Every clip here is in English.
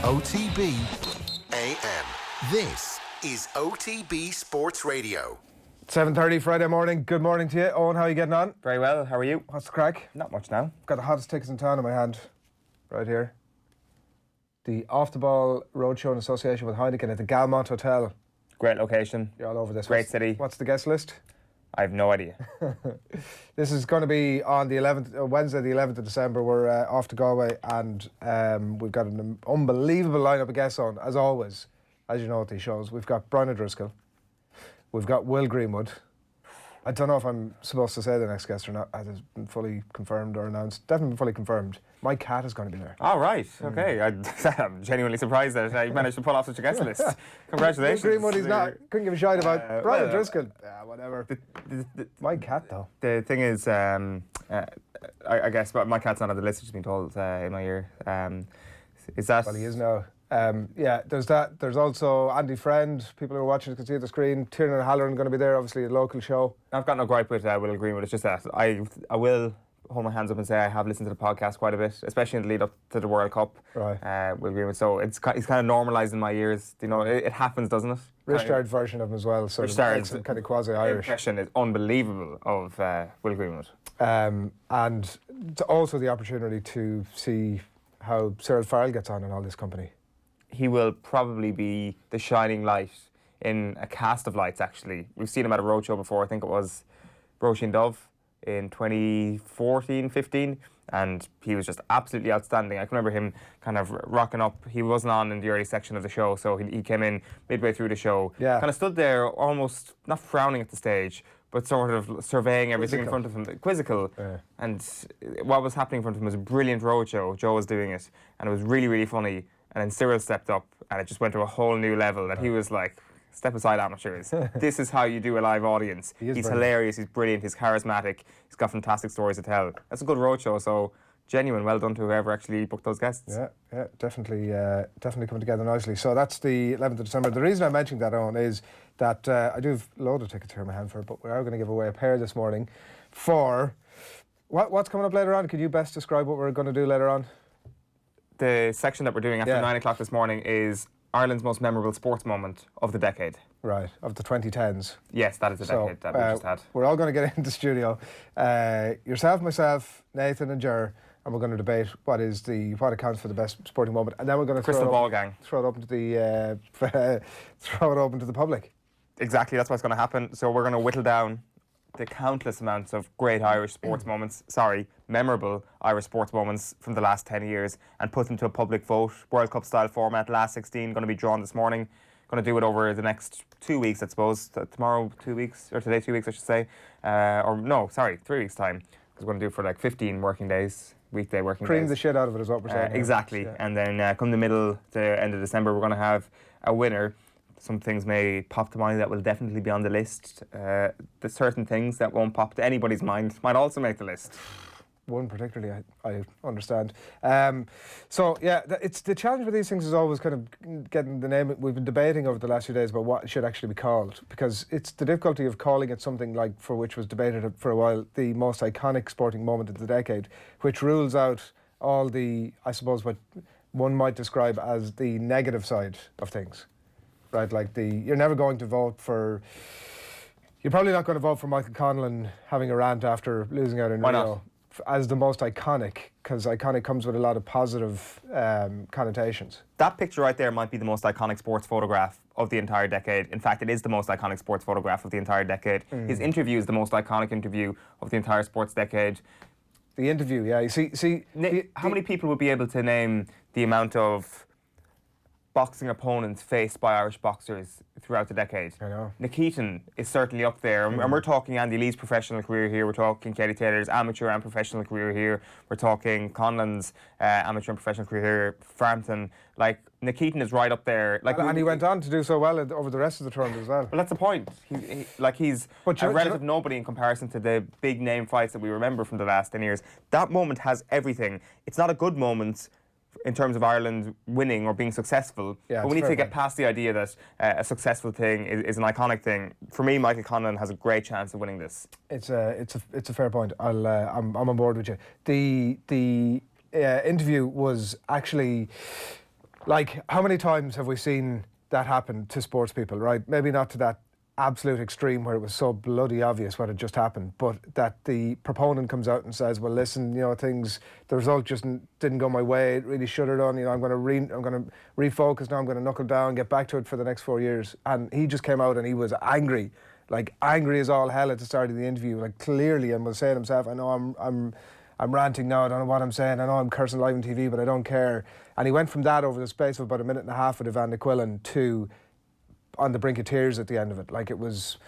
OTB AM. This is OTB Sports Radio. 7:30 Friday morning. Good morning to you. Eoin, how are you getting on? Very well, how are you? What's the crack? Not much now. Got the hottest tickets in town in my hand, right here. The Off the Ball Roadshow in association with Heineken at the Galmont Hotel. Great location. You're all over this. Great city. What's the guest list? I have no idea. This is going to be on the 11th, Wednesday the 11th of December. We're off to Galway and we've got an unbelievable lineup of guests on, as always, as you know at these shows. We've got Brian O'Driscoll. We've got Will Greenwood. I don't know if I'm supposed to say the next guest or not. It has been fully confirmed or announced. Definitely fully confirmed. My cat is going to be there. Oh, right. Okay. I'm genuinely surprised that you managed to pull off such a guest list. Congratulations. Will Greenwood, he's not. Couldn't give a shite about. Brian O'Driscoll. Whatever. My cat, though. The thing is, I guess, but my cat's not on the list, it's been told in my ear. Is that... Well, he is now. Yeah, there's that. There's also Andy Friend. People who are watching can see the screen. Tiernan Halloran going to be there, obviously, a local show. I've got no gripe with Will Greenwood. It's just that I will hold my hands up and say I have listened to the podcast quite a bit, especially in the lead up to the World Cup. Right. Will Greenwood. So he's kind of normalised in my ears. You know, it happens, doesn't it? Richard version of him as well. So Richard's kind of quasi-Irish. Impression is unbelievable of Will Greenwood. And also the opportunity to see how Cyril Farrell gets on in all this company. He will probably be the shining light in a cast of lights, actually. We've seen him at a roadshow before. I think it was Roisin Dove in 2014-15, and he was just absolutely outstanding. I can remember him kind of rocking up. He wasn't on in the early section of the show, so he came in midway through the show. Yeah. Kind of stood there almost, not frowning at the stage, but sort of surveying everything in front of him. Quizzical. Yeah. And what was happening in front of him was a brilliant roadshow. Joe was doing it, and it was really, really funny. And then Cyril stepped up, and it just went to a whole new level that he was like, step aside, amateurs. This is how you do a live audience. He's hilarious, he's brilliant, he's charismatic, he's got fantastic stories to tell. That's a good roadshow, so genuine, well done to whoever actually booked those guests. Yeah, definitely coming together nicely. So that's the 11th of December. The reason I'm mentioning that, Eoin, is that I do have a load of tickets here in my hand for it, but we are going to give away a pair this morning for... What's coming up later on? Could you best describe what we're going to do later on? The section that we're doing after 9 o'clock this morning is Ireland's most memorable sports moment of the decade. Right, of the 2010s. Yes, that is the decade that we just had. We're all going to get into the studio. Yourself, myself, Nathan and Ger, and we're going to debate what accounts for the best sporting moment, and then we're going to Crystal Ball Gang. Throw it open to the throw it open to the public. Exactly, that's what's going to happen. So we're going to whittle down the countless amounts of great Irish sports moments, memorable Irish sports moments from the last 10 years and put them to a public vote, World Cup style format, last 16, going to be drawn this morning. Going to do it over the next 2 weeks, I suppose. Tomorrow, 2 weeks, or today, 2 weeks, I should say. 3 weeks' time. Because we're going to do it for like 15 working days, weekday working days. Cream the shit out of it is what we're saying. Exactly. Yeah. And then come the middle to end of December, we're going to have a winner. Some things may pop to mind that will definitely be on the list. The certain things that won't pop to anybody's mind might also make the list. One particularly, I understand. It's the challenge with these things is always kind of getting the name. We've been debating over the last few days about what it should actually be called, because it's the difficulty of calling it something like, for which was debated for a while, the most iconic sporting moment of the decade, which rules out all the, I suppose, what one might describe as the negative side of things. Right, like you're never going to vote for... You're probably not going to vote for Michael Conlan having a rant after losing out in Why Rio not? As the most iconic, because iconic comes with a lot of positive connotations. That picture right there might be the most iconic sports photograph of the entire decade. In fact, it is the most iconic sports photograph of the entire decade. His interview is the most iconic interview of the entire sports decade. The interview, yeah. You see, how many people would be able to name the amount of boxing opponents faced by Irish boxers throughout the decade? I know. Nikitin is certainly up there, and we're talking Andy Lee's professional career here, we're talking Katie Taylor's amateur and professional career here, we're talking Conlan's amateur and professional career here, Frampton. Like, Nikitin is right up there. Like, and he went on to do so well over the rest of the tournament as well. Well, that's the point. He's a relative nobody in comparison to the big name fights that we remember from the last 10 years. That moment has everything. It's not a good moment in terms of Ireland winning or being successful, but we need to get past the idea that a successful thing is an iconic thing. For me, Michael Conlan has a great chance of winning this. It's a fair point. I'm on board with you. The interview was actually Like, how many times have we seen that happen to sports people, right? Maybe not to that absolute extreme where it was so bloody obvious what had just happened, but that the proponent comes out and says, well, listen, the result just didn't go my way, it really should have done, I'm going to refocus now, I'm going to knuckle down, get back to it for the next 4 years. And he just came out and he was angry, like angry as all hell at the start of the interview, like clearly, and was saying himself, I know I'm ranting now, I don't know what I'm saying, I know I'm cursing live on TV, but I don't care. And he went from that over the space of about a minute and a half with Alan Quinlan to on the brink of tears at the end of it. Like, it was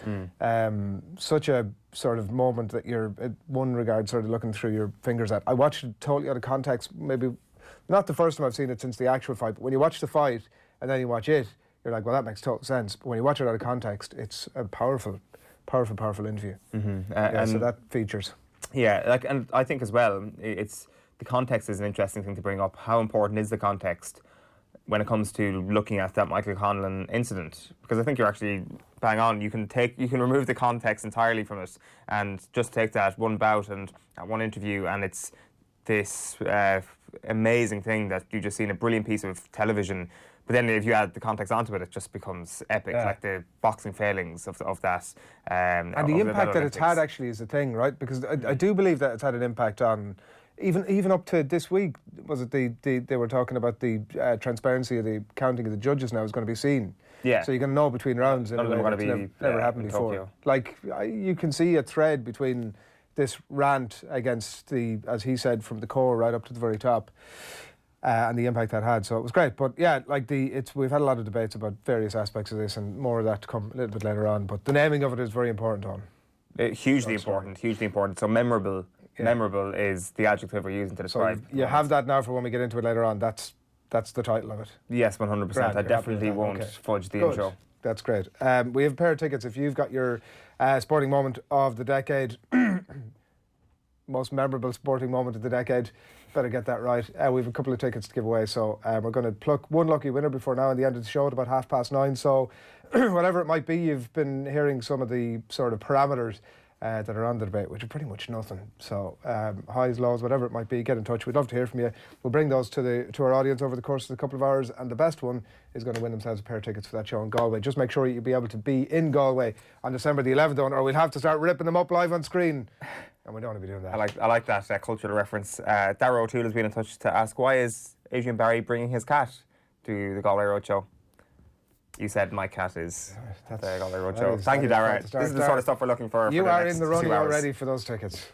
such a sort of moment that you're, in one regard, sort of looking through your fingers at. I watched it totally out of context, maybe not the first time I've seen it since the actual fight, but when you watch the fight and then you watch it, you're like, well, that makes total sense. But when you watch it out of context, it's a powerful interview. So that features. Yeah, like, and I think as well, it's the context is an interesting thing to bring up. How important is the context when it comes to looking at that Michael Conlan incident? Because I think you're actually bang on. You can remove the context entirely from it and just take that one bout and one interview, and it's this amazing thing that you just seen, a brilliant piece of television. But then if you add the context onto it, it just becomes epic, like the boxing failings of that. And the impact that it's had actually is the thing, right? Because I do believe that it's had an impact on, even up to this week, was it they were talking about the transparency of the counting of the judges now is going to be seen. Yeah. So you're going to know between rounds. None of them are going to be never happened before. Tokyo. Like, you can see a thread between this rant against the, as he said, from the core right up to the very top, and the impact that had. So it was great. But yeah, like we've had a lot of debates about various aspects of this, and more of that to come a little bit later on. But the naming of it is very important, on. Hugely important. So memorable. Yeah. Memorable is the adjective we're using to describe. So you have that now for when we get into it later on. That's the title of it. Yes, 100%. I definitely won't fudge the intro. That's great. We have a pair of tickets. If you've got your sporting moment of the decade, most memorable sporting moment of the decade, better get that right. We have a couple of tickets to give away, so we're going to pluck one lucky winner before now and the end of the show at about 9:30. So whatever it might be, you've been hearing some of the sort of parameters that are on the debate, which are pretty much nothing. So highs, lows, whatever it might be, get in touch. We'd love to hear from you. We'll bring those to our audience over the course of a couple of hours, and the best one is going to win themselves a pair of tickets for that show in Galway. Just make sure you'll be able to be in Galway on December the 11th, or we'll have to start ripping them up live on screen, and we don't want to be doing that. I like that cultural reference. Darragh O'Toole has been in touch to ask, why is Adrian Barry bringing his cat to the Galway Road Show? You said my cat is the Galway Road Show. Thank you, Darragh. This is the sort of stuff we're looking for. You are in the running 2 hours. already for those tickets.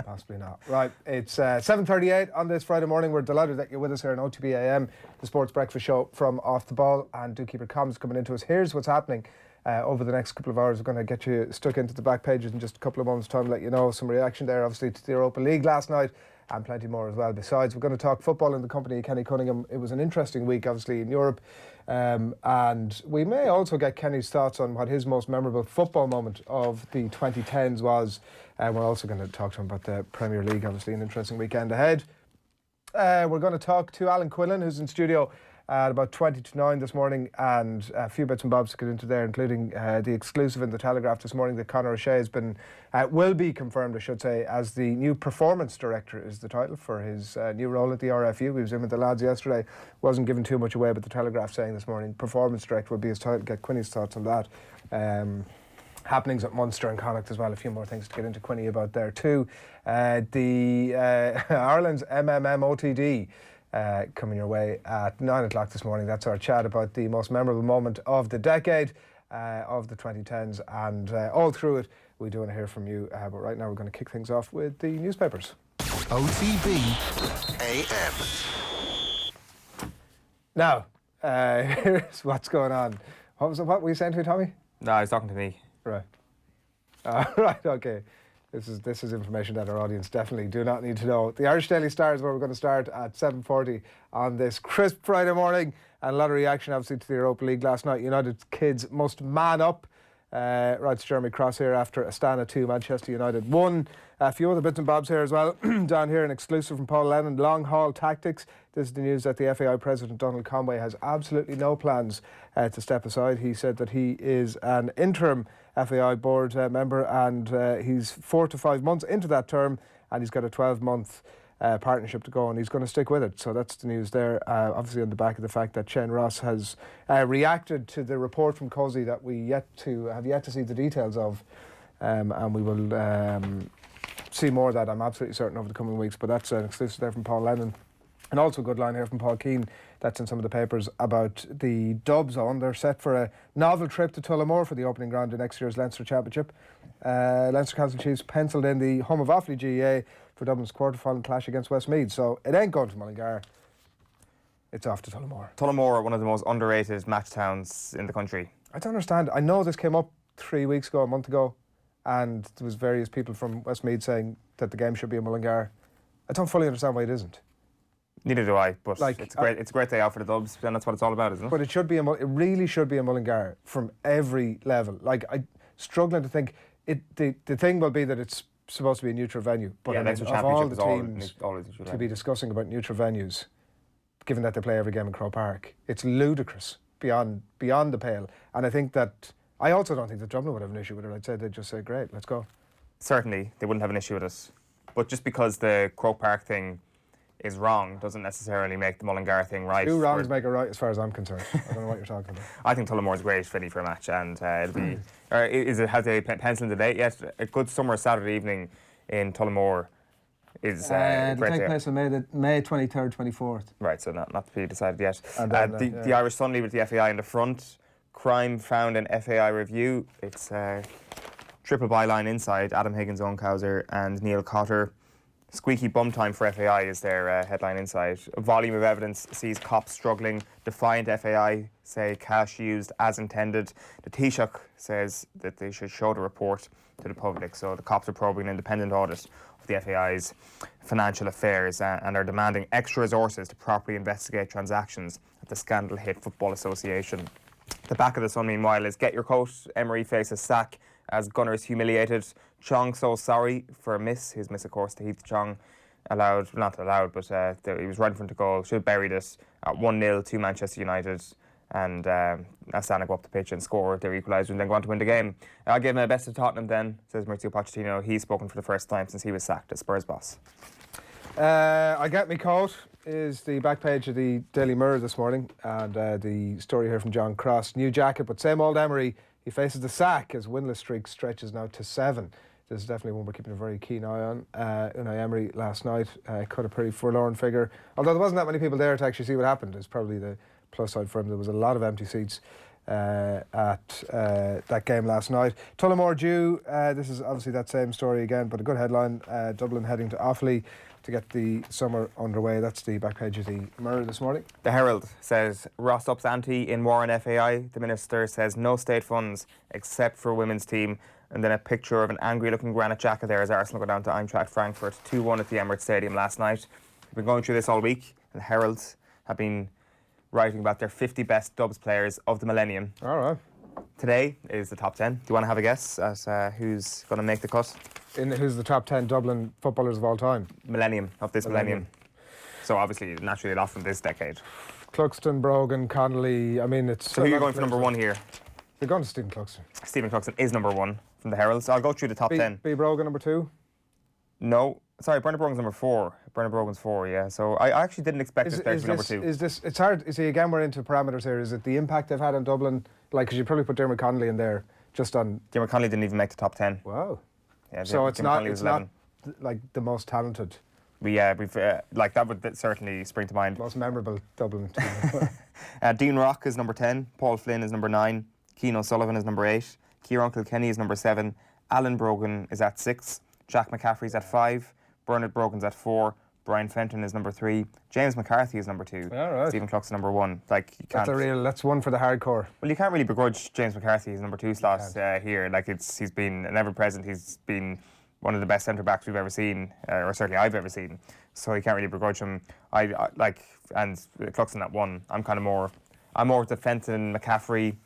Possibly not. Right, it's 7:38 on this Friday morning. We're delighted that you're with us here on OTB AM, the Sports Breakfast Show from Off the Ball, and do keep your comments coming into us. Here's what's happening over the next couple of hours. We're going to get you stuck into the back pages in just a couple of moments' time, let you know some reaction there, obviously, to the Europa League last night, and plenty more as well. Besides, we're going to talk football in the company of Kenny Cunningham. It was an interesting week, obviously, in Europe. And we may also get Kenny's thoughts on what his most memorable football moment of the 2010s was. And we're also going to talk to him about the Premier League, obviously an interesting weekend ahead. We're going to talk to Alan Quinlan, who's in studio at about 20 to 9 this morning, and a few bits and bobs to get into there, including the exclusive in the Telegraph this morning that Conor O'Shea will be confirmed, I should say, as the new performance director is the title for his new role at the RFU. He was in with the lads yesterday, wasn't giving too much away, but the Telegraph saying this morning performance director will be his title. Get Quinny's thoughts on that. Happenings at Munster and Connacht as well, a few more things to get into Quinny about there too. The Ireland's OTD coming your way at 9 o'clock this morning. That's our chat about the most memorable moment of the decade, of the 2010s, and all through it we do want to hear from you, but right now we're going to kick things off with the newspapers. OTB AM. Now, here's what's going on. What were you saying to me, Tommy? No, he's talking to me. Right. Right, okay. This is information that our audience definitely do not need to know. The Irish Daily Star is where we're going to start at 7:40 on this crisp Friday morning, and a lot of reaction obviously to the Europa League last night. United kids must man up. Writes Jeremy Cross here after Astana 2, Manchester United 1. A few other bits and bobs here as well. Down here, an exclusive from Paul Lennon, long haul tactics. This is the news that the FAI President Donald Conway has absolutely no plans to step aside. He said that he is an interim FAI board member, and he's 4 to 5 months into that term, and he's got a 12-month partnership to go, and he's going to stick with it. So that's the news there. Obviously on the back of the fact that Shane Ross has reacted to the report from Cozy that we have yet to see the details of, and we will see more of that, I'm absolutely certain, over the coming weeks. But that's an exclusive there from Paul Lennon. And also a good line here from Paul Keane, that's in some of the papers, about the Dub Zone. They're set for a novel trip to Tullamore for the opening round of next year's Leinster Championship. Leinster Council Chiefs pencilled in the home of Offaly GAA for Dublin's quarter-final clash against Westmeath. So it ain't going to Mullingar, it's off to Tullamore. Tullamore, one of the most underrated match towns in the country. I don't understand. I know this came up 3 weeks ago, a month ago, and there was various people from Westmeath saying that the game should be in Mullingar. I don't fully understand why it isn't. Neither do I, but it's a great day out for the Dubs, and that's what it's all about, isn't it? But it really should be a Mullingar from every level. Like, I'm struggling to think, the thing will be that it's supposed to be a neutral venue, but yeah, I mean, of all the teams always to be discussing about neutral venues, given that they play every game in Croke Park, it's ludicrous, beyond the pale. And I think that, I also don't think that Dublin would have an issue with it. I'd say they'd just say, great, let's go. Certainly, they wouldn't have an issue with it. But just because the Croke Park thing is wrong doesn't necessarily make the Mullingar thing right. Two wrongs make a right, as far as I'm concerned. I don't know what you're talking about. I think Tullamore's a great venue for a match, and it'll be. Has they penciled the date yet? A good summer Saturday evening in Tullamore is they great. take place on May 23rd, 24th. Right, so not to be decided yet. And then, the Irish Sun leave with the FAI in the front. Crime found in FAI review. It's triple byline inside. Adam Higgins, Owen Cowser, and Neil Cotter. Squeaky bum time for FAI is their headline inside. A volume of evidence sees cops struggling. Defiant FAI say cash used as intended. The Taoiseach says that they should show the report to the public. So the cops are probing an independent audit of the FAI's financial affairs and are demanding extra resources to properly investigate transactions at the scandal-hit Football Association. The back of the Sun, meanwhile, is get your coat. Emery faces sack as Gunners humiliated. Chong so sorry for a miss. His miss, of course, to Heath Chong. He was right in front of goal. Should have buried it at 1-0 to Manchester United. And Astana go up the pitch and score their equaliser and then go on to win the game. I'll give my best to Tottenham then, says Maurizio Pochettino. He's spoken for the first time since he was sacked as Spurs boss. I Get Me Coat is the back page of the Daily Mirror this morning, and the story here from John Cross. New jacket, but same old Emery. He faces the sack as winless streak stretches now to 7. This is definitely one we're keeping a very keen eye on. Unai Emery last night cut a pretty forlorn figure. Although there wasn't that many people there to actually see what happened, is probably the plus side for him. There was a lot of empty seats at that game last night. Tullamore due. This is obviously that same story again, but a good headline. Dublin heading to Offaly to get the summer underway. That's the back page of the Mirror this morning. The Herald says Ross ups ante in war on FAI. The Minister says no state funds except for women's team. And then a picture of an angry-looking Granit Xhaka there as Arsenal go down to Eintracht Frankfurt 2-1 at the Emirates Stadium last night. We've been going through this all week. The Herald have been writing about their 50 best Dubs players of the millennium. All right. Today is the top 10. Do you want to have a guess at who's going to make the cut? Who's the top 10 Dublin footballers of all time? Millennium, of this millennium. So obviously, naturally, a lot from this decade. Cluxton, Brogan, Connolly. I mean, it's... So who are you going for number 1 here? You're going to Stephen Cluxton. Stephen Cluxton is number 1 from the Herald. So I'll go through the top 10. B. Brogan, number 2? No. Sorry, Brendan Brogan's number 4. Brendan Brogan's 4, yeah. So I actually didn't expect this player to be number 2. It's hard. You see, again, we're into parameters here. Is it the impact they've had on Dublin? Like, because you probably put Dermot Connolly in there just on... Dermot Connolly didn't even make the top 10. Wow. Yeah, so it's not like the most talented. We've like that would certainly spring to mind. Most memorable Dublin team. Dean Rock is number 10. Paul Flynn is number 9. Cian O'Sullivan is number 8. Kieran Kilkenny is number 7. Alan Brogan is at 6. Jack McCaffrey's at 5. Bernard Brogan's at 4. Brian Fenton is number 3. James McCarthy is number 2. All right. Stephen Cluxton number 1. Like, you can't. That's one for the hardcore. Well, you can't really begrudge James McCarthy his number 2 slot here. Like, he's been an ever-present. He's been one of the best centre backs we've ever seen, or certainly I've ever seen. So you can't really begrudge him. And Cluxton at 1. I'm more with the Fenton McCaffrey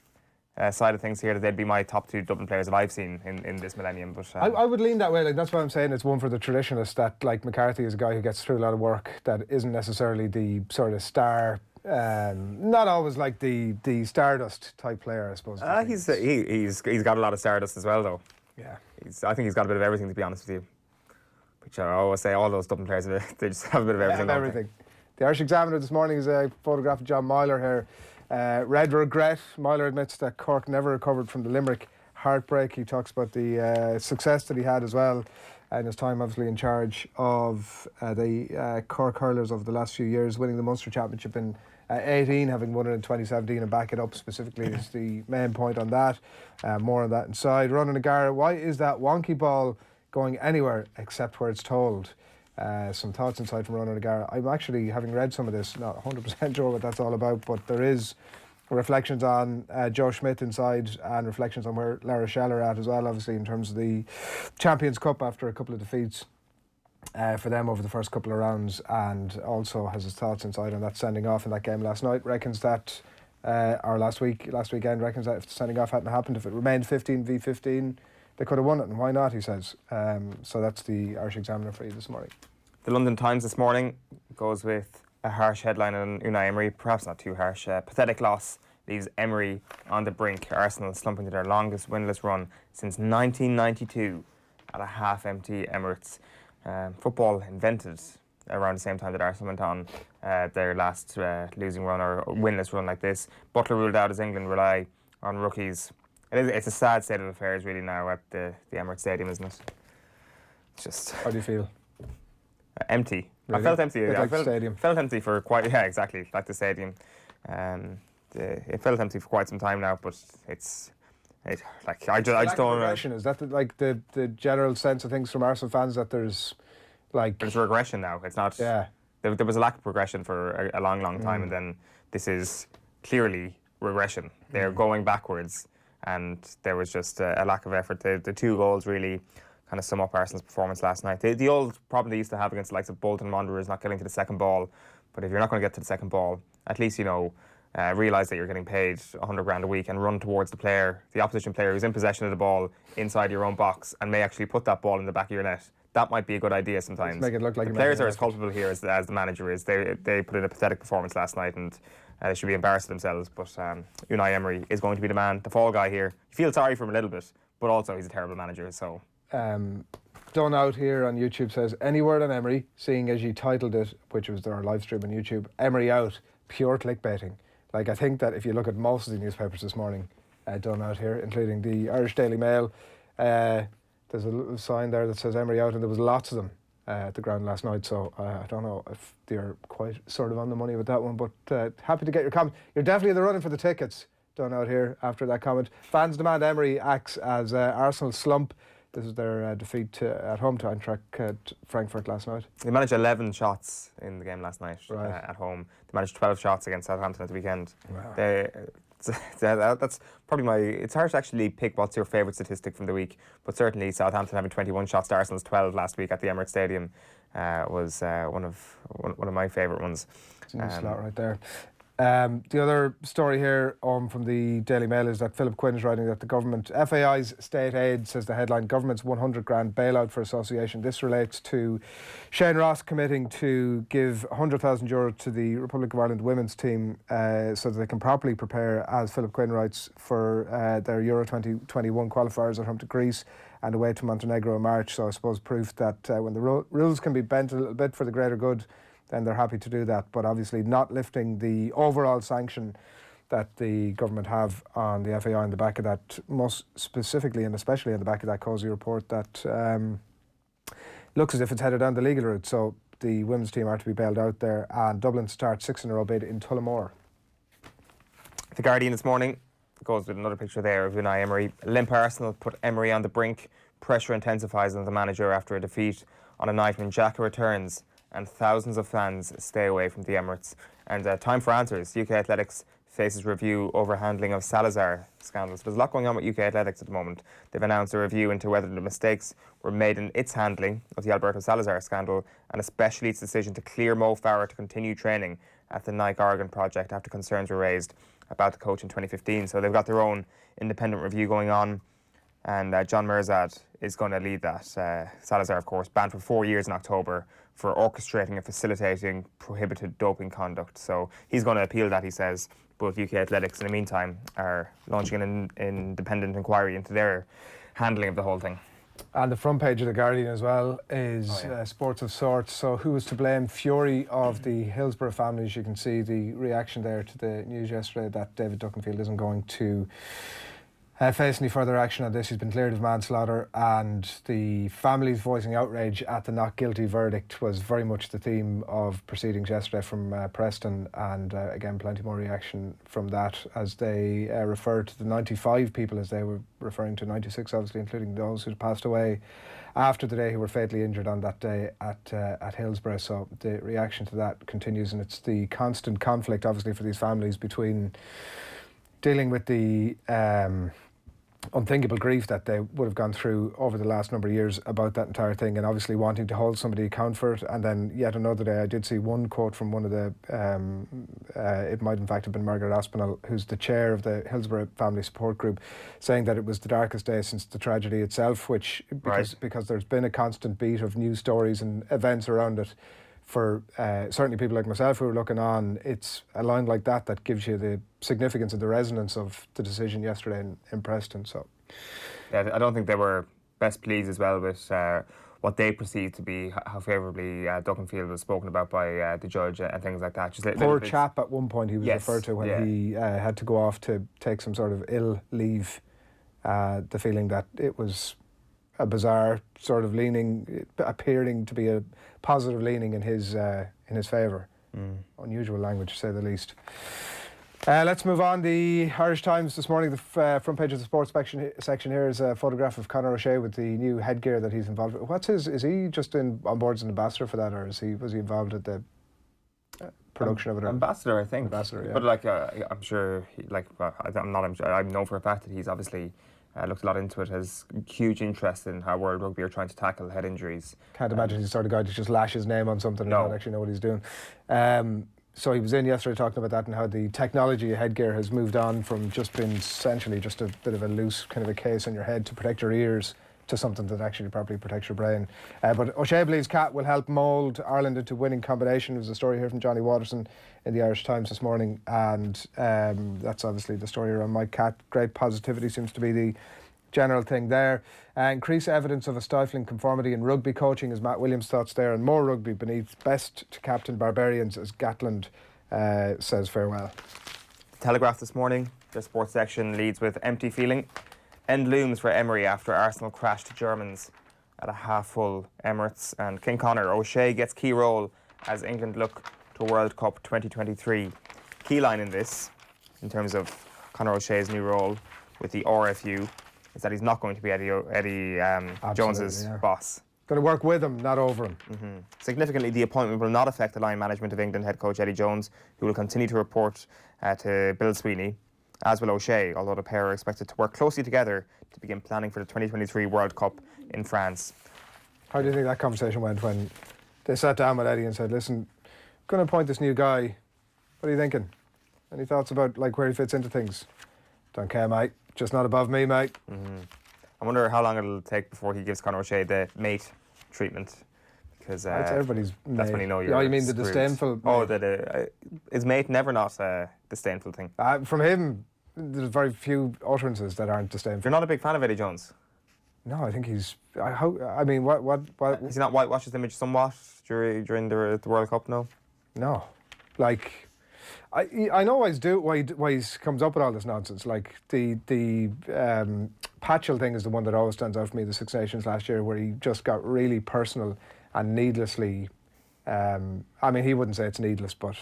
side of things here, that they'd be my top 2 Dublin players that I've seen in this millennium. But I would lean that way. Like, that's why I'm saying it's one for the traditionalists, that like McCarthy is a guy who gets through a lot of work that isn't necessarily the sort of star, not always like the Stardust type player, I suppose. He's got a lot of Stardust as well, though. Yeah. I think he's got a bit of everything, to be honest with you. which I always say all those Dublin players, they just have a bit of everything. Everything. The Irish Examiner this morning is a photograph of John Myler here. Red regret. Myler admits that Cork never recovered from the Limerick heartbreak. He talks about the success that he had as well, and his time obviously in charge of the Cork hurlers over the last few years, winning the Munster Championship in 18, having won it in 2017, and back it up specifically is the main point on that. More on that inside. Ronan O'Gara, why is that wonky ball going anywhere except where it's told? Some thoughts inside from Ronan O'Gara. I'm actually, having read some of this, not 100% sure what that's all about, but there is reflections on Joe Schmidt inside, and reflections on where La Rochelle are at as well, obviously, in terms of the Champions Cup after a couple of defeats for them over the first couple of rounds, and also has his thoughts inside on that sending off in that game last night. Reckons that, or last weekend, reckons that if the sending off hadn't happened, if it remained 15v15, they could have won it, and why not, he says. So that's the Irish Examiner for you this morning. The London Times this morning goes with a harsh headline on Unai Emery, perhaps not too harsh. Pathetic loss leaves Emery on the brink. Arsenal slumping to their longest winless run since 1992 at a half-empty Emirates. Football invented around the same time that Arsenal went on their last losing run or winless run like this. Butler ruled out as England rely on rookies. It's a sad state of affairs really now at the Emirates Stadium, isn't it? It's just... How do you feel? Empty. Really? I felt empty. Like the stadium. Felt empty for quite... Yeah, exactly, like the stadium. It felt empty for quite some time now, but I just don't... Regression, is that the general sense of things from Arsenal fans, that there's regression now. It's not... Yeah. There was a lack of progression for a long time, and then this is clearly regression. They're going backwards, and there was just a lack of effort. The two goals really kind of sum up Arsenal's performance last night. The old problem they used to have against the likes of Bolton Wanderers, not getting to the second ball. But if you're not going to get to the second ball, at least, realise that you're getting paid 100 grand a week and run towards the opposition player who's in possession of the ball inside your own box and may actually put that ball in the back of your net. That might be a good idea sometimes. Let's make it look like the players are as culpable here as the manager is. They put in a pathetic performance last night, and they should be embarrassed of themselves. But Unai Emery is going to be the man, the fall guy here. You feel sorry for him a little bit, but also he's a terrible manager. So, Done Out here on YouTube says, any word on Emery, seeing as you titled it, which was their live stream on YouTube, Emery out, pure clickbaiting. I think that if you look at most of the newspapers this morning, Done Out here, including the Irish Daily Mail, there's a little sign there that says Emery out, and there was lots of them at the ground last night, so I don't know if they're quite sort of on the money with that one, but happy to get your comment. You're definitely in the running for the tickets. Done Out here after that comment. Fans demand Emery acts as Arsenal slump. This is their defeat at home to Eintracht Frankfurt last night. They managed 11 shots in the game last night at home. They managed 12 shots against Southampton at the weekend. Wow. That's probably it's hard to actually pick what's your favourite statistic from the week, but certainly Southampton having 21 shots to Arsenal's 12 last week at the Emirates Stadium was one of my favourite ones. It's a new slot right there. The other story here from the Daily Mail is that Philip Quinn is writing that the government, FAI's state aid, says the headline, government's 100 grand bailout for association. This relates to Shane Ross committing to give €100,000 to the Republic of Ireland women's team so that they can properly prepare, as Philip Quinn writes, for their Euro 2021 qualifiers at home to Greece and away to Montenegro in March. So I suppose proof that when the rules can be bent a little bit for the greater good, then they're happy to do that, but obviously not lifting the overall sanction that the government have on the FAI on the back of that, most specifically and especially on the back of that COSI report that looks as if it's headed down the legal route. So the women's team are to be bailed out there, and Dublin start 6 in a row bid in Tullamore. The Guardian this morning goes with another picture there of Unai Emery. Limp Arsenal put Emery on the brink. Pressure intensifies on the manager after a defeat on a night when Xhaka returns and thousands of fans stay away from the Emirates. And time for answers. UK Athletics faces review over handling of Salazar scandals. There's a lot going on with UK Athletics at the moment. They've announced a review into whether the mistakes were made in its handling of the Alberto Salazar scandal, and especially its decision to clear Mo Farah to continue training at the Nike Oregon project after concerns were raised about the coach in 2015. So they've got their own independent review going on, and John Mirzad is going to lead that. Salazar, of course, banned for 4 years in October for orchestrating and facilitating prohibited doping conduct. So he's going to appeal that, he says. But UK Athletics, in the meantime, are launching an independent inquiry into their handling of the whole thing. And the front page of the Guardian as well is sports of sorts. So who was to blame? Fury of the Hillsborough families. You can see the reaction there to the news yesterday that David Duckenfield isn't going to face any further action on this. He's been cleared of manslaughter, and the families voicing outrage at the not guilty verdict was very much the theme of proceedings yesterday from Preston, and again plenty more reaction from that as they referred to the 95 people, as they were referring to 96 obviously, including those who passed away after the day who were fatally injured on that day at Hillsborough. So the reaction to that continues, and it's the constant conflict obviously for these families between dealing with the unthinkable grief that they would have gone through over the last number of years about that entire thing, and obviously wanting to hold somebody account for it. And then yet another day I did see one quote from one of the it might in fact have been Margaret Aspinall, who's the chair of the Hillsborough Family Support Group, saying that it was the darkest day since the tragedy itself, which because there's been a constant beat of news stories and events around it. For certainly people like myself who are looking on, it's a line like that that gives you the significance and the resonance of the decision yesterday in Preston. So, yeah, I don't think they were best pleased as well with what they perceived to be how favourably Duckenfield was spoken about by the judge and things like that. Just poor chap at one point he was referred to when he had to go off to take some sort of ill leave. The feeling that it was a bizarre sort of leaning, appearing to be a positive leaning in his favour. Unusual language, to say the least. Let's move on. The Irish Times this morning, the front page of the sports section here is a photograph of Conor O'Shea with the new headgear that he's involved with. What's his? Is he just on board as an ambassador for that, or was he involved at the production of it? Ambassador, I think. Ambassador, yeah. But I'm sure, I know for a fact that he's obviously looked a lot into it, has huge interest in how World Rugby are trying to tackle head injuries. Can't imagine he's the sort of guy to just lash his name on something and not actually know what he's doing. So he was in yesterday talking about that and how the technology of headgear has moved on from just being essentially just a bit of a loose kind of a case on your head to protect your ears to something that actually properly protects your brain. But O'Shea believes CAT will help mould Ireland into winning combination. There's a story here from Johnny Watterson in the Irish Times this morning, and that's obviously the story around Mike Catt. Great positivity seems to be the general thing there. Increased evidence of a stifling conformity in rugby coaching is Matt Williams' thoughts there, and more rugby beneath best to captain Barbarians as Gatland says farewell. Telegraph this morning, the sports section leads with empty feeling. End looms for Emery after Arsenal crashed Germans at a half-full Emirates. And King Conor O'Shea gets key role as England look to World Cup 2023. Key line in this, in terms of Conor O'Shea's new role with the RFU, is that he's not going to be Eddie Jones's boss. Going to work with him, not over him. Significantly, the appointment will not affect the line management of England head coach Eddie Jones, who will continue to report to Bill Sweeney, as will O'Shea, although the pair are expected to work closely together to begin planning for the 2023 World Cup in France. How do you think that conversation went when they sat down with Eddie and said, listen, I'm going to appoint this new guy. What are you thinking? Any thoughts about where he fits into things? Don't care, mate. Just not above me, mate. I wonder how long it'll take before he gives Conor O'Shea the mate treatment. Because everybody's that's mate. when you know you're you mean screwed. The disdainful? Oh, is mate never not a disdainful thing? From him, there's very few utterances that aren't disdainful. You're not a big fan of Eddie Jones? No, I think he's... I mean, what... Has he not whitewashed his image somewhat during the World Cup, no? No. I know why he comes up with all this nonsense. Like the Patchell thing is the one that always stands out for me, the Six Nations last year, where he just got really personal and needlessly... I mean, he wouldn't say it's needless, but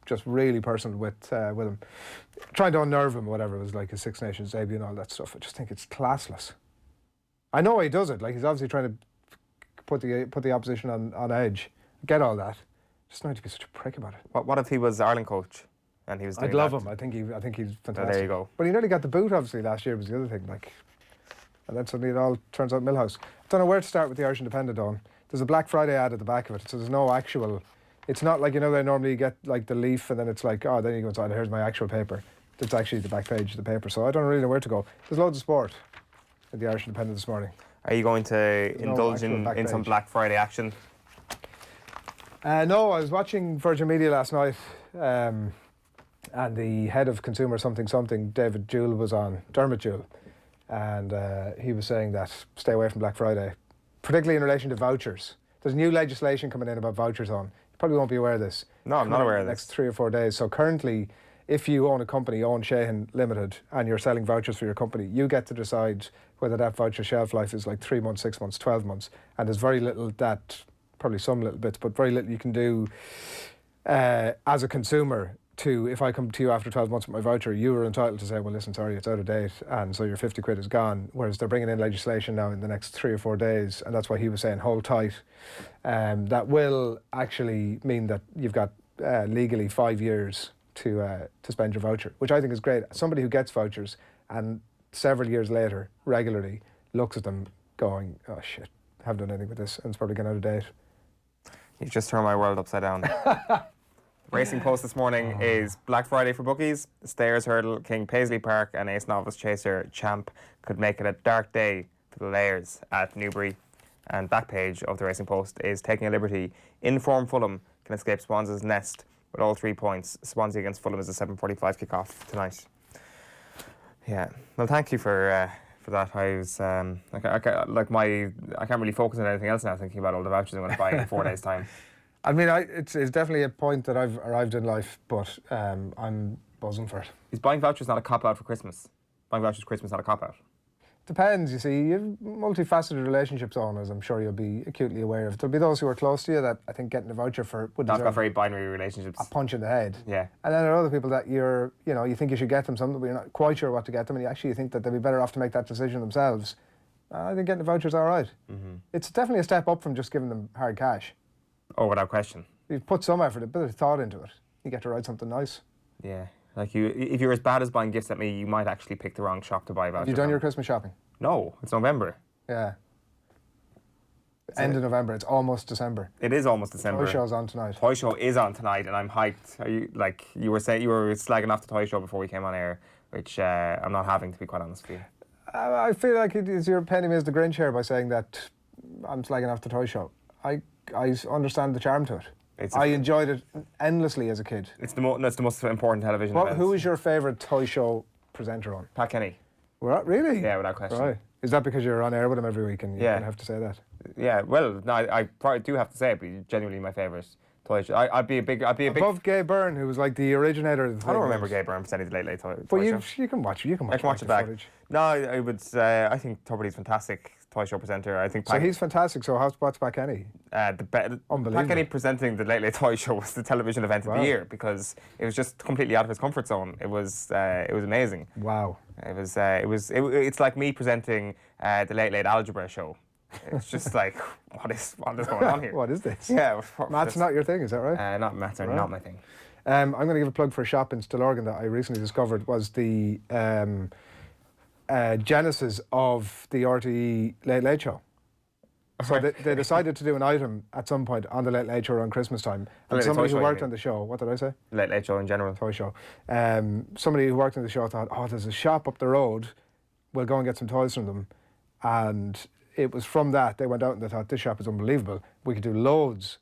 just really personal with him, trying to unnerve him, whatever it was, like his Six Nations debut and all that stuff. I just think it's classless. I know he does it. He's obviously trying to put the opposition on edge. I get all that. Just not to be such a prick about it. What if he was Ireland coach and he was doing I'd love that? him. I think he's fantastic. Oh, there you go. But he nearly got the boot, obviously, last year was the other thing. And then suddenly it all turns out Millhouse. I don't know where to start with the Irish Independent on. There's a Black Friday ad at the back of it, so there's no actual... It's not like, they normally get the leaf and then it's then you go inside, here's my actual paper. It's actually the back page of the paper, so I don't really know where to go. There's loads of sport in the Irish Independent this moring. Are you going to indulge in some Black Friday action? No, I was watching Virgin Media last night, and the head of Consumer something, David Jewell, was on, Dermot Jewell, and he was saying that stay away from Black Friday, particularly in relation to vouchers. There's new legislation coming in about vouchers on. You probably won't be aware of this. No, I'm not aware of the this. next 3 or 4 days. So currently, if you own a company, Eoin Sheahan Limited, and you're selling vouchers for your company, you get to decide whether that voucher shelf life is like 3 months, 6 months, 12 months. And there's very little that, probably some little bits, but very little you can do as a consumer to, if I come to you after 12 months with my voucher, you are entitled to say, well, listen, sorry, it's out of date, and so your 50 quid is gone. Whereas they're bringing in legislation now in the next 3 or 4 days, and that's why he was saying hold tight. That will actually mean that you've got legally 5 years to spend your voucher, which I think is great. Somebody who gets vouchers and several years later regularly looks at them going, oh shit, I haven't done anything with this, and it's probably gone out of date. You've just turned my world upside down. Racing Post this morning is Black Friday for bookies. The Stayers Hurdle, King Paisley Park and Ace Novice Chaser Champ could make it a dark day for the Layers at Newbury. And back page of the Racing Post is taking a liberty. In-form Fulham can escape Swansea's nest with all 3 points. Swansea against Fulham is a 7:45 kick-off tonight. Yeah, well, thank you for that. I was I can't really focus on anything else now, thinking about all the vouchers I'm going to buy in 4 days' time. I mean, it's definitely a point that I've arrived in life, but I'm buzzing for it. Is buying vouchers not a cop-out for Christmas? Buying vouchers for Christmas not a cop-out? Depends, you see. You have multifaceted relationships owners, I'm sure you'll be acutely aware of. There'll be those who are close to you that I think getting a voucher for would Not deserve got very binary relationships. a punch in the head. Yeah. And then there are other people that you think you should get them something, but you're not quite sure what to get them, and you actually think that they'd be better off to make that decision themselves. I think getting the voucher's all right. Mm-hmm. It's definitely a step up from just giving them hard cash. Oh, without question. You've put some effort, a bit of thought into it. You get to write something nice. Yeah. Like if you're as bad as buying gifts at me, you might actually pick the wrong shop to buy a voucher. Have you done from. your Christmas shopping? No, it's November. Yeah. End of November. It's almost December. It is almost December. Toy show's on tonight. Toy show is on tonight, and I'm hyped. Are you you were slagging off the toy show before we came on air, which I'm not having, to be quite honest with you. I feel like you're painting me as the Grinch here by saying that I'm slagging off the toy show. I understand the charm to it. I enjoyed it endlessly as a kid. It's the most important television event. Who is your favourite toy show presenter on? Pat Kenny. Really? Yeah, without question. Right. Is that because you're on air with him every week and you have to say that? Yeah, well, no, I probably do have to say it, but he's genuinely my favourite toy show. I'd be a big above Gay Byrne, who was like the originator of the thing. I don't remember Gay Byrne presenting the Late Late toy But show. you can watch it. I can watch it back. footage. No, I would. I think Tuberty's fantastic toy show presenter. I think. So he's fantastic. So what's Pat Kenny? Unbelievable. Pat Kenny presenting the Late Late Toy Show was the television event of the year because it was just completely out of his comfort zone. It was amazing. Wow. It's like me presenting the Late Late Algebra Show. It's just like, what is going on here? What is this? Yeah. Maths not your thing, is that right? Not maths are not my thing. I'm going to give a plug for a shop in Stillorgan that I recently discovered was the genesis of the RTE Late Late Show. So they decided to do an item at some point on the Late Late Show around Christmas time. And somebody who worked on the show, what did I say? Late Late Show in general. Toy show. Somebody who worked on the show thought, there's a shop up the road, we'll go and get some toys from them. And it was from that, they went out and they thought, this shop is unbelievable. We could do loads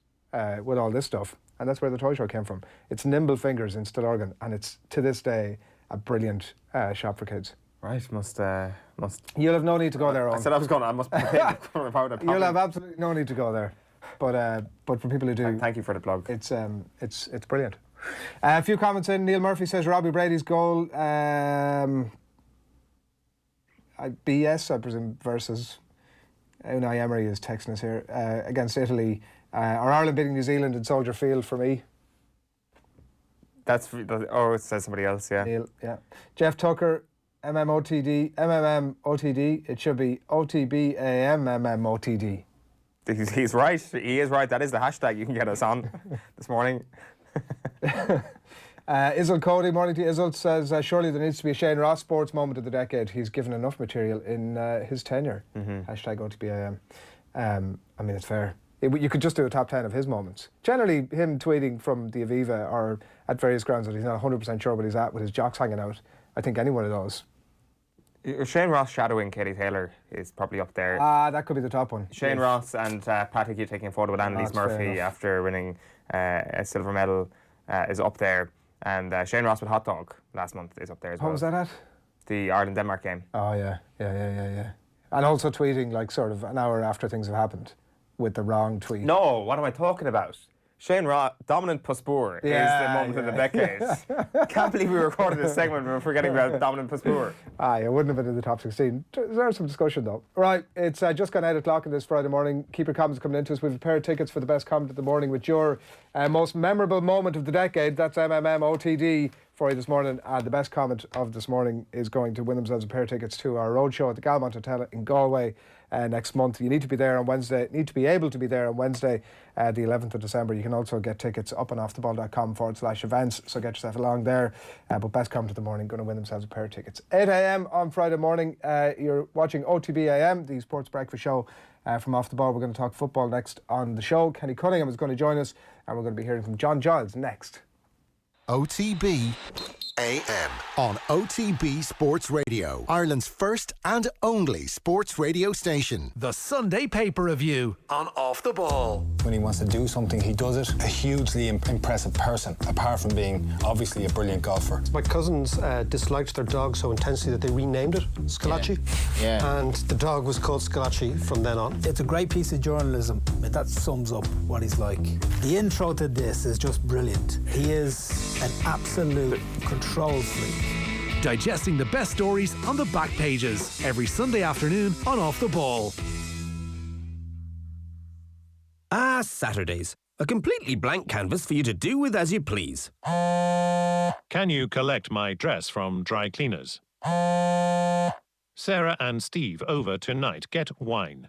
with all this stuff. And that's where the toy show came from. It's Nimble Fingers in Stillorgan, and it's, to this day, a brilliant shop for kids. Right, must. You'll have no need to go there. I said I was going. I must. You'll have absolutely no need to go there, but for people who do, thank you for the plug. It's brilliant. A few comments in. Neil Murphy says Robbie Brady's goal, BS, I presume, versus Unai Emery is texting us here against Italy. Or Ireland beating New Zealand in Soldier Field for me. It says somebody else. Yeah. Neil, yeah. Jeff Tucker. MMOTD, it should be OTB AM MMOTD. He's right. He is right. That is the hashtag you can get us on this morning. Izzle Cody, morning to Izzle, says surely there needs to be a Shane Ross sports moment of the decade. He's given enough material in his tenure. Hashtag OTB AM. I mean, it's fair. You could just do a top 10 of his moments. Generally, him tweeting from the Aviva or at various grounds that he's not 100% sure what he's at with his jocks hanging out. I think any one of those. Shane Ross shadowing Katie Taylor is probably up there. That could be the top one. Shane Ross and Patrick, you taking a photo with Annalise Murphy after winning a silver medal is up there. And Shane Ross with Hot Dog last month is up there as well. What was that at? the Ireland-Denmark game. Oh, yeah. And also tweeting like sort of an hour after things have happened with the wrong tweet. No, what am I talking about? Shane Ross, dominant Puspur is the moment of the decade. Can't believe we recorded this segment and we're forgetting about dominant Puspur. It wouldn't have been in the top 16. There's some discussion though. Right, it's just gone 8 o'clock on this Friday morning. Keep your comments coming into us. We've a pair of tickets for the best comment of the morning with your most memorable moment of the decade. That's MMM OTD for you this morning. The best comment of this morning is going to win themselves a pair of tickets to our roadshow at the Galmont Hotel in Galway next month. You need to be there on Wednesday. Need to be able to be there on Wednesday, the 11th of December. You can also get tickets up on offtheball.com/events. So get yourself along there. But best comment of the morning, going to win themselves a pair of tickets. 8 a.m. on Friday morning. You're watching OTB AM, the sports breakfast show from Off the Ball. We're going to talk football next on the show. Kenny Cunningham is going to join us, and we're going to be hearing from John Giles next. OTB AM on OTB Sports Radio, Ireland's first and only sports radio station. The Sunday Paper Review on Off the Ball. When he wants to do something, he does it. A hugely impressive person, apart from being obviously a brilliant golfer. My cousins disliked their dog so intensely that they renamed it Scalacci. Yeah. And the dog was called Scalacci from then on. It's a great piece of journalism. That sums up what he's like. The intro to this is just brilliant. He is an absolute control freak. Digesting the best stories on the back pages every Sunday afternoon on Off the Ball. Saturdays. A completely blank canvas for you to do with as you please. Can you collect my dress from dry cleaners? Sarah and Steve over tonight. Get wine.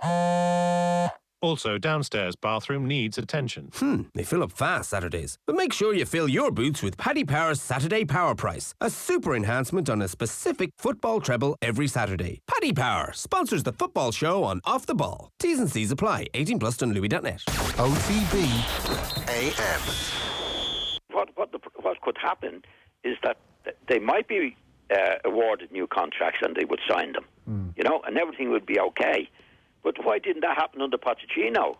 Also, downstairs bathroom needs attention. They fill up fast Saturdays. But make sure you fill your boots with Paddy Power's Saturday Power Price, a super enhancement on a specific football treble every Saturday. Paddy Power sponsors the football show on Off the Ball. T's and C's apply. 18 plus on Louis.net. OTB AM. What could happen is that they might be awarded new contracts and they would sign them, and everything would be okay. But why didn't that happen under Pochettino?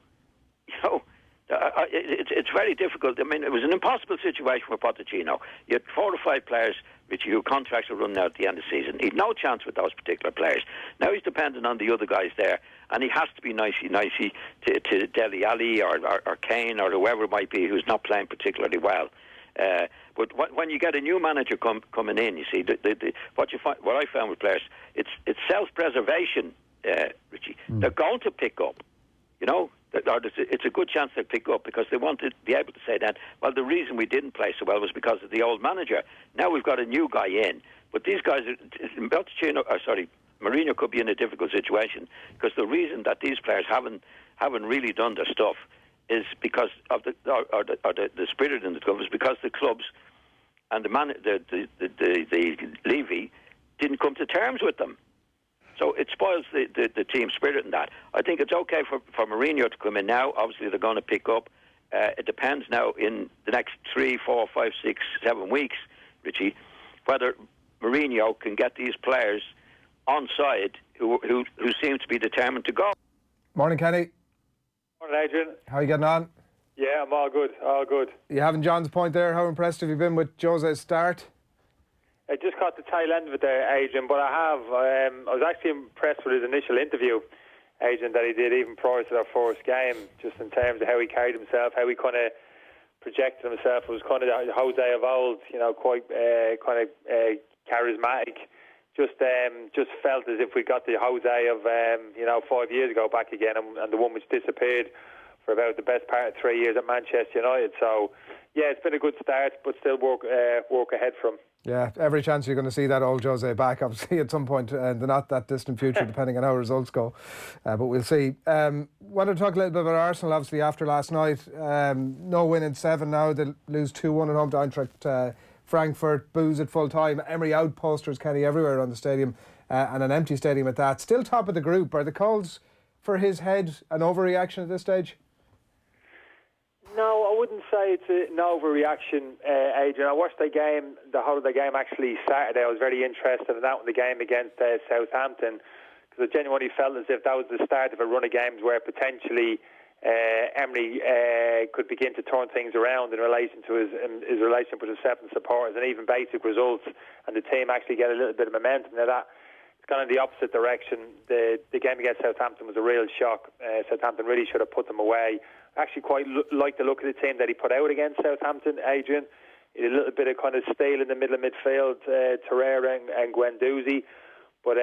It's very difficult. I mean, it was an impossible situation for Pochettino. You had 4 or 5 players whose contracts are running out at the end of the season. He had no chance with those particular players. Now he's dependent on the other guys there, and he has to be nicey to Dele Alli or Kane or whoever it might be who's not playing particularly well. But when you get a new manager coming in, you see, what I found with players, it's self-preservation. Richie, they're going to pick up, it's a good chance they'll pick up because they want to be able to say that, well, the reason we didn't play so well was because of the old manager. Now we've got a new guy in, but these guys, Mourinho could be in a difficult situation because the reason that these players haven't really done their stuff is because of the spirit in the club, is because the clubs and the Levy didn't come to terms with them. So it spoils the team spirit in that. I think it's okay for Mourinho to come in now. Obviously, they're going to pick up. It depends now in the next 3, 4, 5, 6, 7 weeks, Richie, whether Mourinho can get these players on side who seem to be determined to go. Morning, Kenny. Morning, Adrian. How are you getting on? Yeah, I'm all good. You having John's point there? How impressed have you been with Jose's start? I just caught the tail end of it there, Adrian, but I was actually impressed with his initial interview, Adrian, that he did even prior to their first game, just in terms of how he carried himself, how he kind of projected himself. It was kind of Jose of old, quite charismatic. Just felt as if we got the Jose of 5 years ago back again, and the one which disappeared for about the best part of 3 years at Manchester United. So yeah, it's been a good start, but still work ahead for him. Yeah, every chance you're going to see that old Jose back, obviously, at some point in the not that distant future, depending on how results go. But we'll see. Want to talk a little bit about Arsenal, obviously, after last night. No win in 7 now. They lose 2-1 at home to Eintracht Frankfurt. Boos at full time. Emery out posters, Kenny, everywhere around the stadium. And an empty stadium at that. Still top of the group. Are the calls for his head an overreaction at this stage? No, I wouldn't say it's an overreaction, Adrian. I watched the whole of the game actually Saturday. I was very interested in that one, the game against Southampton, because I genuinely felt as if that was the start of a run of games where potentially Emery could begin to turn things around in relation to his relationship with his 7 supporters and even basic results, and the team actually get a little bit of momentum. Now that it's gone in the opposite direction. The game against Southampton was a real shock. Southampton really should have put them away. I actually quite like the look of the team that he put out against Southampton, Adrian. He did a little bit of kind of steel in the middle of midfield, Torreira and Guendouzi, but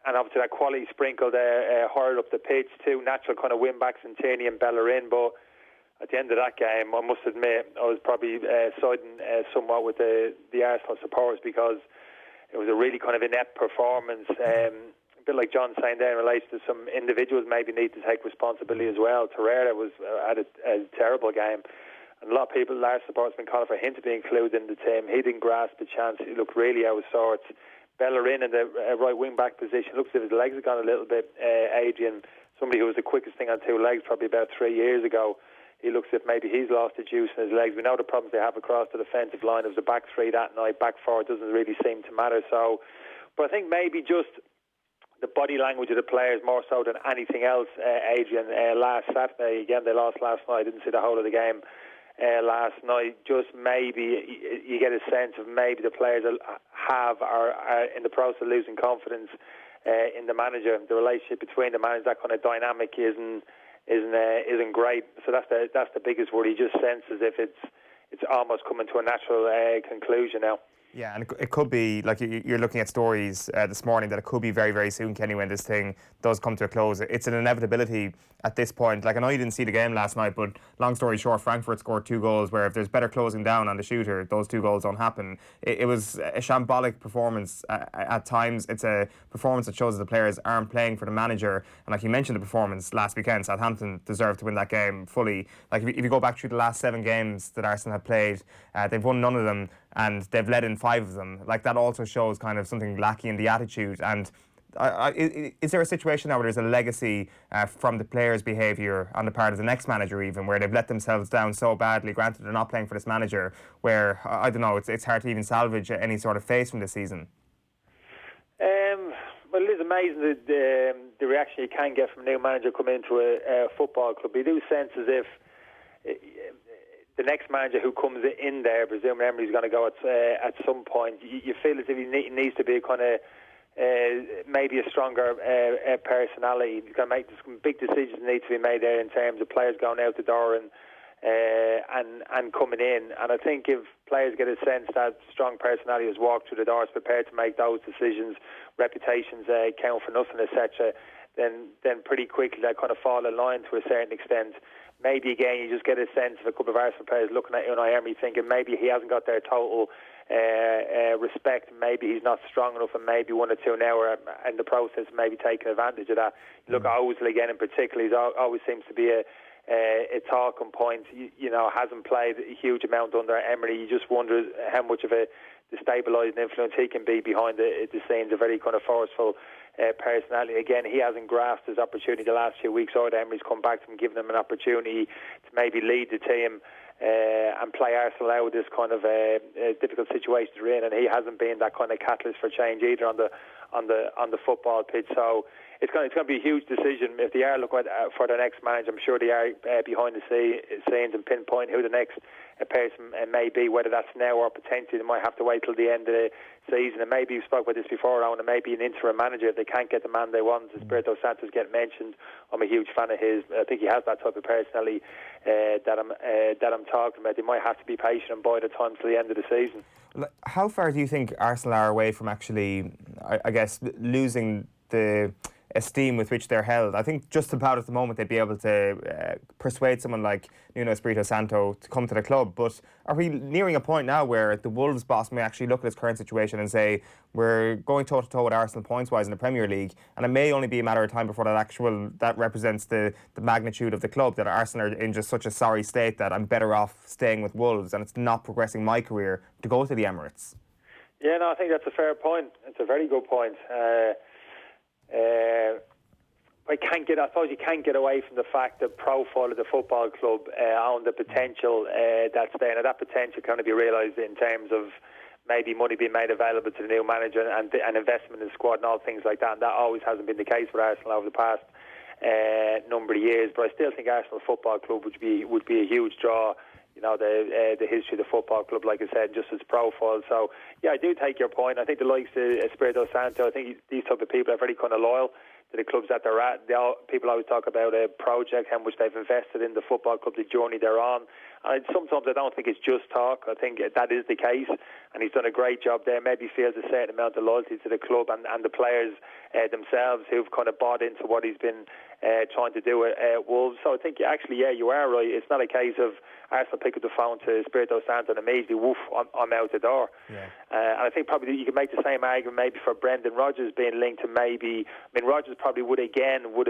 and obviously that quality sprinkled higher up the pitch, 2 natural kind of wing-backs in Tierney and Bellerin. But at the end of that game, I must admit, I was probably siding somewhat with the Arsenal supporters, because it was a really kind of inept performance. A bit like John saying there in relation to some individuals maybe need to take responsibility as well. Torreira was had a terrible game. And a lot of people, Lars supporters, have been calling for him to be included in the team. He didn't grasp the chance. He looked really out of sorts. Bellerin in the right wing-back position, looks as if his legs have gone a little bit. Adrian, somebody who was the quickest thing on 2 legs probably about 3 years ago, he looks as if maybe he's lost the juice in his legs. We know the problems they have across the defensive line. It was a back 3 that night. Back 4 doesn't really seem to matter. So, but I think maybe just the body language of the players more so than anything else, Adrian. Last Saturday, again, they lost last night. I didn't see the whole of the game last night. Just maybe you get a sense of maybe the players are in the process of losing confidence in the manager. The relationship between the manager, that kind of dynamic isn't great. So that's the biggest worry. You just sense as if it's almost coming to a natural conclusion now. Yeah, and it could be, like you're looking at stories this morning, that it could be very, very soon, Kenny, when this thing does come to a close. It's an inevitability at this point. Like, I know you didn't see the game last night, but long story short, Frankfurt scored 2 goals where if there's better closing down on the shooter, those 2 goals don't happen. It was a shambolic performance at times. It's a performance that shows that the players aren't playing for the manager. And like you mentioned, the performance last weekend, Southampton deserved to win that game fully. Like, if you go back through the last 7 games that Arsenal have played, they've won none of them, and they've led in 5 of them. Like, that also shows kind of something lacking in the attitude. And is there a situation now where there's a legacy from the players' behaviour on the part of the next manager, even, where they've let themselves down so badly? Granted, they're not playing for this manager, where, I don't know, it's hard to even salvage any sort of face from this season. Well, it is amazing the reaction you can get from a new manager coming into a football club. You do sense as if the next manager who comes in there, presumably Emery's going to go at some point, you feel as if he needs to be a kind of maybe a stronger personality. He's going to make some big decisions need to be made there in terms of players going out the door and coming in. And I think if players get a sense that strong personality has walked through the doors, prepared to make those decisions, reputations count for nothing, etc., then pretty quickly they kind of fall in line to a certain extent. Maybe again you just get a sense of a couple of Arsenal players looking at Unai Emery thinking maybe he hasn't got their total respect, maybe he's not strong enough, and maybe 1 or 2 now are in the process maybe taking advantage of that. You look at Ozil again in particular, he always seems to be a talking point. You know, hasn't played a huge amount under Emery. You just wonder how much of a destabilising influence he can be behind the scenes, a very kind of forceful personality. Again, he hasn't grasped his opportunity the last few weeks, or Emery's come back to him, giving him an opportunity to maybe lead the team and play Arsenal out of this kind of difficult situation they're in, and he hasn't been that kind of catalyst for change either on the football pitch. So it's going to be a huge decision. If they are looking for the next manager, I'm sure they are behind the scenes and pinpoint who the next person may be, whether that's now or potentially they might have to wait till the end of the season. And maybe you spoke about this before, Owen, and maybe an interim manager if they can't get the man they want. Espirito Santos get mentioned. I'm a huge fan of his. I think he has that type of personality that I'm talking about. They might have to be patient and bide their time till the end of the season. How far do you think Arsenal are away from actually, I guess, losing the esteem with which they're held? I think just about at the moment they'd be able to persuade someone like Nuno Espirito Santo to come to the club. But are we nearing a point now where the Wolves boss may actually look at his current situation and say, we're going toe-to-toe with Arsenal points-wise in the Premier League, and it may only be a matter of time before that represents the magnitude of the club, that Arsenal are in just such a sorry state that I'm better off staying with Wolves and it's not progressing my career to go to the Emirates? Yeah, no, I think that's a fair point. It's a very good point. I suppose you can't get away from the fact that profile of the football club on the potential that's there. Now, that potential can only be realised in terms of maybe money being made available to the new manager and investment in the squad and all things like that. And that always hasn't been the case for Arsenal over the past number of years. But I still think Arsenal Football Club would be a huge draw. You know, the history of the football club, like I said, just its profile. So, yeah, I do take your point. I think the likes of Espirito Santo, I think these type of people are very kind of loyal to the clubs that they're at. People always talk about a project, how much they've invested in the football club, the journey they're on. And sometimes I don't think it's just talk. I think that is the case, and he's done a great job there. Maybe feels a certain amount of loyalty to the club and the players themselves who've kind of bought into what he's been trying to do at Wolves. So I think actually, yeah, you are right. It's not a case of Arsenal pick up the phone to Espirito Santo and immediately, woof, I'm out the door. Yeah. And I think probably you could make the same argument maybe for Brendan Rodgers being linked to maybe, I mean, Rodgers probably would have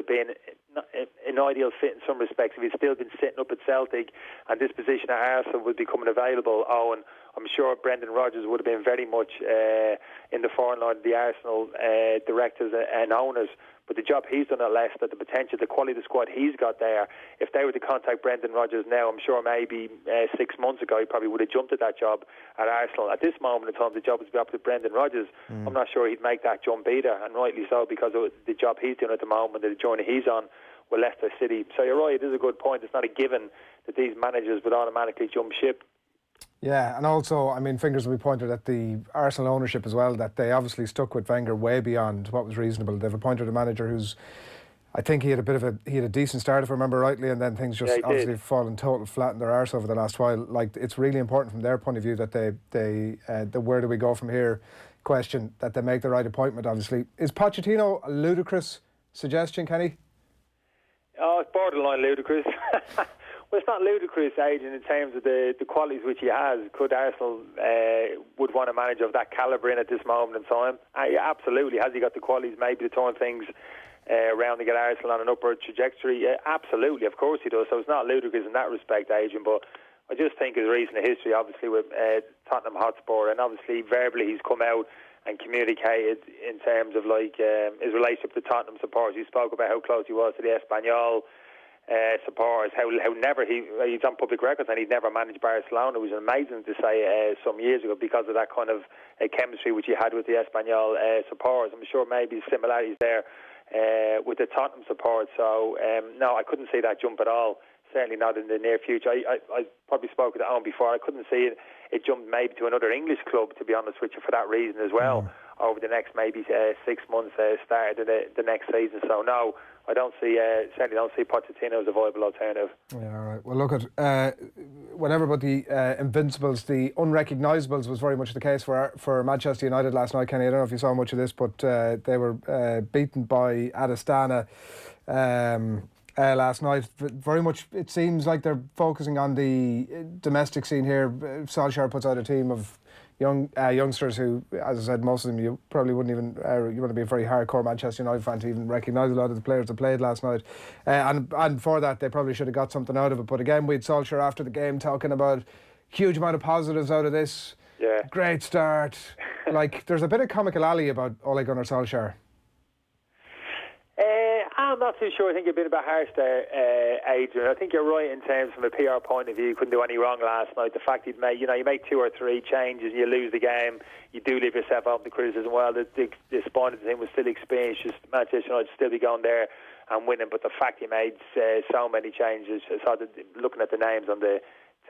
been an ideal fit in some respects if he'd still been sitting up at Celtic and this position at Arsenal would be coming available. Owen, I'm sure Brendan Rodgers would have been very much in the foreign line of the Arsenal directors and owners. But the job he's done at Leicester, the potential, the quality of the squad he's got there, if they were to contact Brendan Rodgers now, I'm sure maybe 6 months ago he probably would have jumped at that job at Arsenal. At this moment in time, the job is up to Brendan Rodgers. I'm not sure he'd make that jump either, and rightly so, because of the job he's doing at the moment, the journey he's on with Leicester City. So you're right, it is a good point. It's not a given that these managers would automatically jump ship. Yeah, and also, I mean, fingers will be pointed at the Arsenal ownership as well, that they obviously stuck with Wenger way beyond what was reasonable. They've appointed a manager who's, I think he had a decent start, if I remember rightly, and then things just obviously fallen total flat in their arse over the last while. Like, it's really important from their point of view that the where do we go from here question, that they make the right appointment, obviously. Is Pochettino a ludicrous suggestion, Kenny? Oh, it's borderline ludicrous. Well, it's not ludicrous, Adrian, in terms of the qualities which he has. Could Arsenal would want a manager of that calibre in at this moment in time? Absolutely. Has he got the qualities maybe to turn things around to get Arsenal on an upward trajectory? Absolutely, of course he does. So it's not ludicrous in that respect, Adrian. But I just think his recent history, obviously, with Tottenham Hotspur, and obviously verbally he's come out and communicated in terms of like his relationship to Tottenham supporters. He spoke about how close he was to the Espanyol supporters, how never he's on public record and he'd never managed Barcelona. It was amazing to say some years ago because of that kind of chemistry which he had with the Espanyol supporters. I'm sure maybe similarities there with the Tottenham supporters. So no, I couldn't see that jump at all. Certainly not in the near future. I probably spoke with Owen before. I couldn't see it jumped maybe to another English club, to be honest with you, for that reason as well, over the next maybe 6 months, start of the next season. So no, I don't see, certainly don't see Pochettino as a viable alternative. Yeah, all right. Well, look at whatever about the Invincibles, the unrecognisables was very much the case for Manchester United last night, Kenny. I don't know if you saw much of this, but they were beaten by Astana last night. Very much, it seems like they're focusing on the domestic scene here. Solskjaer puts out a team of youngsters who, as I said, most of them you probably wouldn't even, you want to be a very hardcore Manchester United fan to even recognise a lot of the players that played last night. And for that, they probably should have got something out of it. But again, we had Solskjaer after the game talking about huge amount of positives out of this. Yeah. Great start. Like, there's a bit of comical alley about Ole Gunnar Solskjaer. I'm not too sure. I think you're a bit harsh there, Adrian. I think you're right in terms from a PR point of view. You couldn't do any wrong last night. The fact you make 2 or 3 changes, you lose the game, you do leave yourself open to criticism. Well, the spine of the team was still experienced. Just Manchester United still be going there and winning. But the fact you made so many changes, looking at the names on the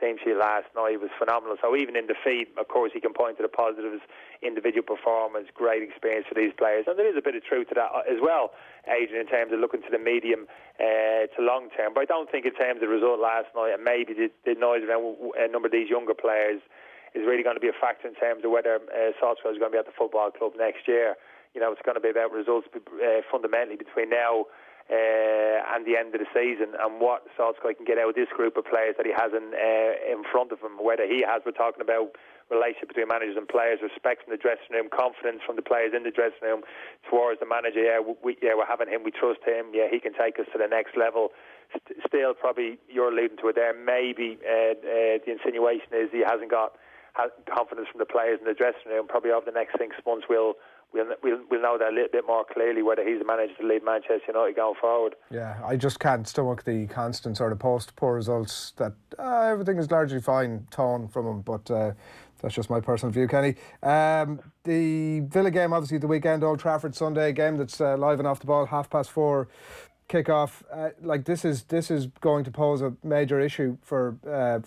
team sheet last night was phenomenal. So even in defeat, of course, he can point to the positives, individual performance, great experience for these players. And there is a bit of truth to that as well, Adrian, in terms of looking to the medium to long term. But I don't think in terms of the result last night, and maybe the noise around a number of these younger players is really going to be a factor in terms of whether Solskjaer is going to be at the football club next year. You know, it's going to be about results fundamentally between now and the end of the season, and what Solskjaer can get out of this group of players that he has in front of him. Whether he has, we're talking about relationship between managers and players, respect from the dressing room, confidence from the players in the dressing room towards the manager. We're having him, we trust him. Yeah, he can take us to the next level. Still, probably you're alluding to it there. Maybe the insinuation is he hasn't got confidence from the players in the dressing room. Probably over the next 6 months, we'll know that a little bit more clearly, whether he's the manager to lead Manchester United going forward. Yeah, I just can't stomach the constant sort of post-poor results that everything is largely fine tone from him, but that's just my personal view, Kenny. The Villa game, obviously, the weekend, Old Trafford Sunday game that's live and off the ball, 4:30 kick off. Like this is going to pose a major issue for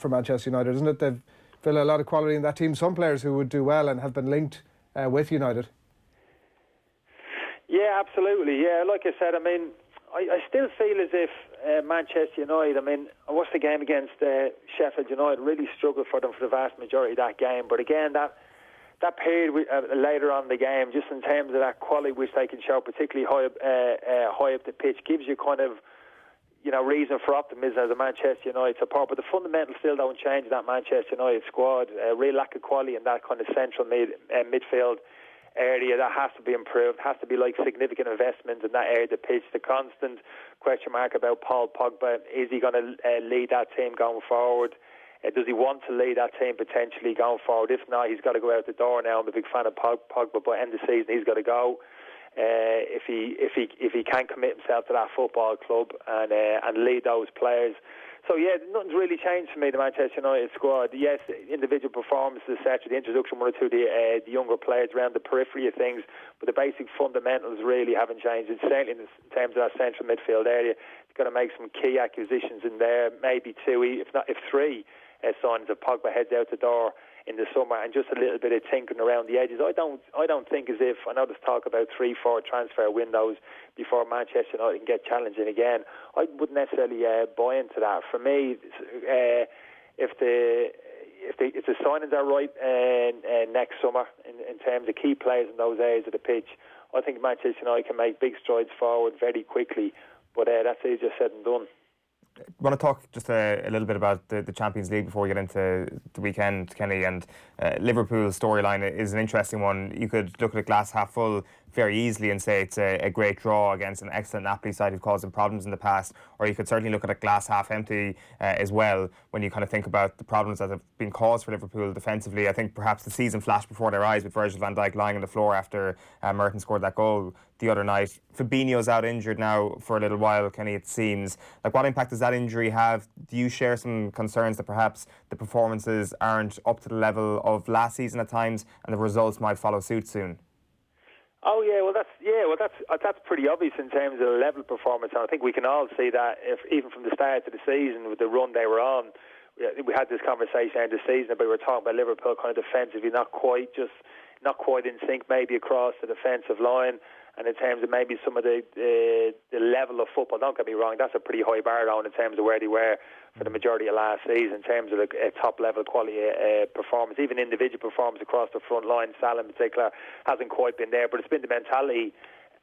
Manchester United, isn't it? They've feel a lot of quality in that team. Some players who would do well and have been linked with United. Yeah, absolutely. Yeah, like I said, I mean, I still feel as if Manchester United, I mean, I watched the game against Sheffield United, really struggled for them for the vast majority of that game. But again, that period later on in the game, just in terms of that quality which they can show, particularly high up the pitch, gives you kind of, you know, reason for optimism as a Manchester United support. But the fundamentals still don't change in that Manchester United squad. A real lack of quality in that kind of central midfield area. That has to be improved. Has to be like significant investment in that area of the pitch. The constant question mark about Paul Pogba. Is he going to lead that team going forward? Does he want to lead that team potentially going forward? If not, he's got to go out the door now. I'm a big fan of Pogba, but end of the season he's got to go. If he can commit himself to that football club and lead those players. So yeah, nothing's really changed for me, the Manchester United squad. Yes, individual performances, etc., the introduction one or two of the younger players around the periphery of things, but the basic fundamentals really haven't changed. It's certainly in terms of that central midfield area. It's going to make some key acquisitions in there, maybe two, if three signs of Pogba heads out the door in the summer, and just a little bit of tinkering around the edges. I don't think as if, I know there's talk about 3-4 transfer windows before Manchester United can get challenging again. I wouldn't necessarily buy into that. For me, if the signings are right next summer in terms of key players in those areas of the pitch, I think Manchester United can make big strides forward very quickly. But that's easier said than done. I want to talk just a little bit about the Champions League before we get into the weekend, Kenny. And Liverpool's storyline is an interesting one. You could look at a glass half full very easily and say it's a great draw against an excellent Napoli side who've caused them problems in the past, or you could certainly look at a glass half empty as well when you kind of think about the problems that have been caused for Liverpool defensively. I think perhaps the season flashed before their eyes with Virgil van Dijk lying on the floor after Mertens scored that goal the other night. Fabinho's out injured now for a little while, Kenny, it seems. Like, what impact does that injury have? Do you share some concerns that perhaps the performances aren't up to the level of last season at times and the results might follow suit soon? Oh yeah, that's pretty obvious in terms of the level of performance, and I think we can all see that even from the start of the season with the run they were on. We had this conversation end of the season, but we were talking about Liverpool kind of defensively not quite in sync, maybe across the defensive line. And in terms of maybe some of the level of football, don't get me wrong, that's a pretty high bar down in terms of where they were for the majority of last season, in terms of a top level quality performance. Even individual performance across the front line, Salah in particular, hasn't quite been there. But it's been the mentality,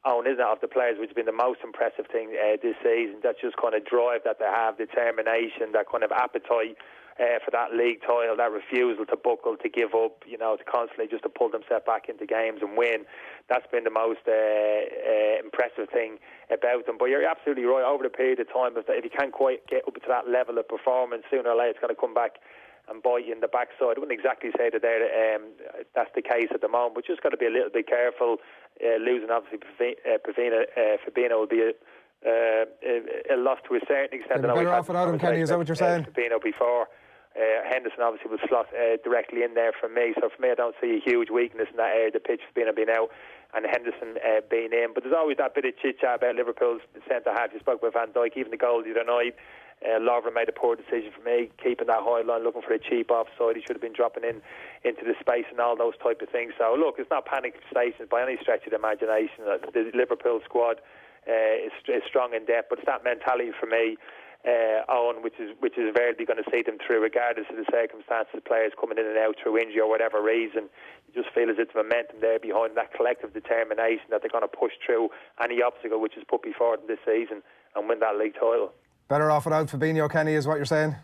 isn't it, of the players, which has been the most impressive thing this season. That just kind of drive that they have, determination, that kind of appetite for that league title, that refusal to buckle, to give up, to constantly just to pull themselves back into games and win. That's been the most impressive thing about them. But you're absolutely right. Over the period of time, if you can't quite get up to that level of performance, sooner or later it's going to come back and bite you in the backside. I wouldn't exactly say that that's the case at the moment, but just got to be a little bit careful. Losing, obviously, Fabinho will be a loss to a certain extent. Better off without him, Kenny, is that what you're saying? Fabinho before. Henderson obviously will slot directly in there for me. So for me, I don't see a huge weakness in that area of the pitch, Fabinho being out and Henderson being in. But there's always that bit of chit-chat about Liverpool's centre-half. You spoke about Van Dijk, even the goal the other night. Lovren made a poor decision for me, keeping that high line, looking for a cheap offside. He should have been dropping into the space and all those type of things. So look, it's not panic stations by any stretch of the imagination. The Liverpool squad is strong in depth, but it's that mentality for me, Owen, which is invariably going to see them through, regardless of the circumstances. Players coming in and out through injury or whatever reason, you just feel as it's momentum there behind that collective determination that they're going to push through any obstacle which is put before them this season and win that league title. Better off without Fabinho, Kenny, is what you're saying?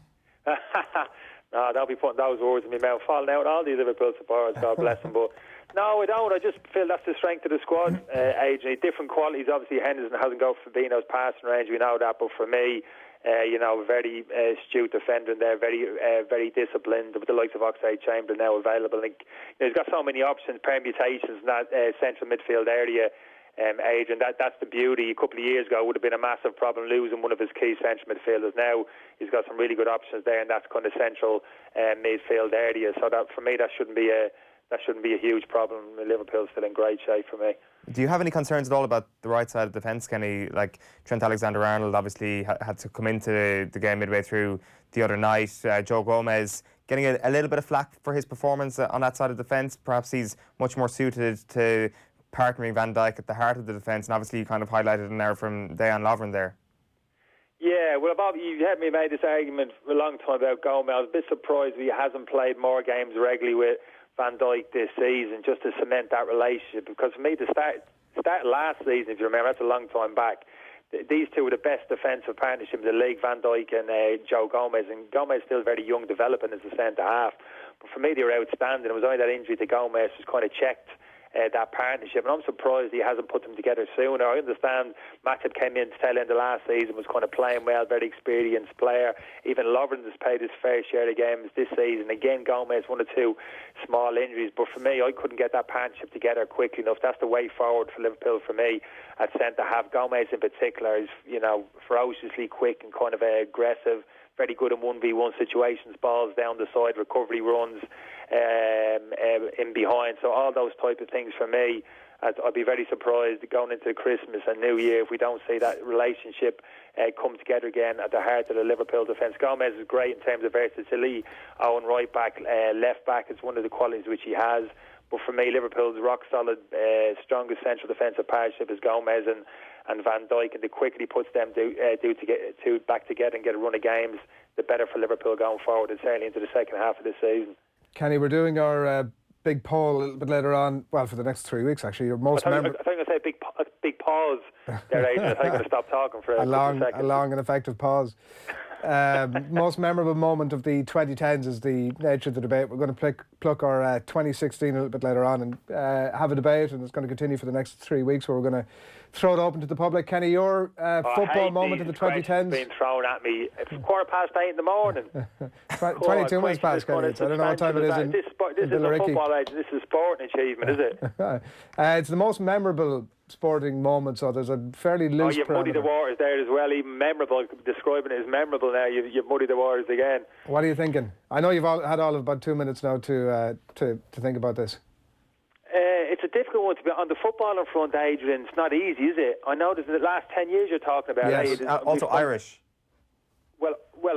No, they'll be putting those words in my mouth, falling out all these Liverpool supporters, God bless them. But no, I don't. I just feel that's the strength of the squad, Adrian. Different qualities. Obviously, Henderson hasn't got Fabinho's passing range, we know that. But for me, a very astute defender in there, very disciplined, with the likes of Oxlade-Chamberlain now available. And, he's got so many options, permutations in that central midfield area. Adrian, that's the beauty. A couple of years ago, it would have been a massive problem losing one of his key central midfielders. Now he's got some really good options there, and that's kind of central midfield area. So that, for me, that shouldn't be a huge problem. Liverpool's still in great shape for me. Do you have any concerns at all about the right side of defence, Kenny? Like Trent Alexander-Arnold obviously had to come into the game midway through the other night. Joe Gomez getting a little bit of flack for his performance on that side of defence. Perhaps he's much more suited to partnering Van Dijk at the heart of the defence, and obviously you kind of highlighted an error from Dejan Lovren there. Yeah, well, Bob, you had me made this argument for a long time about Gomez. I was a bit surprised he hasn't played more games regularly with Van Dijk this season, just to cement that relationship. Because for me, the start last season, if you remember, that's a long time back. These two were the best defensive partnership in the league, Van Dijk and Joe Gomez. And Gomez is still very young, developing as a centre half. But for me, they were outstanding. It was only that injury to Gomez just kind of checked that partnership, and I'm surprised he hasn't put them together sooner. I understand Matip came in to tail end of last season, was kind of playing well, very experienced player. Even Lovren has played his fair share of games this season. Again, Gomez, 1 or 2 small injuries, but for me, I couldn't get that partnership together quickly enough. That's the way forward for Liverpool for me at centre half. Gomez in particular is, ferociously quick and kind of aggressive, very good in 1v1 situations, balls down the side, recovery runs in behind. So all those type of things for me, I'd be very surprised going into Christmas and New Year if we don't see that relationship come together again at the heart of the Liverpool defence. Gomez is great in terms of versatility. Owen right back, left back is one of the qualities which he has. But for me, Liverpool's rock solid, strongest central defensive partnership is Gomez and Van Dijk, and the quicker he puts them back together and get a run of games, the better for Liverpool going forward, and certainly into the second half of this season. Kenny, we're doing our big poll a little bit later on. Well, for the next 3 weeks, actually. Your most memorable. I think I say big pause there, Adrian. I think I'm going to stop talking for a long, second. A long and effective pause. Most memorable moment of the 2010s is the nature of the debate. We're going to pluck our 2016 a little bit later on and have a debate, and it's going to continue for the next 3 weeks, where we're going to throw it open to the public. Kenny, your football moment of the 2010s? Being thrown at me. It's 8:15 in the morning. 22 minutes past, Kenny. I don't know what time it is in This isn't a football age. This is a sporting achievement, is it? It's the most memorable sporting moment, so there's a fairly loose you've muddied the waters there as well. Even memorable, describing it as memorable now, you've muddied the waters again. What are you thinking? I know you've had all of about 2 minutes now to think about this. It's a difficult one to be on the footballing front, Adrian. It's not easy, is it? I know there's the last 10 years you're talking about. Yes, also Irish. Well,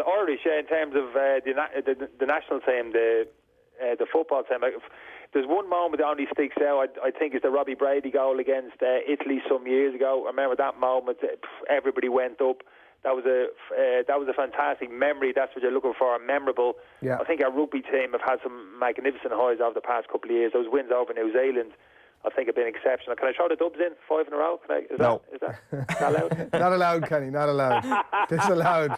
Irish, in terms of the national team, the football team. There's one moment that only sticks out, I think, is the Robbie Brady goal against Italy some years ago. I remember that moment. Everybody went up. That was a fantastic memory. That's what you're looking for, memorable. Yeah. I think our rugby team have had some magnificent highs over the past couple of years. Those wins over New Zealand, I think, have been exceptional. Can I throw the dubs in 5 in a row? Is that allowed? Not allowed, Kenny, not allowed. Disallowed.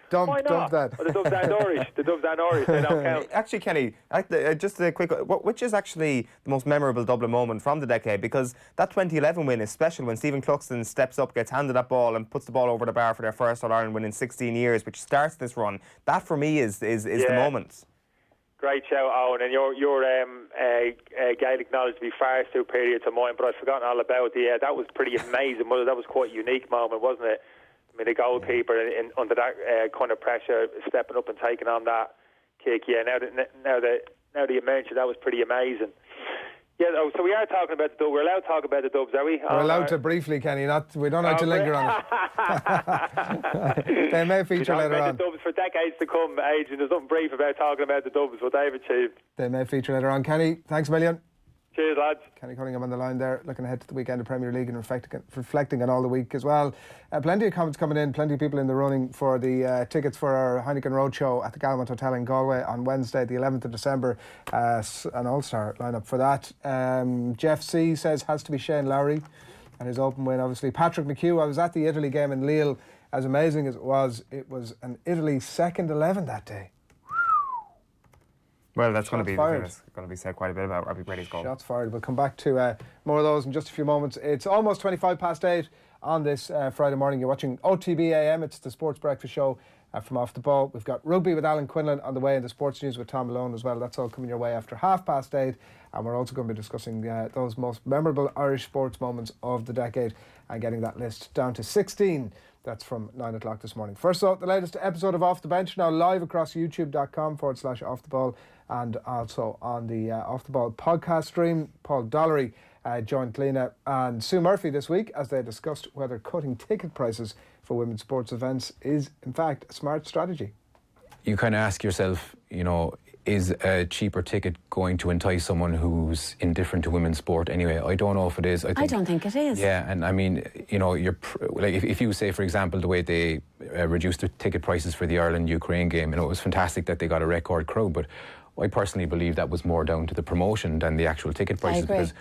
Dump that. Well, the dubs aren't Irish. The dubs aren't Irish. They don't count. Actually, Kenny, just a quick, which is actually the most memorable Dublin moment from the decade? Because that 2011 win is special when Stephen Cluxton steps up, gets handed that ball and puts the ball over the bar for their first All-Ireland win in 16 years, which starts this run. That, for me, is the moment. Great shout, Owen, and your Gaelic knowledge would be far superior to mine, but I've forgotten all about it. That was pretty amazing. That was quite a unique moment, wasn't it? I mean, the goalkeeper under that kind of pressure, stepping up and taking on that kick. Yeah, now that you mentioned, that was pretty amazing. Yeah, so we are talking about the dub. We're allowed to talk about the dubs, are we? We're allowed to briefly, Kenny. We don't like to linger on it. They may feature later on. The dubs for decades to come, Adrian. There's nothing brief about talking about the dubs, what they've achieved. They may feature later on. Kenny, thanks a million. Cheers, lads. Kenny Cunningham on the line there, looking ahead to the weekend of Premier League and reflecting on all the week as well. Plenty of comments coming in, plenty of people in the running for the tickets for our Heineken Roadshow at the Galmont Hotel in Galway on Wednesday, the 11th of December. An all-star lineup for that. Jeff C says has to be Shane Lowry and his open win, obviously. Patrick McHugh, I was at the Italy game in Lille. As amazing as it was an Italy second 11 that day. Well, that's going to be the thing that's going to be said quite a bit about Robbie Brady's goal. Shots fired. We'll come back to more of those in just a few moments. It's almost 8:25 on this Friday morning. You're watching OTB AM. It's the Sports Breakfast Show from Off the Ball. We've got Rugby with Alan Quinlan on the way, and the Sports News with Tom Malone as well. That's all coming your way after 8:30. And we're also going to be discussing those most memorable Irish sports moments of the decade and getting that list down to 16. That's from 9 o'clock this morning. First up, the latest episode of Off the Bench, now live across youtube.com/offtheball and also on the Off the Ball podcast stream. Paul Dollery joined Cliona and Sue Murphy this week as they discussed whether cutting ticket prices for women's sports events is, in fact, a smart strategy. You kind of ask yourself, is a cheaper ticket going to entice someone who's indifferent to women's sport anyway? I don't know if it is. I don't think it is. Yeah, and I mean, you're like if you say, for example, the way they reduced the ticket prices for the Ireland-Ukraine game, it was fantastic that they got a record crowd, but I personally believe that was more down to the promotion than the actual ticket prices. Because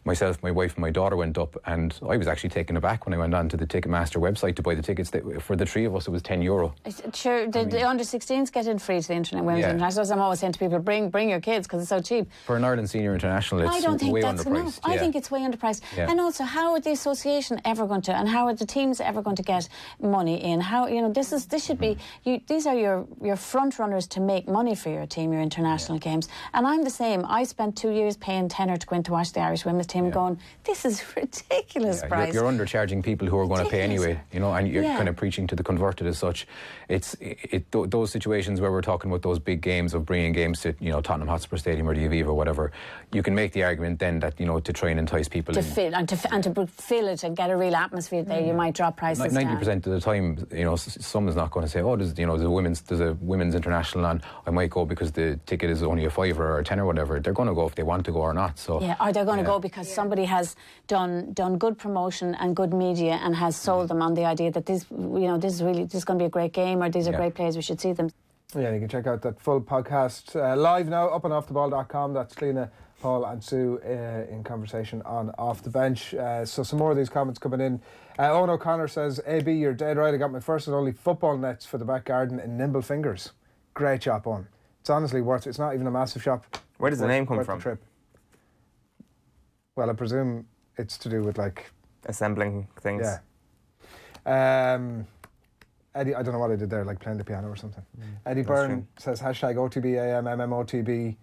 myself, my wife and my daughter went up, and I was actually taken aback when I went on to the Ticketmaster website to buy the tickets. For the three of us, it was €10. Sure, the under-16s get in free to the women's internationals. I'm always saying to people, bring your kids because it's so cheap. For an Ireland Senior International, it's way underpriced. I don't think that's enough. I think it's way underpriced. Yeah. And also, how are the association ever going to, and how are the teams ever going to get money in? How, this should be, these are your front runners to make money for your team, your international games. And I'm the same. I spent 2 years paying tenner to go in to watch the Irish women's team going, this is ridiculous price. You're undercharging people who are going to pay anyway, and you're kind of preaching to the converted as such. Those situations where we're talking about those big games of bringing games to, Tottenham Hotspur Stadium or the Aviva or whatever, you can make the argument then that, to try and entice people to fill it and get a real atmosphere there, you might drop prices 90% of the time, someone's not going to say, there's a women's international on, I might go because the ticket is only a £5 or a £10 or whatever. They're going to go if they want to go or not. So or they're going to go because somebody has done good promotion and good media and has sold them on the idea that this is going to be a great game, or these are great players, we should see them. Yeah, you can check out that full podcast live now up on offtheball.com. That's Cliona, Paul and Sue in conversation on Off the Bench. So some more of these comments coming in. Owen O'Connor says, AB, you're dead right. I got my first and only football nets for the back garden in nimble fingers. Great shop, Owen. It's honestly worth it. It's not even a massive shop. Where does the name come from? Trip. Well, I presume it's to do with assembling things. Yeah. Eddie, I don't know what I did there, playing the piano or something. Eddie Byrne says #OTB AM MMOTB.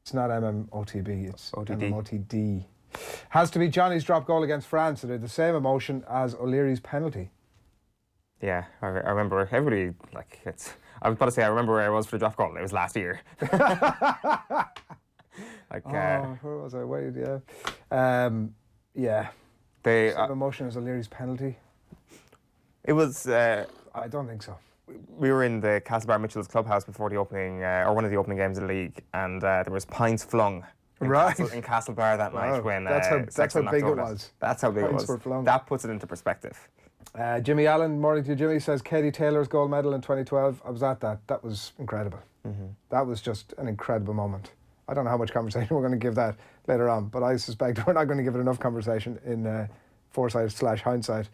It's not MMOTB, it's MMOTD. Has to be Johnny's drop goal against France. It had the same emotion as O'Leary's penalty. Yeah, I remember everybody, I was about to say I remember where I was for the drop goal. It was last year. Where was I? Wait, yeah. The same emotion as O'Leary's penalty. It was... I don't think so. We were in the Castlebar Mitchell's clubhouse before the opening, or one of the opening games of the league, and there was pints flung in Castlebar that night when that's how big it was. That's how big it was. That puts it into perspective. Jimmy Allen, morning to you, Jimmy, says Katie Taylor's gold medal in 2012. I was at that. That was incredible. Mm-hmm. That was just an incredible moment. I don't know how much conversation we're going to give that later on, but I suspect we're not going to give it enough conversation in foresight/hindsight.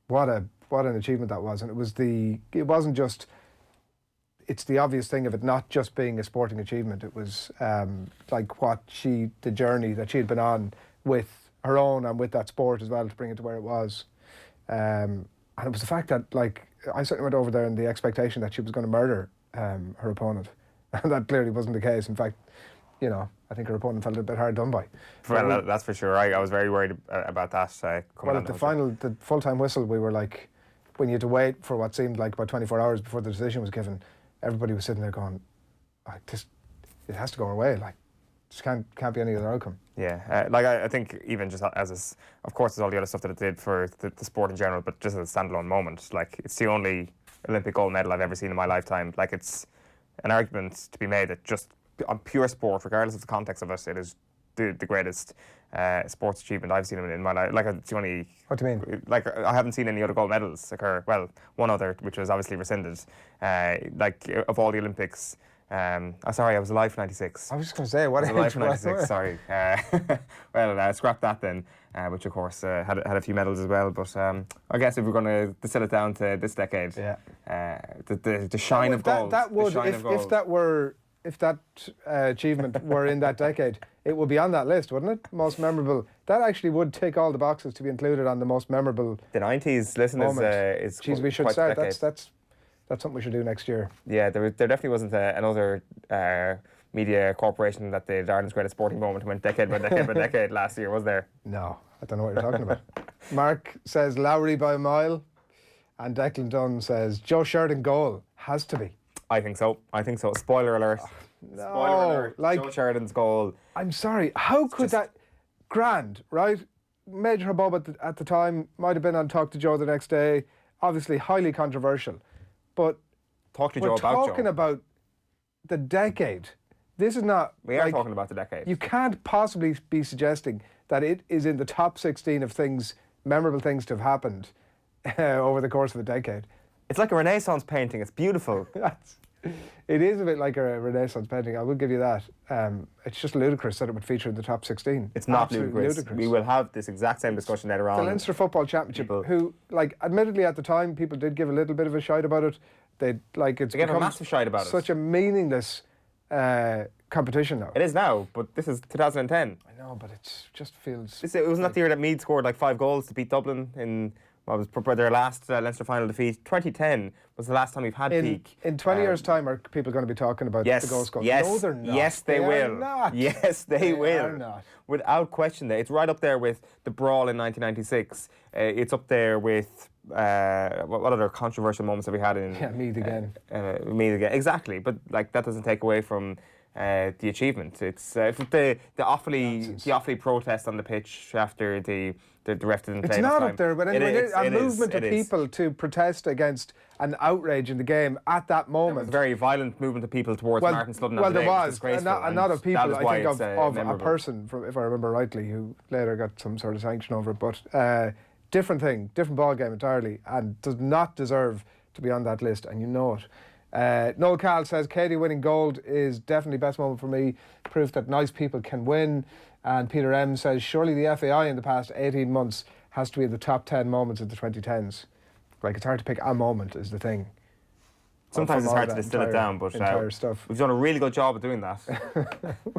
What an achievement that was, and it wasn't just. It's the obvious thing of it not just being a sporting achievement. It was the journey that she had been on with her own and with that sport as well to bring it to where it was. And it was the fact that I certainly went over there in the expectation that she was going to murder her opponent. And that clearly wasn't the case. In fact, I think her opponent felt a bit hard done by. Well, that's for sure. I was very worried about that. At the full-time whistle, we were when you had to wait for what seemed like about 24 hours before the decision was given, everybody was sitting there going, it has to go our way. Just can't be any other outcome. Yeah, I think even just of course, there's all the other stuff that it did for the sport in general, but just as a standalone moment, it's the only Olympic gold medal I've ever seen in my lifetime. It's an argument to be made that just on pure sport, regardless of the context of it is the greatest sports achievement I've seen in my life. It's the only... What do you mean? I haven't seen any other gold medals occur. Well, one other, which was obviously rescinded. Of all the Olympics... sorry, I was alive for 96. I was just going to say, what age? I was alive for 96, sorry. Scrap that then, which of course had a few medals as well. But I guess if we're going to distill it down to this decade, the shine of gold. If that achievement were in that decade, it would be on that list, wouldn't it? Most memorable. That actually would tick all the boxes to be included on the most memorable. The 90s, listen, is we should start. That's something we should do next year. Yeah, there definitely wasn't another media corporation that did Ireland's greatest sporting moment went decade by decade by decade last year, was there? No, I don't know what you're talking about. Mark says Lowry by a mile, and Declan Dunn says Joe Sheridan goal has to be. I think so. Spoiler alert. No, Spoiler alert. Joe Sheridan's goal. I'm sorry. How could that? grand, right? Major hubbub at the time, might have been on Talk to Joe the next day, obviously highly controversial. But Talk to Joe we're about talking Joe. about the decade. This is not... We are talking about the decade. You can't possibly be suggesting that it is in the top 16 of things, memorable things to have happened over the course of a decade. It's like a Renaissance painting. It's beautiful. It is a bit like a Renaissance painting, I will give you that. It's just ludicrous that it would feature in the top 16. It's not Absolutely ludicrous. We will have this exact same discussion later on. The Leinster Football Championship, who, like, admittedly at the time, people did give a little bit of a shite about it. They gave a massive shite about it. Such a meaningless competition now. It is now, but this is 2010. I know, but it just feels... It was not the year that Meath scored like 5 goals to beat Dublin in... What was their last Leinster final defeat? 2010 was the last time we've had peak. In 20 years' time, are people going to be talking about the goal scoring? Yes, no, they're not. Yes, they will. Are not. Yes, they will. Are not. Without question, it's right up there with the brawl in 1996. It's up there with what other controversial moments have we had in? Yeah, Meath again. Meath again, exactly. But like that doesn't take away from the achievement. It's the Offaly protest on the pitch after the ref didn't play. It's not time. up there, but anyway, a movement of people to protest against an outrage in the game at that moment. It was a very violent movement of people towards Martin Sludden. Well, there was, and not of people. I think of a person, if I remember rightly, who later got some sort of sanction over it. But different thing, different ball game entirely, and does not deserve to be on that list, and you know it. Noel Cal says Katie winning gold is definitely best moment for me. Proof that nice people can win. And Peter M says surely the FAI in the past 18 months has to be in the top 10 moments of the 2010s. Like, it's hard to pick a moment is the thing. Sometimes it's hard to distill it down, but we've done a really good job of doing that.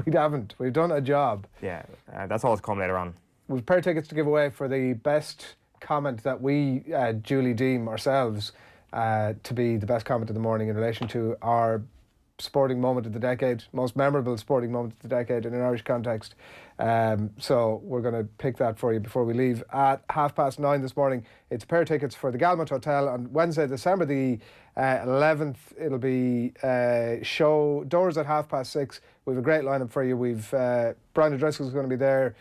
We haven't. We've done a job. Yeah, that's all to come later on. We've a pair of tickets to give away for the best comment that we duly deem ourselves to be the best comment of the morning in relation to our sporting moment of the decade, most memorable sporting moment of the decade in an Irish context. So we're going to pick that for you before we leave at 9:30 this morning. It's a pair of tickets for the Galmont Hotel on Wednesday, December the 11th. It'll be show doors at 6:30. We have a great lineup for you. We've Brian O'Driscoll is going to be there.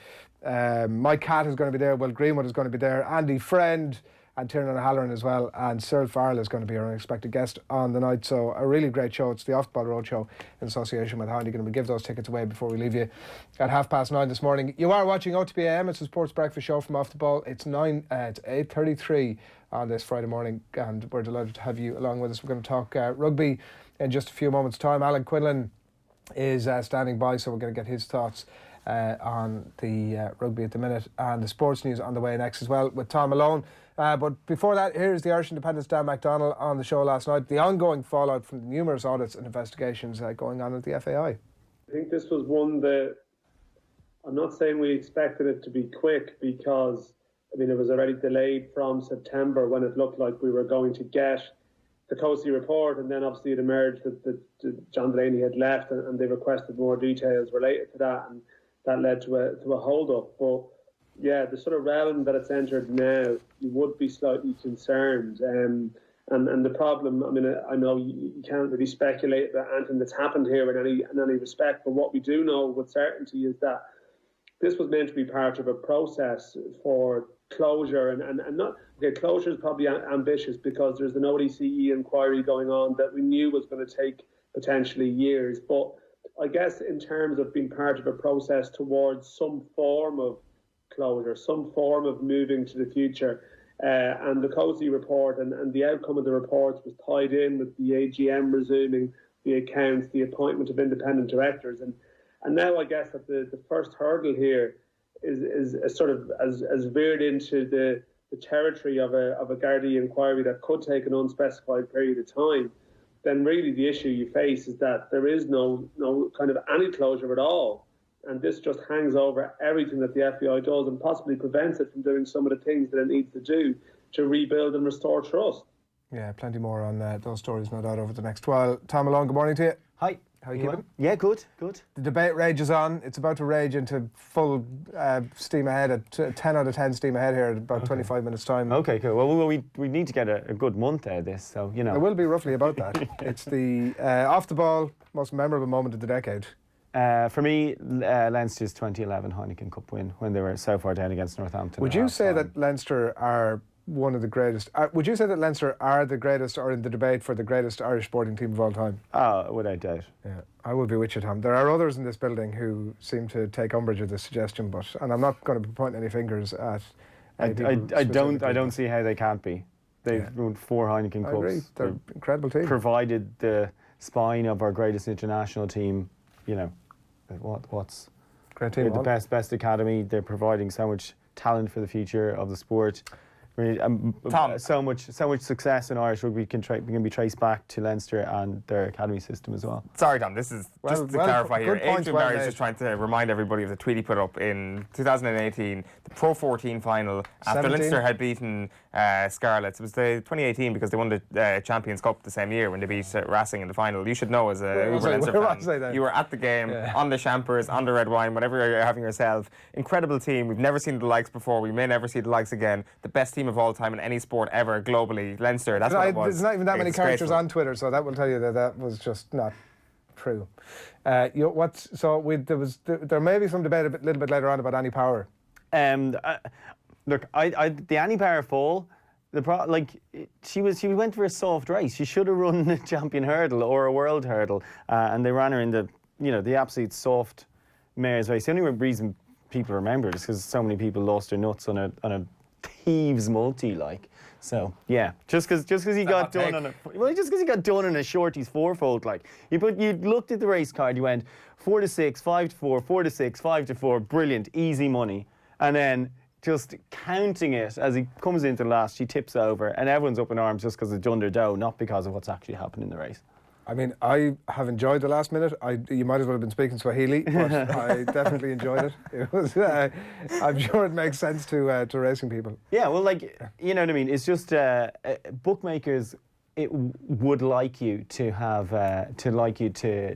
Mike Catt is going to be there. Will Greenwood is going to be there. Andy Friend and Tiernan O'Halloran as well, and Cyril Farrell is going to be our unexpected guest on the night. So a really great show. It's the Off the Ball Road Show in association with Hardy. Going to give those tickets away before we leave you at 9:30 this morning. You are watching OTB AM. It's the Sports Breakfast Show from Off the Ball. It's 8:33 on this Friday morning, and we're delighted to have you along with us. We're going to talk rugby in just a few moments' time. Alan Quinlan is standing by, so we're going to get his thoughts on the rugby at the minute, and the sports news on the way next as well with Tom Malone. But before that, here's the Irish Independent's Dan MacDonald on the show last night. The ongoing fallout from the numerous audits and investigations going on at the FAI. I think this was one that, I'm not saying we expected it to be quick, because I mean it was already delayed from September when it looked like we were going to get the Coastie report, and then obviously it emerged that John Delaney had left, and they requested more details related to that, and that led to a hold-up. But yeah, the sort of realm that it's entered now, you would be slightly concerned. And the problem, I mean, I know you can't really speculate about anything that's happened here in any respect, but what we do know with certainty is that this was meant to be part of a process for closure, and not, okay, closure is probably ambitious, because there's an ODCE inquiry going on that we knew was going to take potentially years, but I guess in terms of being part of a process towards some form of closure, some form of moving to the future, and the Coastie report and the outcome of the reports was tied in with the AGM resuming the accounts, the appointment of independent directors, and now I guess that the first hurdle here is sort of as veered into the territory of a Gardaí inquiry that could take an unspecified period of time. Then really the issue you face is that there is no kind of any closure at all. And this just hangs over everything that the FAI does and possibly prevents it from doing some of the things that it needs to do to rebuild and restore trust. Yeah, plenty more on those stories, no doubt, over the next while. Tom Malone, good morning to you. Hi. How are you keeping? Yeah, good. The debate rages on. It's about to rage into full steam ahead, at 10 out of 10 steam ahead here in about 25 minutes' time. Okay, cool. Well, we need to get a good month out of this, so, you know. It will be roughly about that. It's the off the ball, most memorable moment of the decade. For me, Leinster's 2011 Heineken Cup win when they were so far down against Northampton. Would you say that Leinster are one of the greatest? Would you say that Leinster are the greatest, or in the debate for the greatest Irish sporting team of all time? Oh, without doubt. Yeah, I would be with you, Tom. There are others in this building who seem to take umbrage with this suggestion, and I'm not going to be pointing any fingers at. I don't see how they can't be. They've won 4 Heineken Cups. I agree. They're an incredible team. Provided the spine of our greatest international team, you know, what's great team? They're the best academy. They're providing so much talent for the future of the sport. Really, Tom, so much success in Irish rugby can be traced back to Leinster and their academy system as well. Sorry, Tom, this is just to clarify here. Adrian Barry is just trying to remind everybody of the tweet he put up in 2018, the Pro 14 final, after Leinster had beaten Scarlets. It was the 2018 because they won the Champions Cup the same year when they beat Racing in the final. You should know as a Leinster fan. You were at the game, on the champers, on the red wine, whatever you're having yourself. Incredible team. We've never seen the likes before. We may never see the likes again. The best team of all time in any sport ever globally. Leinster, that's what it was. There's not even that many characters on Twitter, so that will tell you that was just not true. There may be some debate a little bit later on about Annie Power. Look, the Annie Power fall, she went for a soft race. She should have run a champion hurdle or a world hurdle, and they ran her in the absolute soft mare's race. The only reason people remember it is because so many people lost their nuts on a thieves multi, so yeah, just because he got done on a shorties fourfold, you looked at the race card, you went 4-6, 5-4, 4-6, 5-4, brilliant, easy money, and then just counting it as he comes into the last, she tips over, and everyone's up in arms just because it's underdough, not because of what's actually happened in the race. I mean, I have enjoyed the last minute. You might as well have been speaking Swahili, but I definitely enjoyed it. It was, I'm sure it makes sense to racing people. Yeah, well, you know what I mean. It's just bookmakers. It would like you to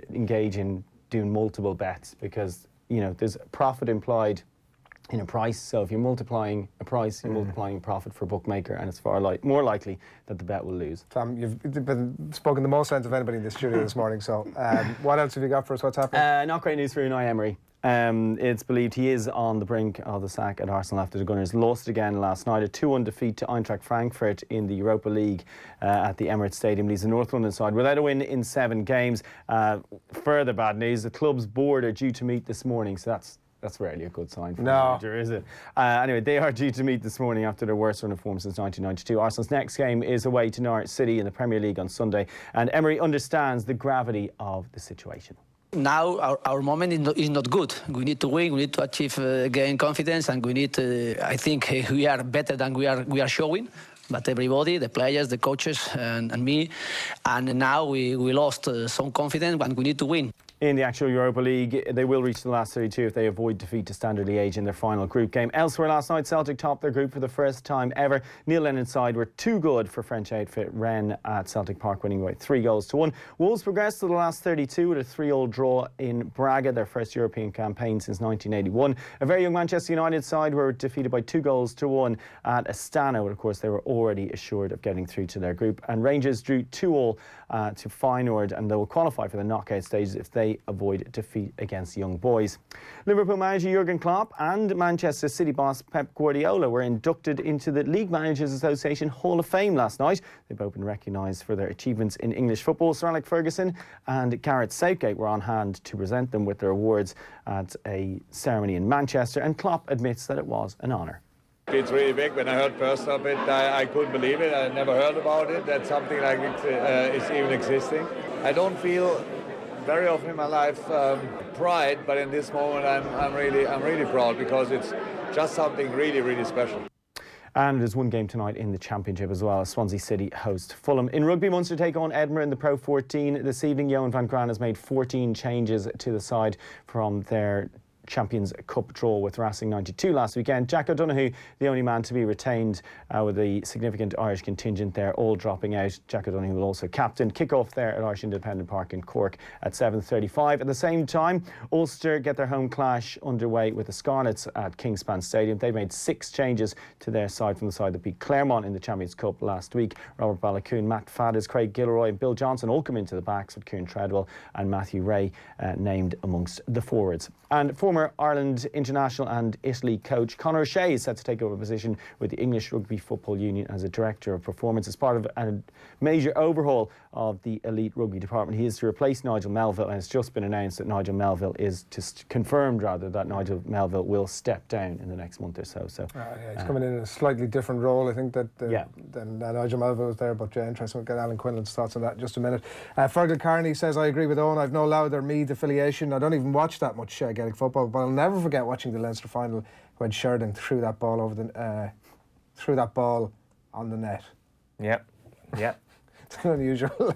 engage in doing multiple bets because there's profit implied in a price. So if you're multiplying a price, you're multiplying profit for a bookmaker, and it's far more likely that the bet will lose. Tom, you've been spoken the most sense of anybody in the studio this morning. So what else have you got for us? What's happening? Not great news for Unai Emery. It's believed he is on the brink of the sack at Arsenal after the Gunners lost again last night. A 2-1 defeat to Eintracht Frankfurt in the Europa League at the Emirates Stadium leaves the North London side without a win in 7 games. Further bad news, the club's board are due to meet this morning, so that's rarely a good sign for a manager, is it? Anyway, they are due to meet this morning after their worst run of form since 1992. Arsenal's next game is away to Norwich City in the Premier League on Sunday, and Emery understands the gravity of the situation. Now our moment is not good. We need to win. We need to achieve gain confidence, and we need. I think we are better than we are showing. But everybody, the players, the coaches, and me, and now we lost some confidence, and we need to win. In the actual Europa League, they will reach the last 32 if they avoid defeat to Standard Liège in their final group game. Elsewhere last night, Celtic topped their group for the first time ever. Neil Lennon's side were too good for French outfit Rennes at Celtic Park, winning by 3-1. Wolves progressed to the last 32 with a 3-3 draw in Braga, their first European campaign since 1981. A very young Manchester United side were defeated by 2-1 at Astana, but of course they were already assured of getting through to their group. And Rangers drew 2-2 to Feyenoord, and they will qualify for the knockout stages if they avoid defeat against Young Boys. Liverpool manager Jurgen Klopp and Manchester City boss Pep Guardiola were inducted into the League Managers Association Hall of Fame last night. They've both been recognised for their achievements in English football. Sir Alex Ferguson and Gareth Southgate were on hand to present them with their awards at a ceremony in Manchester, and Klopp admits that it was an honour. It's really big. When I heard first of it, I couldn't believe it. I never heard about it, that something like it is even existing. I don't feel very often in my life pride, but in this moment I'm really proud because it's just something really, really special. And there's one game tonight in the Championship as well, as Swansea City host Fulham. In rugby, Munster take on Edinburgh in the Pro 14 this evening. Johan van Graan has made 14 changes to the side from their Champions Cup draw with Racing 92 last weekend. Jack O'Donoghue, the only man to be retained with a significant Irish contingent there, all dropping out. Jack O'Donoghue will also captain. Kick-off there at Irish Independent Park in Cork at 7:35. At the same time, Ulster get their home clash underway with the Scarlets at Kingspan Stadium. They made 6 changes to their side from the side that beat Claremont in the Champions Cup last week. Robert Ballacoon, Matt Faddis, Craig Gilroy and Bill Johnson all come into the backs with Kieran Treadwell and Matthew Ray named amongst the forwards. And former Ireland international and Italy coach Conor O'Shea is set to take over a position with the English Rugby Football Union as a Director of Performance as part of a major overhaul of the elite rugby department. He is to replace Nigel Melville, and it's just been announced that Nigel Melville is confirmed that Nigel Melville will step down in the next month or so. He's coming in a slightly different role, I think, than Nigel Melville was there, but interesting. We'll get Alan Quinlan's thoughts on that in just a minute. Fergal Carney says, I agree with Eoin, I've no Louth or Meath affiliation. I don't even watch that much Gaelic football, but I'll never forget watching the Leinster final when Sheridan threw that ball on the net. Yep. It's unusual.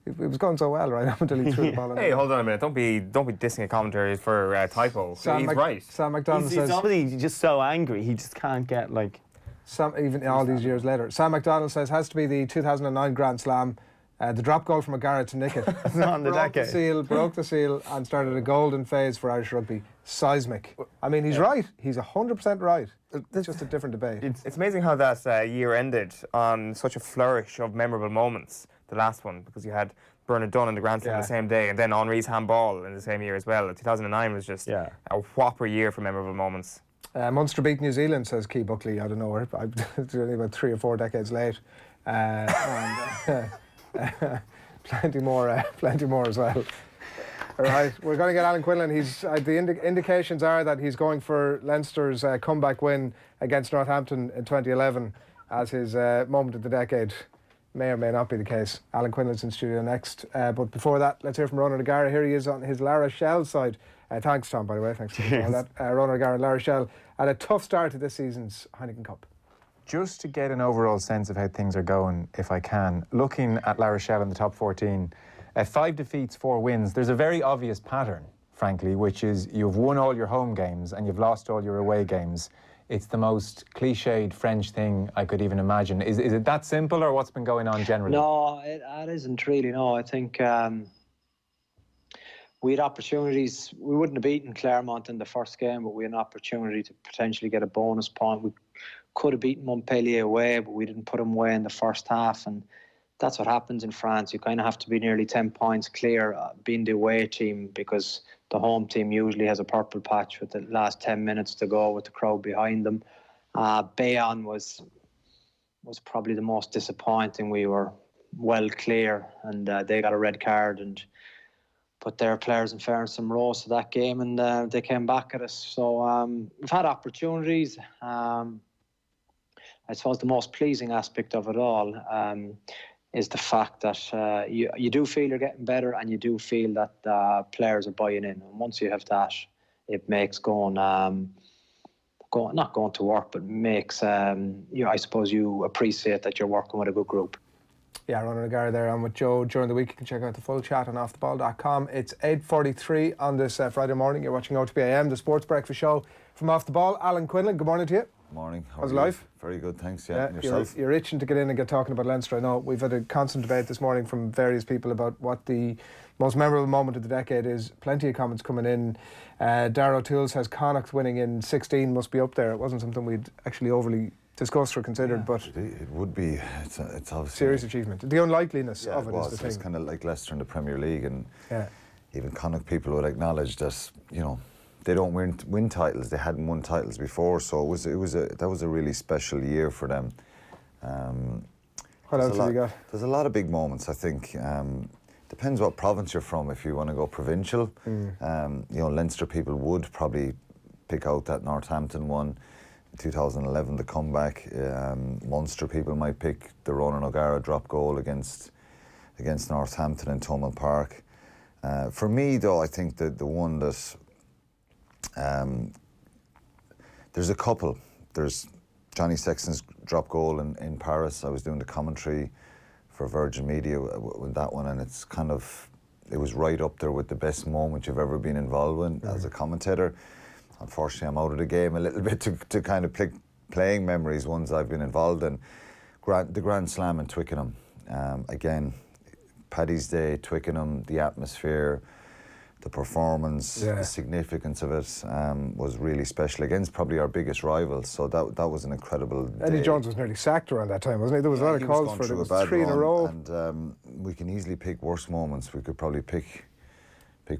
It was going so well right up until he threw the ball on the net. Hey, hold on a minute. Don't be dissing a commentary for typo. He's right. Sam McDonald says... He's obviously just so angry, he just can't get, even all these years later. Sam McDonald says, has to be the 2009 Grand Slam. The drop goal from O'Gara to nick it. On the decade. Broke the seal and started a golden phase for Irish rugby. Seismic. I mean, he's right. He's 100% right. It's just a different debate. It's amazing how that year ended on such a flourish of memorable moments, the last one, because you had Bernard Dunn in the Grand Slam the same day, and then Henri's handball in the same year as well. 2009 was just a whopper year for memorable moments. Munster beat New Zealand, says Key Buckley out of nowhere. It's only about 3 or 4 decades late. Plenty more as well. All right, we're going to get Alan Quinlan. He's the indications are that he's going for Leinster's comeback win against Northampton in 2011 as his moment of the decade. May or may not be the case. Alan Quinlan's in studio next. But before that, let's hear from Ronan O'Gara. Here he is on his La Rochelle side. Thanks, Tom, by the way. Thanks for all that. Ronan O'Gara and La Rochelle had a tough start to this season's Heineken Cup. Just to get an overall sense of how things are going, if I can, looking at La Rochelle in the top 14, 5 defeats, 4 wins, there's a very obvious pattern, frankly, which is you've won all your home games and you've lost all your away games. It's the most cliched French thing I could even imagine. Is it that simple, or what's been going on generally? No, it isn't really, no. I think we had opportunities. We wouldn't have beaten Claremont in the first game, but we had an opportunity to potentially get a bonus point. We could have beaten Montpellier away, but we didn't put them away in the first half, and that's what happens in France. You kind of have to be nearly 10 points clear being the away team, because the home team usually has a purple patch with the last 10 minutes to go with the crowd behind them. Bayonne was probably the most disappointing. We were well clear, and they got a red card and put their players in fairness some rows to that game, and they came back at us. So we've had opportunities. I suppose the most pleasing aspect of it all is the fact that you do feel you're getting better, and you do feel that players are buying in. And once you have that, it makes not going to work, but makes I suppose you appreciate that you're working with a good group. Yeah, Ronan O'Gara there. I'm with Joe during the week. You can check out the full chat on offtheball.com. It's 8:43 on this Friday morning. You're watching OTB AM, the sports breakfast show from Off the Ball. Alan Quinlan, good morning to you. Morning. How's life? Very good, thanks. Yeah, and yourself? You're itching to get in and get talking about Leinster. I know we've had a constant debate this morning from various people about what the most memorable moment of the decade is. Plenty of comments coming in. Darragh O'Toole says Connacht winning in 16 must be up there. It wasn't something we'd actually overly discussed or considered, but it would be. It's obviously serious achievement. The unlikeliness of it is the thing. It's kind of like Leicester in the Premier League, and even Connacht people would acknowledge that they don't win titles. They hadn't won titles before, so that was a really special year for them. What else have you got? There's a lot of big moments, I think. Depends what province you're from. If you want to go provincial, Leinster people would probably pick out that Northampton one, 2011, the comeback. Munster people might pick the Ronan O'Gara drop goal against Northampton in Thomond Park. For me, though, I think that the one that there's a couple. There's Johnny Sexton's drop goal in Paris. I was doing the commentary for Virgin Media with that one, and it was right up there with the best moment you've ever been involved in as a commentator. unfortunately I'm out of the game a little bit to kind of playing memories, ones I've been involved in. The Grand Slam in Twickenham. Again, Paddy's Day, Twickenham, the atmosphere, the performance, the significance of it was really special against probably our biggest rivals. So that was an incredible day. Eddie Jones was nearly sacked around that time, wasn't he? There was a lot of calls for it. It was 3 in a row. And we can easily pick worse moments. We could probably pick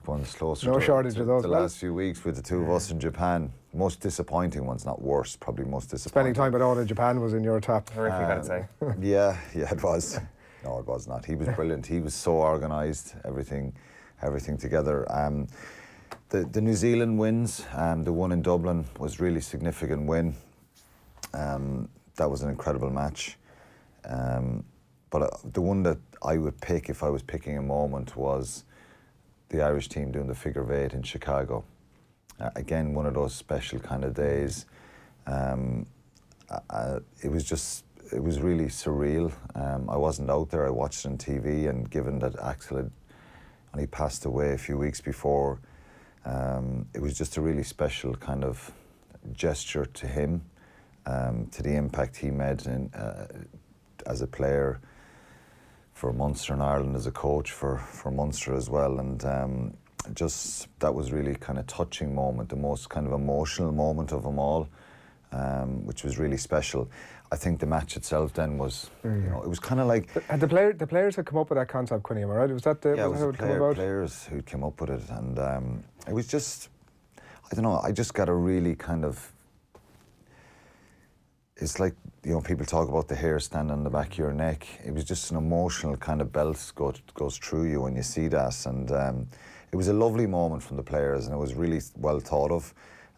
ones closer shortage of those. The last few weeks with the two of us in Japan. Most disappointing ones, not worse, probably most disappointing. Spending time with Owen in Japan was in your top. Horrific, I'd say. Yeah, it was. No, it was not. He was brilliant. He was so organised, everything together. The New Zealand wins, the one in Dublin was really significant win. That was an incredible match. But the one that I would pick if I was picking a moment was the Irish team doing the figure of 8 in Chicago. Again, one of those special kind of days. It was really surreal. I wasn't out there, I watched it on TV, and given that Axel had only passed away a few weeks before, it was just a really special kind of gesture to him, to the impact he made as a player for Munster and Ireland, as a coach for Munster as well. And just that was really kind of touching moment, the most kind of emotional moment of them all, which was really special. I think the match itself then was, it was kind of like... And the players had come up with that concept, Quinny, right? Was that it was the players who came up with it, and it was just, I don't know, I just got a really kind of... It's like, people talk about the hair standing on the back of your neck. It was just an emotional kind of belt goes through you when you see that. And it was a lovely moment from the players, and it was really well thought of.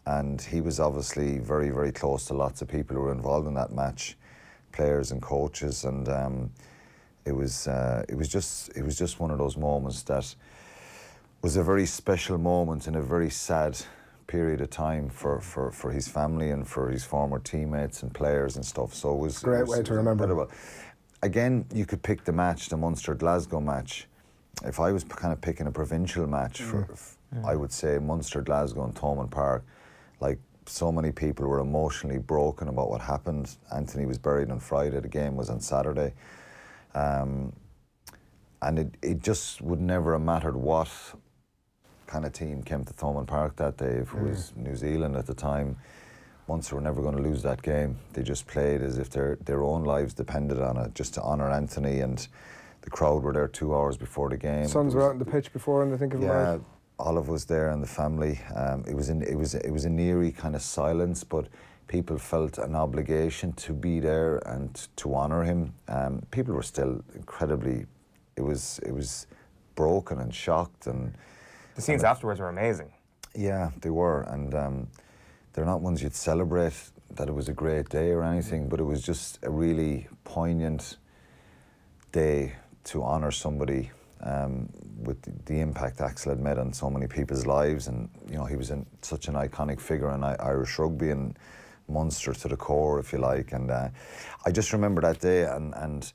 And he was obviously very, very close to lots of people who were involved in that match, players and coaches. And it was just one of those moments that was a very special moment in a very sad period of time for his family and for his former teammates and players and stuff. So it was great way to remember. Incredible. Again, you could pick the match, the Munster-Glasgow match. If I was kind of picking a provincial match, I would say Munster-Glasgow and Thomond Park. Like, so many people were emotionally broken about what happened. Anthony was buried on Friday, the game was on Saturday. And it just would never have mattered what kind of team came to Thomond Park that day. If it was New Zealand at the time, Munster were never going to lose that game. They just played as if their own lives depended on it, just to honour Anthony. And the crowd were there 2 hours before the game. Sons were out on the pitch before, and I think of right. Olive was there and the family. It was an eerie kind of silence, but people felt an obligation to be there and to honour him. People were still incredibly. It was broken and shocked, and the scenes afterwards were amazing. Yeah, they were, and they're not ones you'd celebrate that it was a great day or anything, but it was just a really poignant day to honour somebody with the impact Axel had made on so many people's lives. And he was such an iconic figure in Irish rugby and Munster to the core, if you like. And I just remember that day, and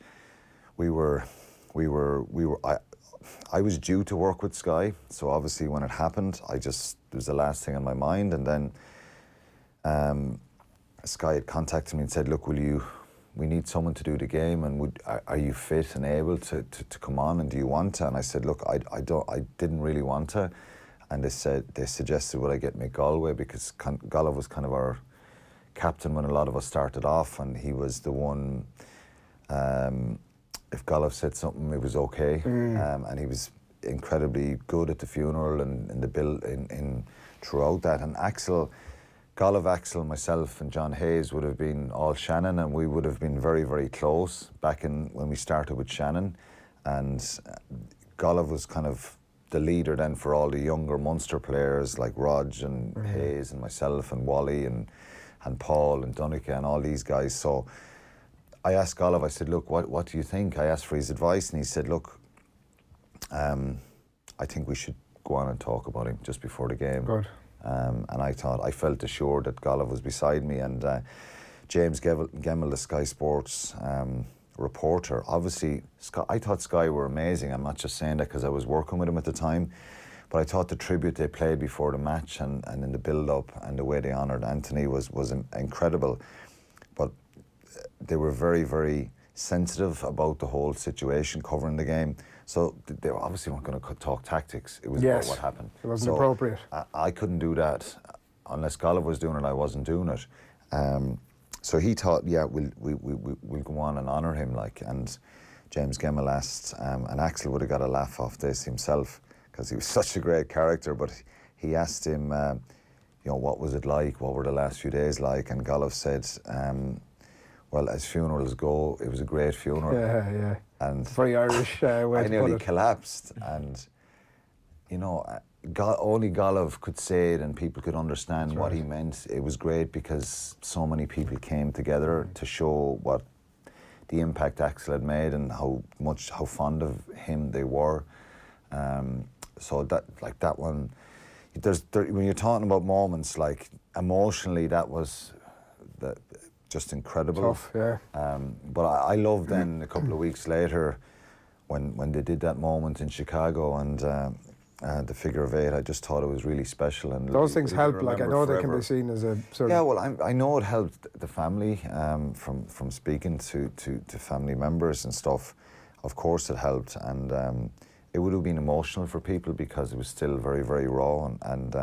I was due to work with Sky, so obviously when it happened, it was the last thing on my mind. And then Sky had contacted me and said, look, we need someone to do the game, and are you fit and able to come on, and do you want to? And I said, look, I didn't really want to. And they suggested would I get Mick Galway, because Galway was kind of our captain when a lot of us started off, and he was the one, if Galway said something, it was okay. And he was incredibly good at the funeral and in the build in throughout that. And Axel, myself and John Hayes would have been all Shannon, and we would have been very, very close back when we started with Shannon. And Galway was kind of the leader then for all the younger Munster players like Rog and Hayes and myself and Wally and Paul and Dunica and all these guys. So I asked Galway, I said, look, what do you think? I asked for his advice, and he said, look, I think we should go on and talk about him just before the game. Good. And I felt assured that Galway was beside me, and James Gemmell, the Sky Sports reporter, obviously, I thought Sky were amazing. I'm not just saying that because I was working with him at the time, But I thought the tribute they played before the match and in the build-up and the way they honoured Anthony was incredible. But they were very, very sensitive about the whole situation, covering the game. So they obviously weren't going to talk tactics. It was about what happened. It wasn't appropriate. I couldn't do that. Unless Golov was doing it, I wasn't doing it. So he thought, yeah, we'll go on and honour him, like. And James Gemmell asked, and Axel would have got a laugh off this himself, because he was such a great character, but he asked him, you know, what was it like? What were the last few days like? And Golov said, well, as funerals go, it was a great funeral. Yeah. And very Irish way to put it. I nearly collapsed. And, you know, only Golov could say it and people could understand what he meant. It was great because so many people came together to show what the impact Axel had made and how fond of him they were. So that one, when you're talking about moments, like emotionally, that was just incredible. Tough, yeah. But I loved then a couple of weeks later when they did that moment in Chicago and the figure of 8. I just thought it was really special. And those things help. Like I know they can be seen as a sort of. Yeah, well, I know it helped the family from speaking to family members and stuff. Of course, it helped, and it would have been emotional for people because it was still very, very raw, and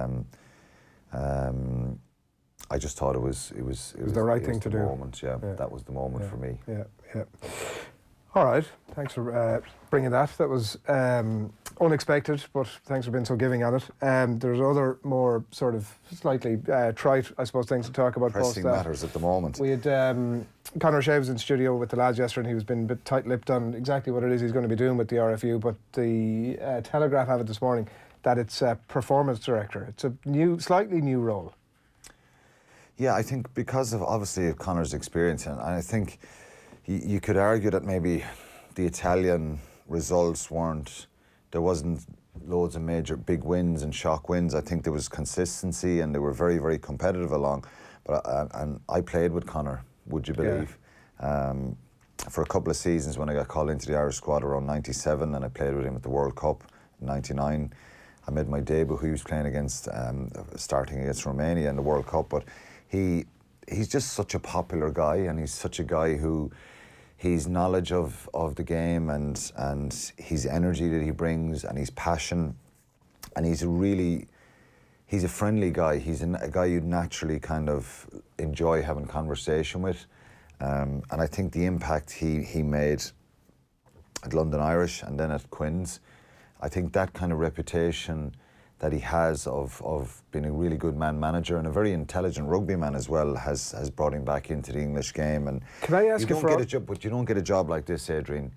I just thought it was the right thing to do. Moment, yeah, that was the moment for me. Yeah. All right, thanks for bringing that. That was unexpected, but thanks for being so giving at it. There's other more sort of slightly trite, I suppose, things to talk about. Pressing matters at the moment. We had Conor O'Shea was in studio with the lads yesterday, and he was been a bit tight-lipped on exactly what it is he's going to be doing with the RFU. But the Telegraph have it this morning that it's performance director. It's a slightly new role. Yeah, I think because of obviously Conor's experience, and I think you could argue that maybe the Italian results there wasn't loads of major big wins and shock wins. I think there was consistency and they were very, very competitive along. But and I played with Conor, would you believe? Yeah. For a couple of seasons when I got called into the Irish squad around 97, and I played with him at the World Cup in 99. I made my debut. He was playing against, starting against Romania in the World Cup. But he's just such a popular guy, and he's such a guy who his knowledge of the game and his energy that he brings and his passion, and he's a friendly guy. He's a guy you'd naturally kind of enjoy having conversation with, and I think the impact he made at London Irish and then at Quins, I think that kind of reputation that he has of being a really good manager and a very intelligent rugby man as well has brought him back into the English game. And can I ask but you don't get a job like this, Adrian,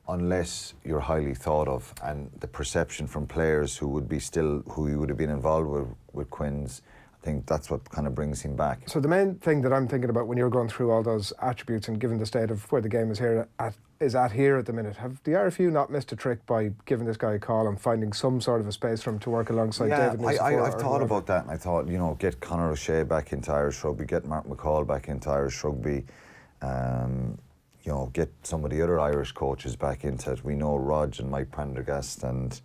unless you're highly thought of, and the perception from players who you would have been involved with Quins, I think that's what kind of brings him back. So the main thing that I'm thinking about when you're going through all those attributes and given the state of where the game is at the minute, have the RFU not missed a trick by giving this guy a call and finding some sort of a space for him to work alongside David Nucifora? I've thought about that, and I thought, get Conor O'Shea back into Irish rugby, get Mark McCall back into Irish rugby, get some of the other Irish coaches back into it. We know Rog and Mike Prendergast and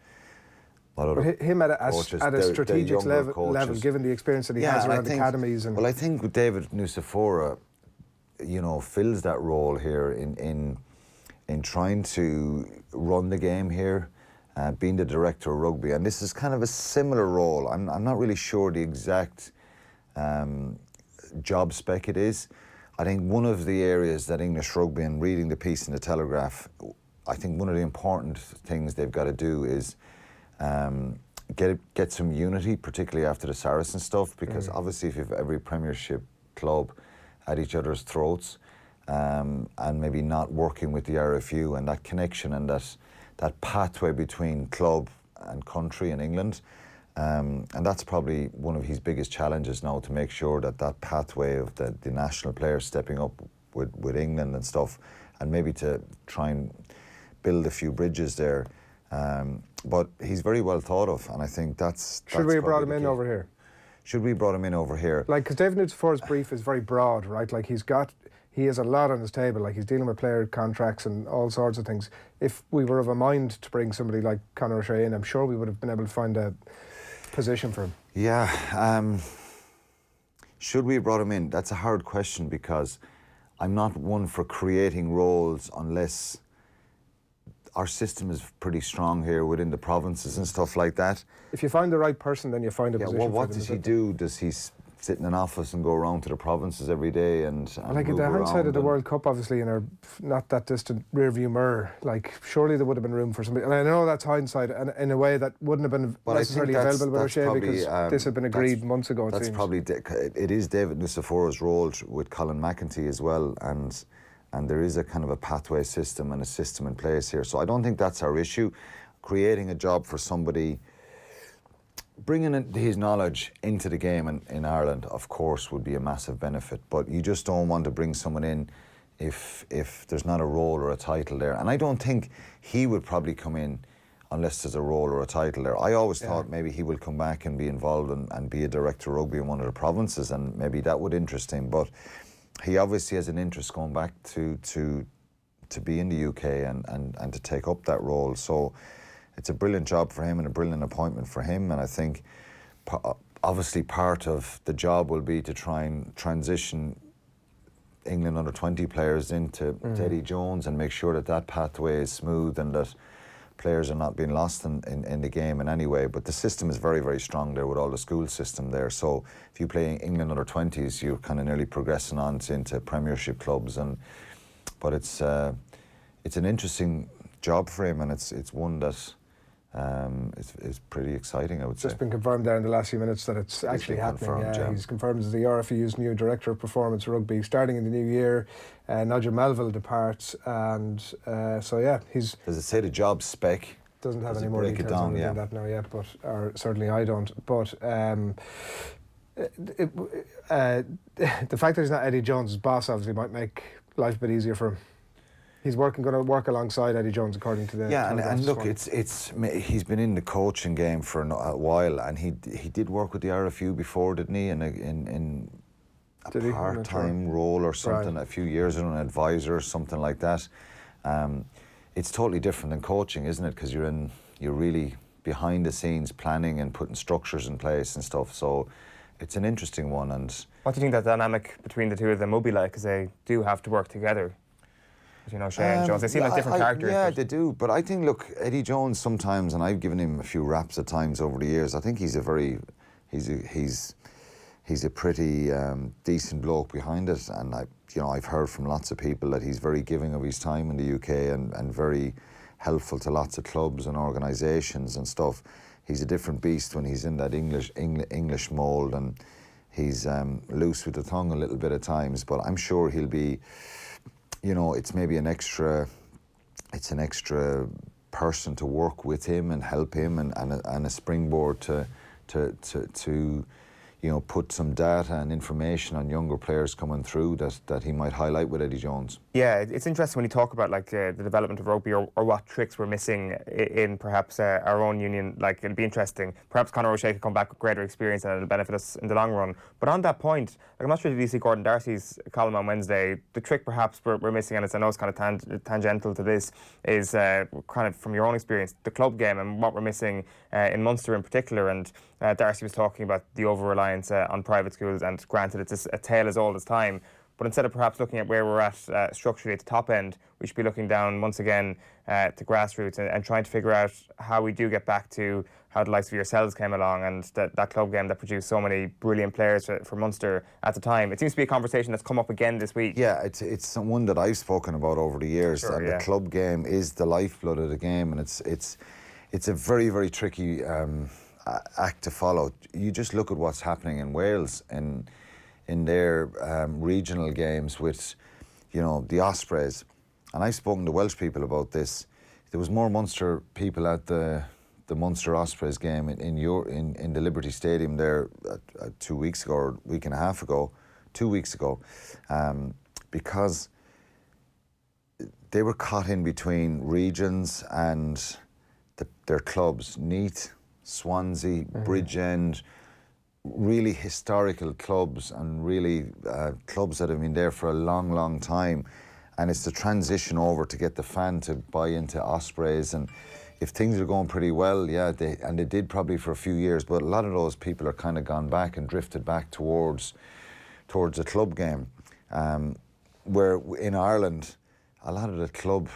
him at a strategic level, given the experience that he has around academies. Well, I think with David Nucifora, fills that role here in trying to run the game here, being the director of rugby, and this is kind of a similar role. I'm not really sure the exact job spec it is. I think one of the areas that English rugby, and reading the piece in the Telegraph, I think one of the important things they've got to do is get some unity, particularly after the Saracen stuff, because obviously if you have every Premiership club at each other's throats, and maybe not working with the RFU and that connection and that pathway between club and country in England, and that's probably one of his biggest challenges now, to make sure that pathway of the national players stepping up with England and stuff, and maybe to try and build a few bridges there. But he's very well thought of, and I think that's Should we have brought him in over here? Should we brought him in over here? Like, because David Nucifora's brief is very broad, right? Like, he's got he has a lot on his table. Like, he's dealing with player contracts and all sorts of things. If we were of a mind to bring somebody like Conor O'Shea in, I'm sure we would have been able to find a position for him. Yeah. Should we have brought him in? That's a hard question, because I'm not one for creating roles unless our system is pretty strong here within the provinces and stuff like that. If you find the right person, then you find a position well, for what them. does he do? Does he sit in an office and go around to the provinces every day and like, move the hindsight of the around World Cup, obviously, in our not that distant rearview mirror, like, surely there would have been room for somebody. And I know that's hindsight, and in a way that wouldn't have been necessarily available with O'Shea, because this had been agreed months ago. That's probably it is David Nuciforo's role with Colin McEntee as well, and there is a kind of a pathway system and a system in place here. So I don't think that's our issue. Creating a job for somebody, bringing his knowledge into the game in Ireland, of course, would be a massive benefit. But you just don't want to bring someone in if there's not a role or a title there. And I don't think he would probably come in unless there's a role or a title there. I always thought maybe he will come back and be involved and be a director of rugby in one of the provinces, and maybe that would interest him. But he obviously has an interest going back to be in the UK and to take up that role. So it's a brilliant job for him and a brilliant appointment for him. And I think obviously part of the job will be to try and transition England under-20 players into Eddie Jones and make sure that pathway is smooth and that players are not being lost in the game in any way. But the system is very, very strong there with all the school system there. So if you play England under-20s, you're kind of nearly progressing on into Premiership clubs. But it's an interesting job for him, and it's one that it's pretty exciting, I would say. Just been confirmed there in the last few minutes that it's actually happening. He's confirmed as the RFU's new Director of Performance Rugby starting in the new year. Nigel Melville departs, and he's... Does it say the job spec? Doesn't have any more details on that now yet, but certainly I don't. But the fact that he's not Eddie Jones' boss obviously might make life a bit easier for him. He's going to work alongside Eddie Jones, according to the... Yeah, and look, he's been in the coaching game for a while, and he did work with the RFU before, didn't he? In a part-time role or something, a few years ago, an advisor or something like that. It's totally different than coaching, isn't it? Because you're really behind the scenes planning and putting structures in place and stuff. So it's an interesting one. And what do you think that dynamic between the two of them will be like? Because they do have to work together. You know, Shea and Jones, they seem like different characters. Yeah, they do. But I think, look, Eddie Jones sometimes, and I've given him a few raps at times over the years, I think he's a pretty decent bloke behind it. And I've heard from lots of people that he's very giving of his time in the UK and very helpful to lots of clubs and organisations and stuff. He's a different beast when he's in that English mould, and he's loose with the tongue a little bit at times. But I'm sure he'll be... it's maybe an extra person to work with him and help him, and a springboard to put some data and information on younger players coming through that he might highlight with Eddie Jones. Yeah, it's interesting when you talk about like the development of rugby or what tricks we're missing in perhaps our own union. Like, it'll be interesting. Perhaps Conor O'Shea could come back with greater experience and it'll benefit us in the long run. But on that point, like, I'm not sure if you see Gordon Darcy's column on Wednesday. The trick perhaps we're missing, and I know it's kind of tangential to this, is kind of from your own experience, the club game and what we're missing in Munster in particular. And Darcy was talking about the over-reliance on private schools, and granted it's a tale as old as time. But instead of perhaps looking at where we're at structurally at the top end, we should be looking down once again to grassroots and trying to figure out how we do get back to how the likes of yourselves came along, and that club game that produced so many brilliant players for Munster at the time. It seems to be a conversation that's come up again this week. Yeah, it's one that I've spoken about over the years. Sure, and the club game is the lifeblood of the game, and it's a very, very tricky act to follow. You just look at what's happening in Wales in their regional games with, the Ospreys. And I've spoken to Welsh people about this. There was more Munster people at the Munster Ospreys game in the Liberty Stadium there 2 weeks ago, or a week and a half ago, 2 weeks ago, because they were caught in between regions and their clubs. Neath, Swansea, Bridgend, really historical clubs and really clubs that have been there for a long, long time. And it's the transition over to get the fan to buy into Ospreys. And if things are going pretty well, yeah, they did probably for a few years, but a lot of those people are kind of gone back and drifted back towards a club game. Where in Ireland, a lot of the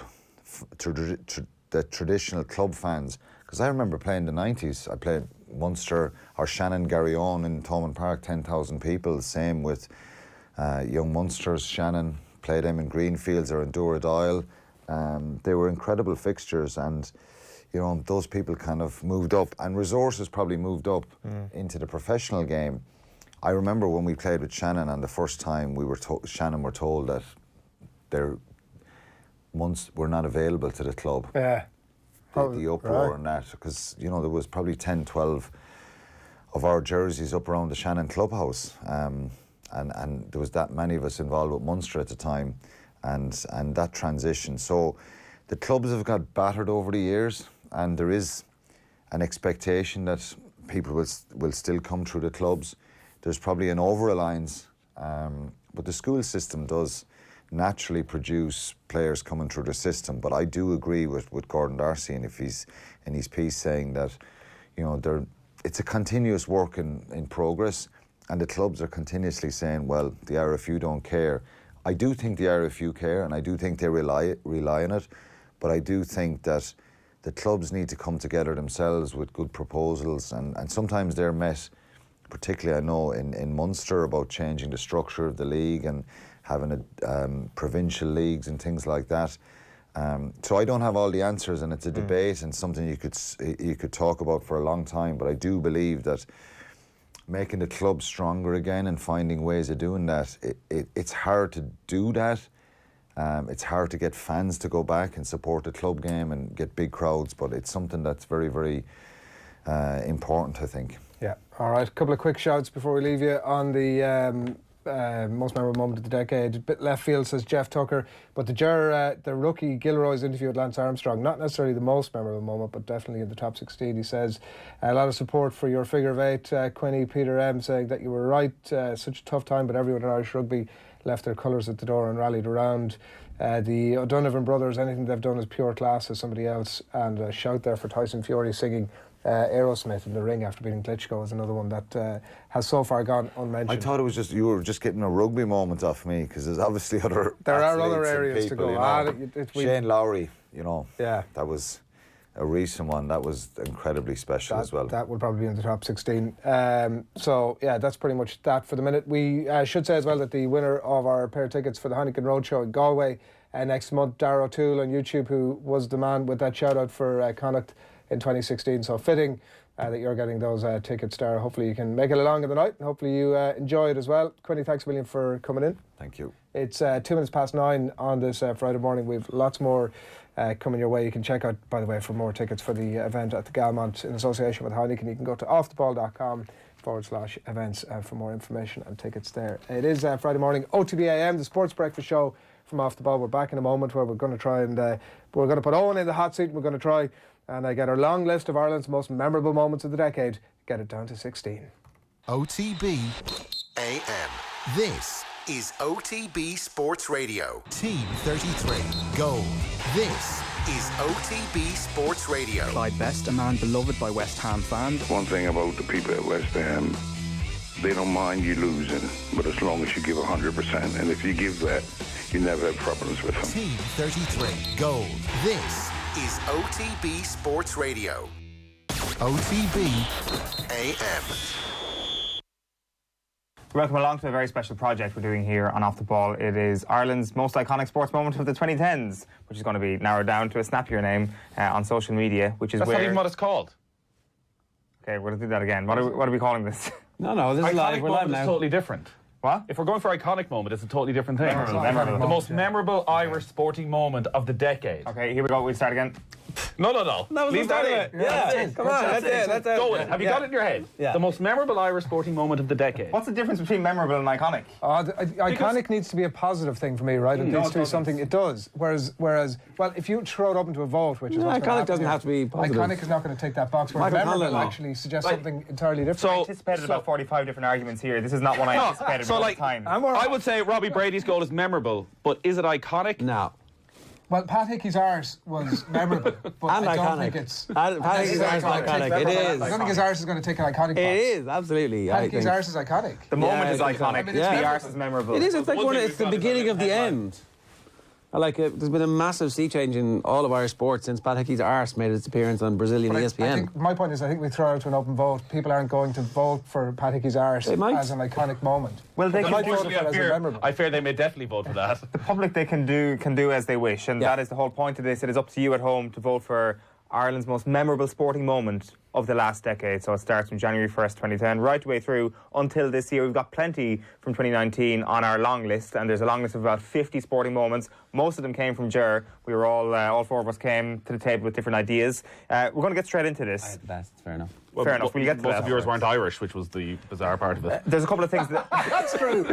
the traditional club fans, because I remember playing in the 90s, I played Munster or Shannon Garryowen in Thomond Park, 10,000 people. Same with young Munsters. Shannon played them in Greenfields or in Dooradoyle. They were incredible fixtures, and you know, those people kind of moved up, and resources probably moved up into the professional game. I remember when we played with Shannon, and the first time Shannon were told that their months were not available to the club. Yeah. The uproar and that, because you know there was probably 10, 12 of our jerseys up around the Shannon clubhouse, and there was that many of us involved with Munster at the time, and that transition. So the clubs have got battered over the years, and there is an expectation that people will still come through the clubs. There's probably an over-reliance, but the school system does naturally produce players coming through the system. But I do agree with Gordon Darcy, and if he's in his piece saying that, you know, it's a continuous work in progress, and the clubs are continuously saying, well, the RFU don't care. I do think the RFU care, and I do think they rely on it, but I do think that the clubs need to come together themselves with good proposals, and sometimes they're met, particularly I know in Munster, about changing the structure of the league and having provincial leagues and things like that. So I don't have all the answers, and it's a debate and something you could talk about for a long time, but I do believe that making the club stronger again and finding ways of doing that, it's hard to do that. It's hard to get fans to go back and support the club game and get big crowds, but it's something that's very, very important, I think. Yeah. All right, a couple of quick shouts before we leave you on the most memorable moment of the decade. Bit left field, says Jeff Tucker, but the rookie Gilroy's interview with Lance Armstrong, not necessarily the most memorable moment, but definitely in the top 16. He says a lot of support for your figure of eight. Quinny, Peter M saying that you were right, such a tough time, but everyone in Irish rugby left their colours at the door and rallied around. The O'Donovan brothers, anything they've done is pure class, as somebody else. And a shout there for Tyson Fury singing Aerosmith in the ring after beating Klitschko is another one that has so far gone unmentioned. I thought it was you were just getting a rugby moment off me, because there's obviously there are other areas to go. You know. Shane Lowry, you know, that was a recent one. That was incredibly special as well. That would probably be in the top 16. So yeah, that's pretty much that for the minute. We should say as well that the winner of our pair of tickets for the Heineken Roadshow in Galway next month, Dara O'Toole on YouTube, who was the man with that shout out for Connacht in 2016, so fitting that you're getting those tickets, Dara. Hopefully you can make it along in the night, and hopefully you enjoy it as well. Quinny, thanks a million for coming in. Thank you. It's 9:02 on this Friday morning. We've lots more coming your way. You can check out, by the way, for more tickets for the event at the Galmont in association with Heineken. You can go to offtheball.com/events for more information and tickets there. It is Friday morning, OTB AM, the Sports Breakfast Show from Off the Ball. We're back in a moment where we're going to try and we're going to put Eoin in the hot seat, and we're going to try and get our long list of Ireland's most memorable moments of the decade, get it down to 16. OTB AM. This is OTB Sports Radio. Team 33, goal. This is OTB Sports Radio. Clyde Best, a man beloved by West Ham fans. One thing about the people at West Ham, they don't mind you losing, but as long as you give 100%, and if you give that, you never have problems with them. Team 33, goal. This is OTB Sports Radio. OTB AM. Welcome along to a very special project we're doing here on Off the Ball. It is Ireland's most iconic sports moment of the 2010s, which is going to be narrowed down to a snappier name on social media, which is That's not even what it's called. Okay, we're going to do that again. What are we calling this? No, this is live. We're live now. It's totally different. What? If we're going for iconic moment, it's a totally different thing. Memorable. The most memorable Irish sporting moment of the decade. Okay, here we go. We'll start again. No. That was Leave that in. Yeah, come on, that's it. Go with it. Have you got it in your head? Yeah. The most memorable Irish sporting moment of the decade. What's the difference between memorable and iconic? Iconic needs to be a positive thing for me, right? It needs to be something. It does. Whereas, well, if you throw it up into a vote, which is what's iconic doesn't have to be positive. Iconic is not going to take that box. Whereas memorable actually suggests something entirely different. I anticipated about 45 different arguments here. This is not one I anticipated at the time. I would say Robbie Brady's goal is memorable, but is it iconic? No. Well, Pat Hickey's arse was memorable, but and I don't iconic. think it's... Pat Hickey's arse is iconic. It is. I don't think his arse is going to take an iconic box. It is, absolutely. Pat Hickey's arse is iconic. The moment is iconic. The arse is memorable. It is. It's like it's the beginning of the end. There's been a massive sea change in all of Irish sports since Pat Hickey's arse made its appearance on Brazilian ESPN. My point is, I think we throw out to an open vote. People aren't going to vote for Pat Hickey's arse as an iconic moment. Well, they might can vote for it as a memorable. I fear they may definitely vote for that. The public, they can do as they wish, and that is the whole point of this. It is up to you at home to vote for Ireland's most memorable sporting moment of the last decade. So it starts from January 1st, 2010, right the way through until this year. We've got plenty from 2019 on our long list, and there's a long list of about 50 sporting moments. Most of them came from Ger. We were all four of us came to the table with different ideas. We're going to get straight into this. I had the best, fair enough. Fair enough, we'll get to most that. of yours weren't Irish, which was the bizarre part of it. There's a couple of things that... That's true.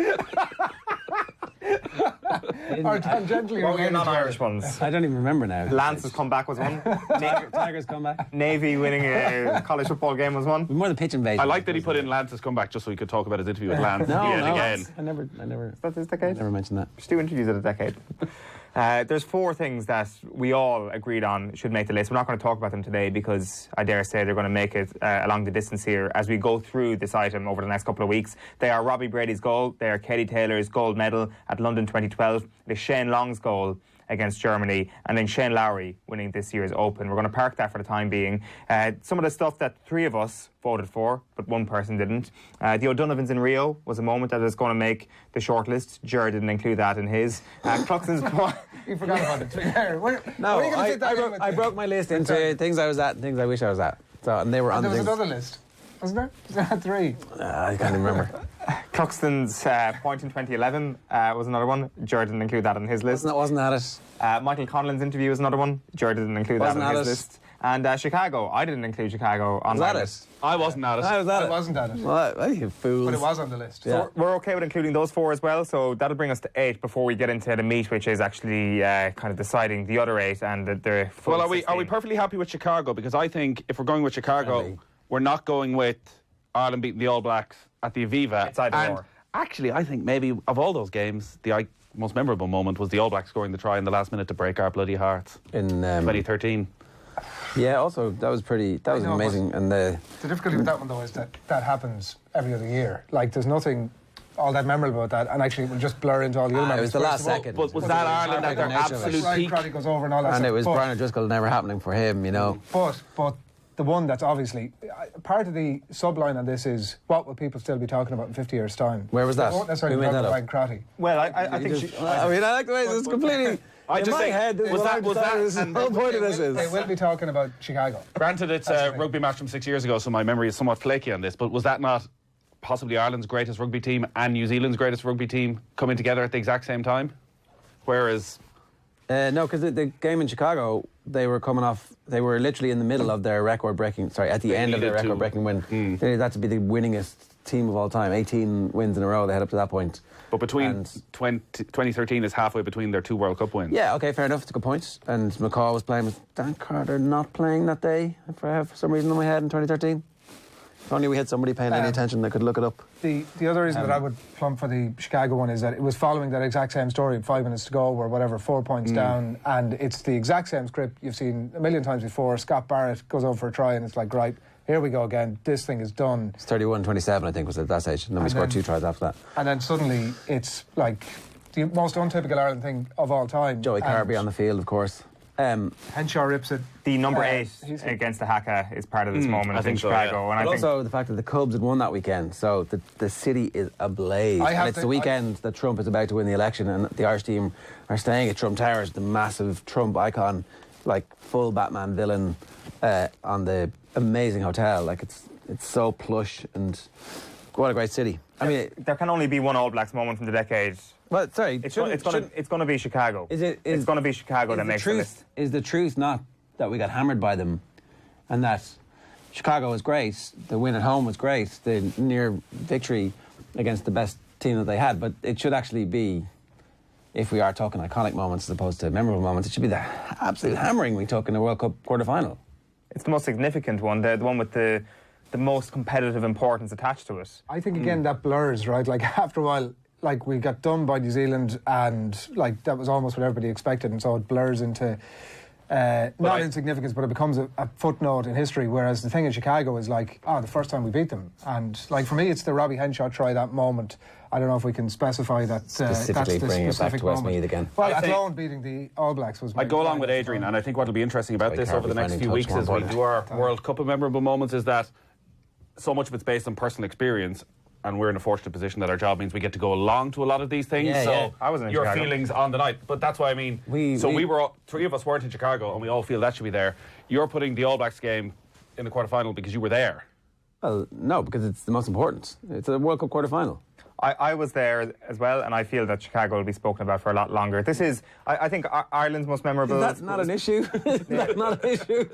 Or tangentially what were your non-Irish ones? I don't even remember now. Lance's comeback was one. Tiger's comeback. Navy winning a college football game was one. More the pitch invasion. I like that he put in Lance's comeback just so he could talk about his interview with Lance again. I never. Is that this decade? Never mentioned that. Just do interviews at a decade. There's four things that we all agreed on should make the list. We're not going to talk about them today because I dare say they're going to make it along the distance here as we go through this item over the next couple of weeks. They are Robbie Brady's goal, they are Katie Taylor's gold medal at London 2012, it is Shane Long's goal against Germany, and then Shane Lowry winning this year's Open. We're going to park that for the time being. Some of the stuff that three of us voted for, but one person didn't. The O'Donovans in Rio was a moment that is going to make the shortlist. Ger didn't include that in his. Cluxton's... You forgot about it. No, I broke my list into things I was at and things I wish I was at. So, and they were on there was things. another list, wasn't there? There had three. I can't even remember. Cluxton's point in 2011 was another one. Ger didn't include that on his list. Wasn't at it. Michael Conlon's interview was another one. Ger didn't include that on his list. And Chicago, I didn't include Chicago on my list. I wasn't at it. I wasn't at it. Well, you fools. But it was on the list. So we're okay with including those four as well. So that'll bring us to 8 before we get into the meat, which is actually kind of deciding the other 8 and the full Well, are 16. we perfectly happy with Chicago? Because I think if we're going with Chicago, we're not going with Ireland beating the All Blacks at the Aviva. It's either or. Actually, I think maybe of all those games, the most memorable moment was the All Blacks scoring the try in the last minute to break our bloody hearts in 2013. Yeah, also that was amazing. And the difficulty with that one though is that happens every other year. Like there's nothing all that memorable about that, and actually it will just blur into all the other memories. It was the last second. But was that Ireland at their absolute peak? Crowley goes over and all that. And stuff. it was Brian O'Driscoll never happening for him, you know. But the one that's obviously part of the subline on this is what will people still be talking about in 50 years' time? Where was that? They won't necessarily Who be made talking that about up? Brian Crotty. Well, I think... I like the way this is completely... I just think, was that the whole point of this is... They will be talking about Chicago. Granted, it's a rugby match from 6 years ago, so my memory is somewhat flaky on this, but was that not possibly Ireland's greatest rugby team and New Zealand's greatest rugby team coming together at the exact same time? Whereas... no, because the game in Chicago, they were literally in the middle of their record-breaking... Sorry, at the end of their record-breaking win. They needed that to be the winningest team of all time. 18 wins in a row they had up to that point. But between 2013 is halfway between their 2 World Cup wins. Yeah, okay, fair enough. It's a good point. And McCaw was playing with Dan Carter not playing that day, for some reason in my head in 2013. If only we had somebody paying any attention that could look it up. The other reason that I would plump for the Chicago one is that it was following that exact same story, 5 minutes to go, or whatever, 4 points down, and it's the exact same script you've seen a million times before. Scott Barrett goes over for a try, and it's like, right, here we go again, this thing is done. It's 31-27, I think, was at that stage, and then we scored 2 tries after that. And then suddenly, it's like the most untypical Ireland thing of all time. Joey Carby on the field, of course. Henshaw rips it. The number 8 against the Haka is part of this moment in Chicago. And also the fact that the Cubs had won that weekend, so the city is ablaze. And it's the weekend that Trump is about to win the election, and the Irish team are staying at Trump Towers, the massive Trump icon, like full Batman villain on the amazing hotel. Like it's so plush, and What a great city. I mean, there can only be one All Blacks moment from the decade. Well, sorry, it's going to be Chicago. It's going to be Chicago that makes the list. Is the truth not that we got hammered by them, and that Chicago was great, the win at home was great, the near victory against the best team that they had, but it should actually be, if we are talking iconic moments as opposed to memorable moments, it should be the absolute hammering we took in the World Cup quarter-final. It's the most significant one, the one with the most competitive importance attached to it. I think, again, that blurs, right? Like, after a while, like, we got done by New Zealand, and, like, that was almost what everybody expected, and so it blurs into not insignificance, but it becomes a footnote in history, whereas the thing in Chicago is like, the first time we beat them. And, like, for me, it's the Robbie Henshaw try, that moment. I don't know if we can specify that. Specifically that's the bringing it back to moment. Westmeath again. Well, Athlone beating the All Blacks was... I'd go along with Adrian, and I think what will be interesting about this over the next few weeks as we do our World Cup of memorable moments is that so much of it's based on personal experience, and we're in a fortunate position that our job means we get to go along to a lot of these things. I wasn't in your Chicago. Feelings on the night, but that's why I mean. We were three of us weren't in Chicago, and we all feel that should be there. You're putting the All Blacks game in the quarterfinal because you were there. Well, no, because it's the most important. It's a World Cup quarterfinal. I was there as well, and I feel that Chicago will be spoken about for a lot longer. This is, I think, Ireland's most memorable. That's not an issue. Is that not an issue?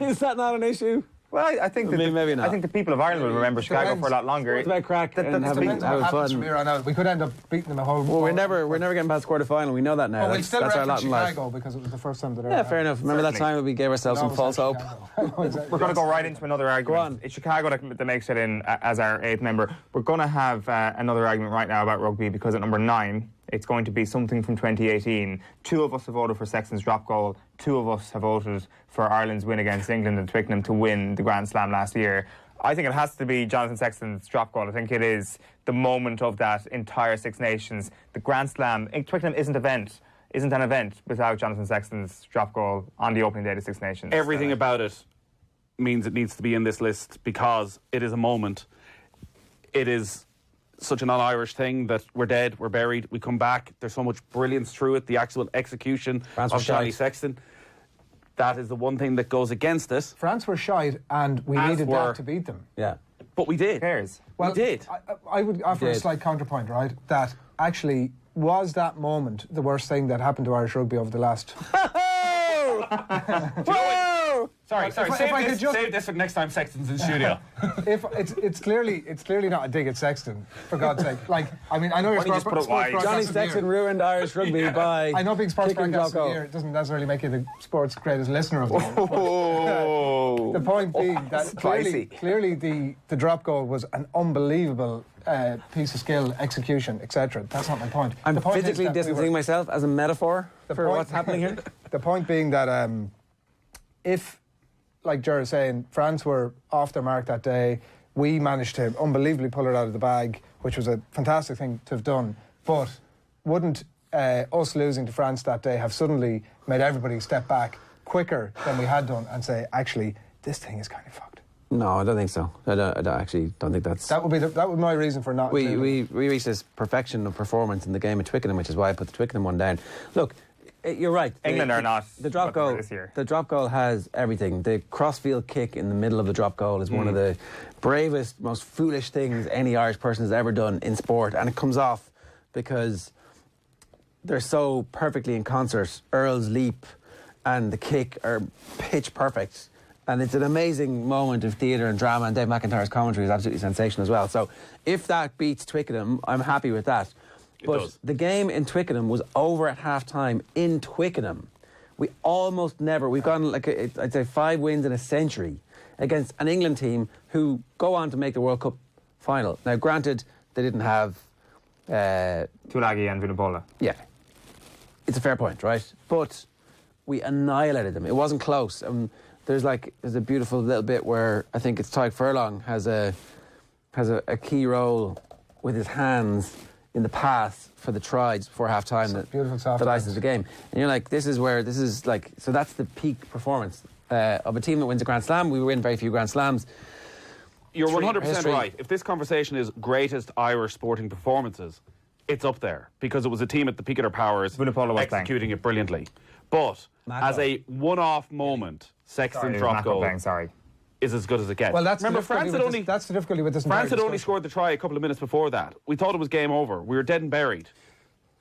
Is that not an issue? Well, I think maybe not. I think the people of Ireland will remember Chicago for a lot longer. It's about crack and having fun. From here on out. We could end up beating them a whole... Well, we're never getting past quarter-final. We know that now. We'll still that's our lot in life. Chicago because it was the first time that Yeah, fair enough. Remember that time when we gave ourselves some false hope? We're going to go right into another argument. Go on. It's Chicago that makes it in as our 8th member. We're going to have another argument right now about rugby because at number 9, it's going to be something from 2018. 2 of us have voted for Sexton's drop goal. 2 of us have voted for Ireland's win against England and Twickenham to win the Grand Slam last year. I think it has to be Jonathan Sexton's drop goal. I think it is the moment of that entire Six Nations. The Grand Slam, Twickenham isn't an event without Jonathan Sexton's drop goal on the opening day of the Six Nations. Everything about it means it needs to be in this list because it is a moment. It is such an all-Irish thing that we're dead, we're buried, we come back. There's so much brilliance through it. The actual execution of Johnny Sexton. That is the one thing that goes against it. France were shite, and we needed that to beat them. Yeah. But we did. Who cares? Well, we did. I would offer a slight counterpoint, right? That actually, was that moment the worst thing that happened to Irish rugby over the last... Sorry. Save this for next time Sexton's in studio. If it's clearly not a dig at Sexton, for God's sake. Like, I mean, I know you're sports Johnny Sexton ruined Irish rugby by. I know being sports broadcast of the year doesn't necessarily make you the sports greatest listener of the year. The point being that clearly the drop goal was an unbelievable piece of skill, execution, etc. That's not my point. I'm physically distancing myself as a metaphor for what's happening here. The point being that if, like Ger is saying, France were off their mark that day, we managed to unbelievably pull it out of the bag, which was a fantastic thing to have done. But wouldn't us losing to France that day have suddenly made everybody step back quicker than we had done and say, actually, this thing is kind of fucked? No, I don't think so. I actually don't think that's... That would be my reason for not... We reached this perfection of performance in the game at Twickenham, which is why I put the Twickenham one down. Look, you're right. England are not the drop goal this year. The drop goal has everything. The crossfield kick in the middle of the drop goal is one of the bravest, most foolish things any Irish person has ever done in sport, and it comes off because they're so perfectly in concert. Earl's leap and the kick are pitch perfect, and it's an amazing moment of theatre and drama, and Dave McIntyre's commentary is absolutely sensational as well. So if that beats Twickenham, I'm happy with that. But the game in Twickenham was over at half-time in Twickenham. We almost never... We've gone, I'd say, 5 wins in a century against an England team who go on to make the World Cup final. Now, granted, they didn't have... Tulagi and Vunipola. Yeah. It's a fair point, right? But we annihilated them. It wasn't close. There's a beautiful little bit where I think it's Tyke Furlong has a key role with his hands in the pass for the try just before half-time that ices the game. And you're like, so that's the peak performance of a team that wins a Grand Slam. We win very few Grand Slams. You're 100% right. If this conversation is greatest Irish sporting performances, it's up there because it was a team at the peak of their powers executing it brilliantly. But as a one-off moment, Sexton drop goal. is as good as it gets. Well, that's remember the that's the difficulty with this. France had only scored the try a couple of minutes before that. We thought it was game over. We were dead and buried.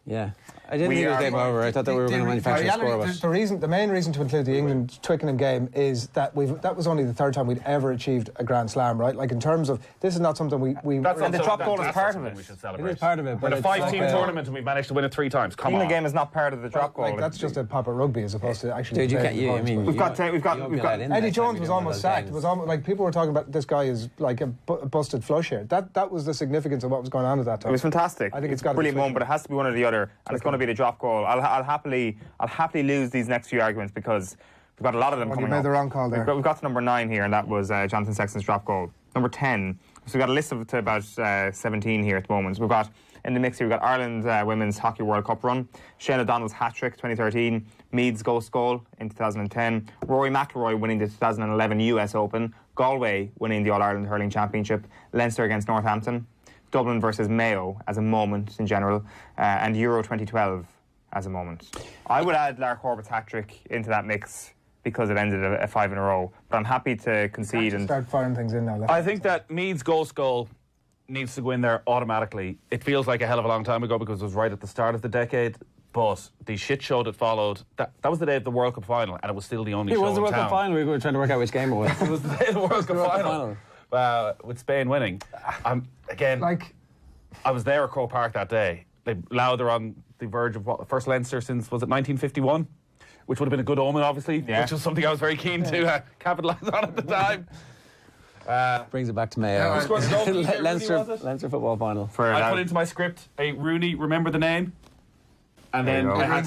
Yeah, I didn't think it was game over. I thought that we were going to manufacture a score. The main reason to include the England-Twickenham game is that that was only the third time we'd ever achieved a Grand Slam, right? Like in terms of, this is not something we and the drop goal is part of it. We should celebrate. It is part of it. But a 5-team tournament and we've managed to win it 3 times. Come on. The game is not part of the drop goal. Like, that's just a pop at rugby as opposed to actually. Dude, we've got Eddie Jones was almost sacked. It was almost like people were talking about this guy is like a busted flush here. That was the significance of what was going on at that time. It was fantastic. I think it's got a brilliant moment, but it has to be one or the other, and it's going to be the drop goal. I'll happily lose these next few arguments because we've got a lot of them coming up. You made the wrong call there. We've got to number 9 here, and that was Jonathan Sexton's drop goal. Number 10. So we've got a list of to about 17 here at the moment. We've got in the mix here, we've got Ireland Women's Hockey World Cup run, Shane O'Donnell's hat-trick 2013, Meade's ghost goal in 2010, Rory McIlroy winning the 2011 US Open, Galway winning the All-Ireland Hurling Championship, Leinster against Northampton, Dublin versus Mayo as a moment in general, and Euro 2012 as a moment. I would add Lara Corbett's hat-trick into that mix because it ended a 5 in a row, but I'm happy to concede and start firing things in now. I think that Meade's ghost goal needs to go in there automatically. It feels like a hell of a long time ago because it was right at the start of the decade, but the shit show that followed, that was the day of the World Cup final, and it was still the only show in town. It was the World Cup final. We were trying to work out which game it was. It was the day of the World Cup final. With Spain winning. I was there at Croke Park that day. Louth are on the verge of the first Leinster since, was it 1951? Which would have been a good omen, obviously, which was something I was very keen to capitalise on at the time. Brings it back to Mayo. Leinster football final. I put into my script a Rooney, remember the name? And then I had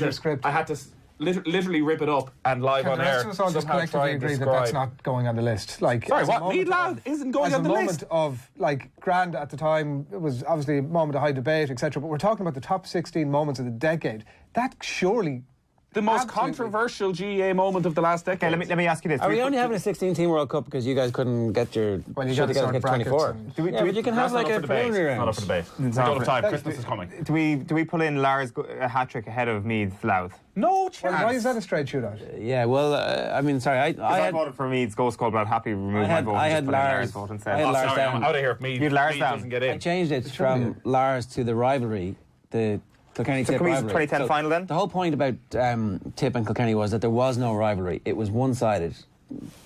to literally rip it up and live on air. Let's all just collectively agree that that's not going on the list. Like, sorry, what? Meath Louth isn't going on the list? As a moment of, like, grand at the time, it was obviously a moment of high debate, etc. But we're talking about the top 16 moments of the decade. That surely... The most controversial GAA moment of the last decade. Okay, let me ask you this. Are we only having a 16-team World Cup because you guys couldn't get your... Well, you got to get 24. But you can have like a preliminary round. Not up for debate. We don't have time. Christmas is coming. Do we pull in Lara's hat-trick ahead of Meath Louth? No chance. Why is that a straight shootout? Yeah, well, I mean, sorry, I voted for Meath's ghost goal, but I'm happy to remove my vote. I had Lara's vote instead. I'm out of here. Meath doesn't get in. I changed it from Lara's to the rivalry, the Kilkenny Tip rivalry. 2010 final then? The whole point about Tip and Kilkenny was that there was no rivalry. It was one-sided.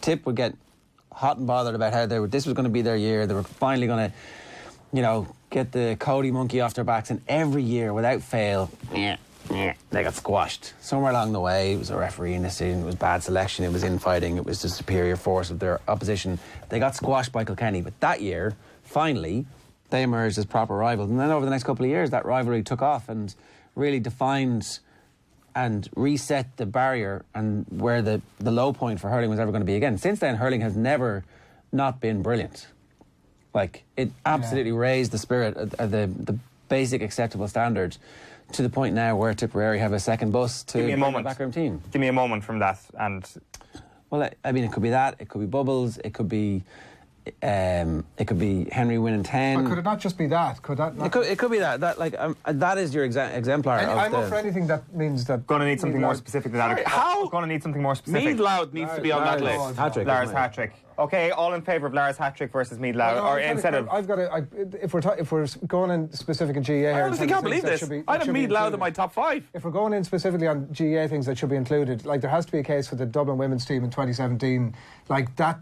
Tip would get hot and bothered about how this was going to be their year. They were finally going to, get the Cody monkey off their backs, and every year, without fail, they got squashed. Somewhere along the way, it was a refereeing decision, it was bad selection, it was infighting, it was the superior force of their opposition. They got squashed by Kilkenny, but that year, finally, they emerged as proper rivals. And then over the next couple of years, that rivalry took off and really defined and reset the barrier and where the low point for hurling was ever going to be again. Since then, hurling has never not been brilliant. Like, it absolutely raised the spirit, the basic acceptable standard, to the point now where Tipperary have a second bus to the backroom team. Give me a moment from that. Well, I mean, it could be that, it could be Bubbles, it could be Henry winning 10. But could it not just be that? Could that not? It could be that. That is your exemplar. I'm up for anything that means that. Going to need something more specific than that. How? Going to need something more specific. Meath Louth needs to be on that list. Lara's hat-trick. Okay, all in favour of Lara's hat-trick versus Meath Louth, or instead of... I've got to... If we're going in specific in GAA here... I honestly can't believe this. I'd have Meath Louth in my top 5. If we're going in specifically on GAA things that should be included, like there has to be a case for the Dublin women's team in 2017, like that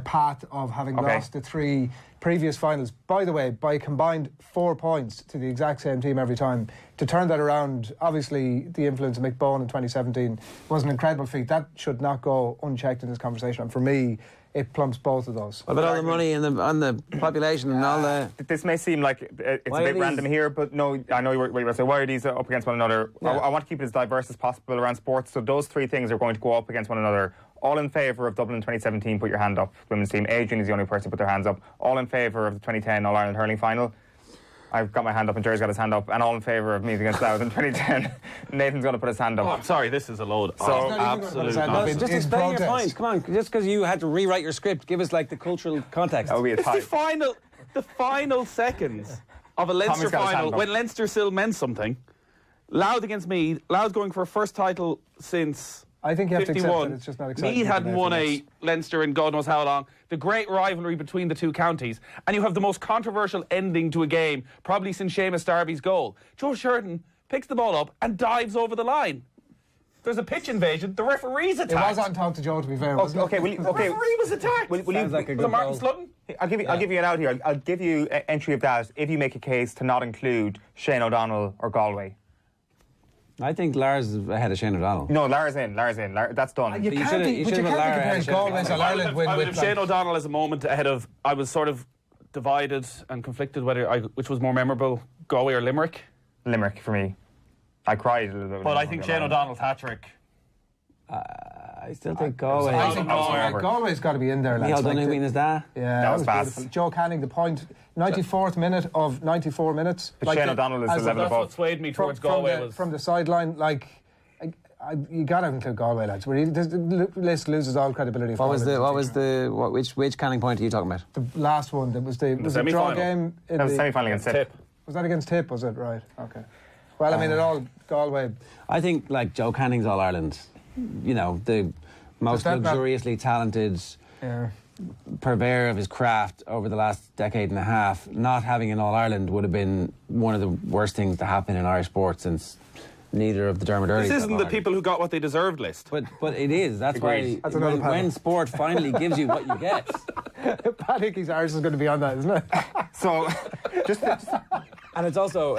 path of having lost the 3 previous finals, by the way, by combined 4 points to the exact same team every time, to turn that around, obviously the influence of Mick Bowen in 2017 was an incredible feat. That should not go unchecked in this conversation, and for me, it plumps both of those. What about all the money and on the population and all the... This may seem like it's a bit random here, but no, I know what you were saying. Why are these up against one another? Yeah. I want to keep it as diverse as possible around sports, so those 3 things are going to go up against one another. All in favour of Dublin 2017, put your hand up. Women's team. Adrian is the only person to put their hands up. All in favour of the 2010 All-Ireland Hurling Final. I've got my hand up and Jerry's got his hand up. And all in favour of Meath against Louth in 2010. Nathan's going to put his hand up. Oh, I'm sorry, this is a load. So absolute nonsense. Just explain your point. Come on, just because you had to rewrite your script, give us like the cultural context. That would be a tie. It's the final seconds of a Leinster final when Leinster still meant something. Louth against Meath. Louth going for a first title since I think you have 51. to accept that it's just not exciting. Meath hadn't won a Leinster in God knows how long. The great rivalry between the two counties. And you have the most controversial ending to a game, probably since Seamus Darby's goal. Joe Sheridan picks the ball up and dives over the line. There's a pitch invasion. The referee's attacked. It was on top to Joe, to be fair. Okay, the referee was attacked. Will you, like a was good it Martin goal. Slutton? I'll give you an out here. I'll give you entry of that if you make a case to not include Shane O'Donnell or Galway. I think Lars is ahead of Shane O'Donnell. No, Lara's in. That's done. You can't be comparing Galway's All-Ireland win with Shane O'Donnell is a moment ahead of... I was sort of divided and conflicted which was more memorable, Galway or Limerick. Limerick for me. I cried a little bit. But I think Shane O'Donnell's hat-trick... I still think Galway. I think Galway's got to be in there. Neil Donoghue is that? Yeah, that was beautiful. Joe Canning, the point, 94th minute of 94 minutes. But Shane O'Donnell is the level above. That's what swayed me towards Galway. From the sideline, you got to include Galway, lads. The list loses all credibility. Which Canning point are you talking about? The last one. That was the draw game. That was semi-final against Tip. Was that against Tip? Was it right? Okay. Well, I mean, it all Galway. I think Joe Canning's All Ireland. You know, the most luxuriously talented purveyor of his craft over the last decade and a half. Not having an All Ireland would have been one of the worst things to happen in Irish sport since neither of the Dermot Earlys. This isn't the people who got what they deserved list. But it is. That's why when sport finally gives you what you get. Pat Hickey's Irish is going to be on that, isn't it? So, just and it's also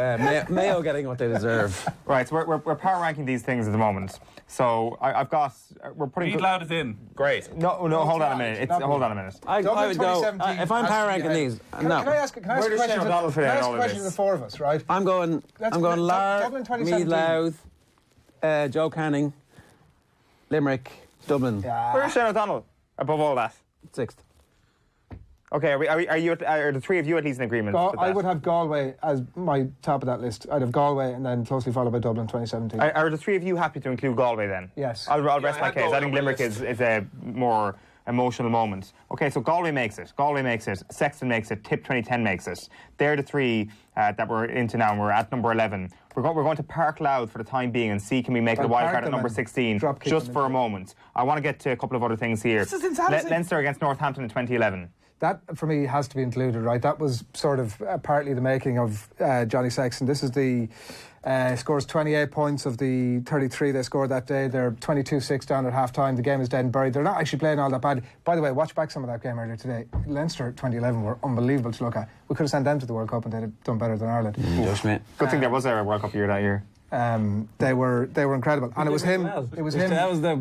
Mayo getting what they deserve. Right, so we're power ranking these things at the moment. So I've got... We're putting... Read Loud is in. Great. No, hold on a minute. Hold on a minute. I would go... if I'm power ranking these... Can I ask a question to the four of us, right? I'm going Lar, Meath, Louth, Joe Canning, Limerick, Dublin. Where's Shane O'Donnell above all that? 6th. Okay, are the three of you at least in agreement with that? I would have Galway as my top of that list. I'd have Galway and then closely followed by Dublin 2017. Are the three of you happy to include Galway then? Yes. I'll rest my case. I think Limerick is a more emotional moment. Okay, so Galway makes it. Sexton makes it. Tip 2010 makes it. They're the three that we're into now, and we're at number 11. We're going to park Louth for the time being and see can we make the wild card at number 16 just for a moment. I want to get to a couple of other things here. This is insanity. Leinster against Northampton in 2011. That, for me, has to be included, right? That was sort of partly the making of Johnny Sexton. This is the scores 28 points of the 33 they scored that day. They're 22-6 down at half-time. The game is dead and buried. They're not actually playing all that bad. By the way, watch back some of that game earlier today. Leinster 2011 were unbelievable to look at. We could have sent them to the World Cup and they'd have done better than Ireland. Good thing there was a World Cup year that year. They were incredible, and it was him. It was him.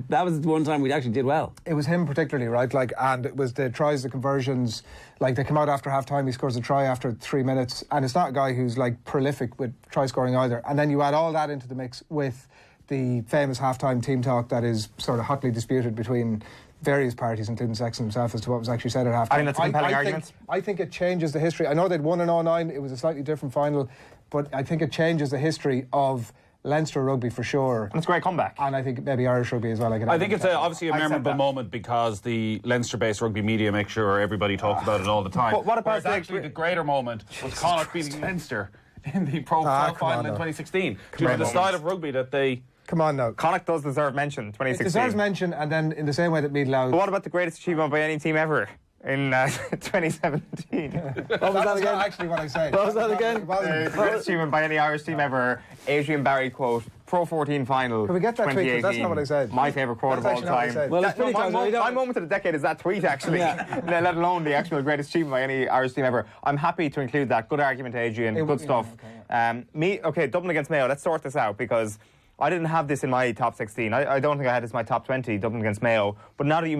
That was the one time we actually did well. It was him particularly, right? And it was the tries, the conversions. They come out after half time. He scores a try after 3 minutes, and it's not a guy who's prolific with try scoring either. And then you add all that into the mix with the famous halftime team talk that is sort of hotly disputed between various parties, including Sexton himself, as to what was actually said at half time. I think that's a compelling argument. I think it changes the history. I know they'd won in 2009. It was a slightly different final, but I think it changes the history of Leinster rugby for sure. And it's a great comeback. And I think maybe Irish rugby as well. I think it's obviously a memorable moment because the Leinster-based rugby media make sure everybody talks about it all the time. But what about actually the greater moment was Connacht beating Leinster in the Pro final in 2016 due to the style of rugby that they... Come on now. Connacht does deserve mention, 2016. It deserves mention, and then in the same way that Meath Louth... But what about the greatest achievement by any team ever in 2017? What was that again? Not actually what I said. What was that again? The greatest achievement by any Irish team ever. Adrian Barry quote, Pro 14 final. Can we get that tweet? That's not what I said. My favourite quote of all time. Well, it's pretty close. My moment of the decade is that tweet, actually. Let alone the actual greatest achievement by any Irish team ever. I'm happy to include that. Good argument, Adrian. Good stuff. Dublin against Mayo. Let's sort this out because I didn't have this in my top 16. I don't think I had this in my top 20, Dublin against Mayo. But now that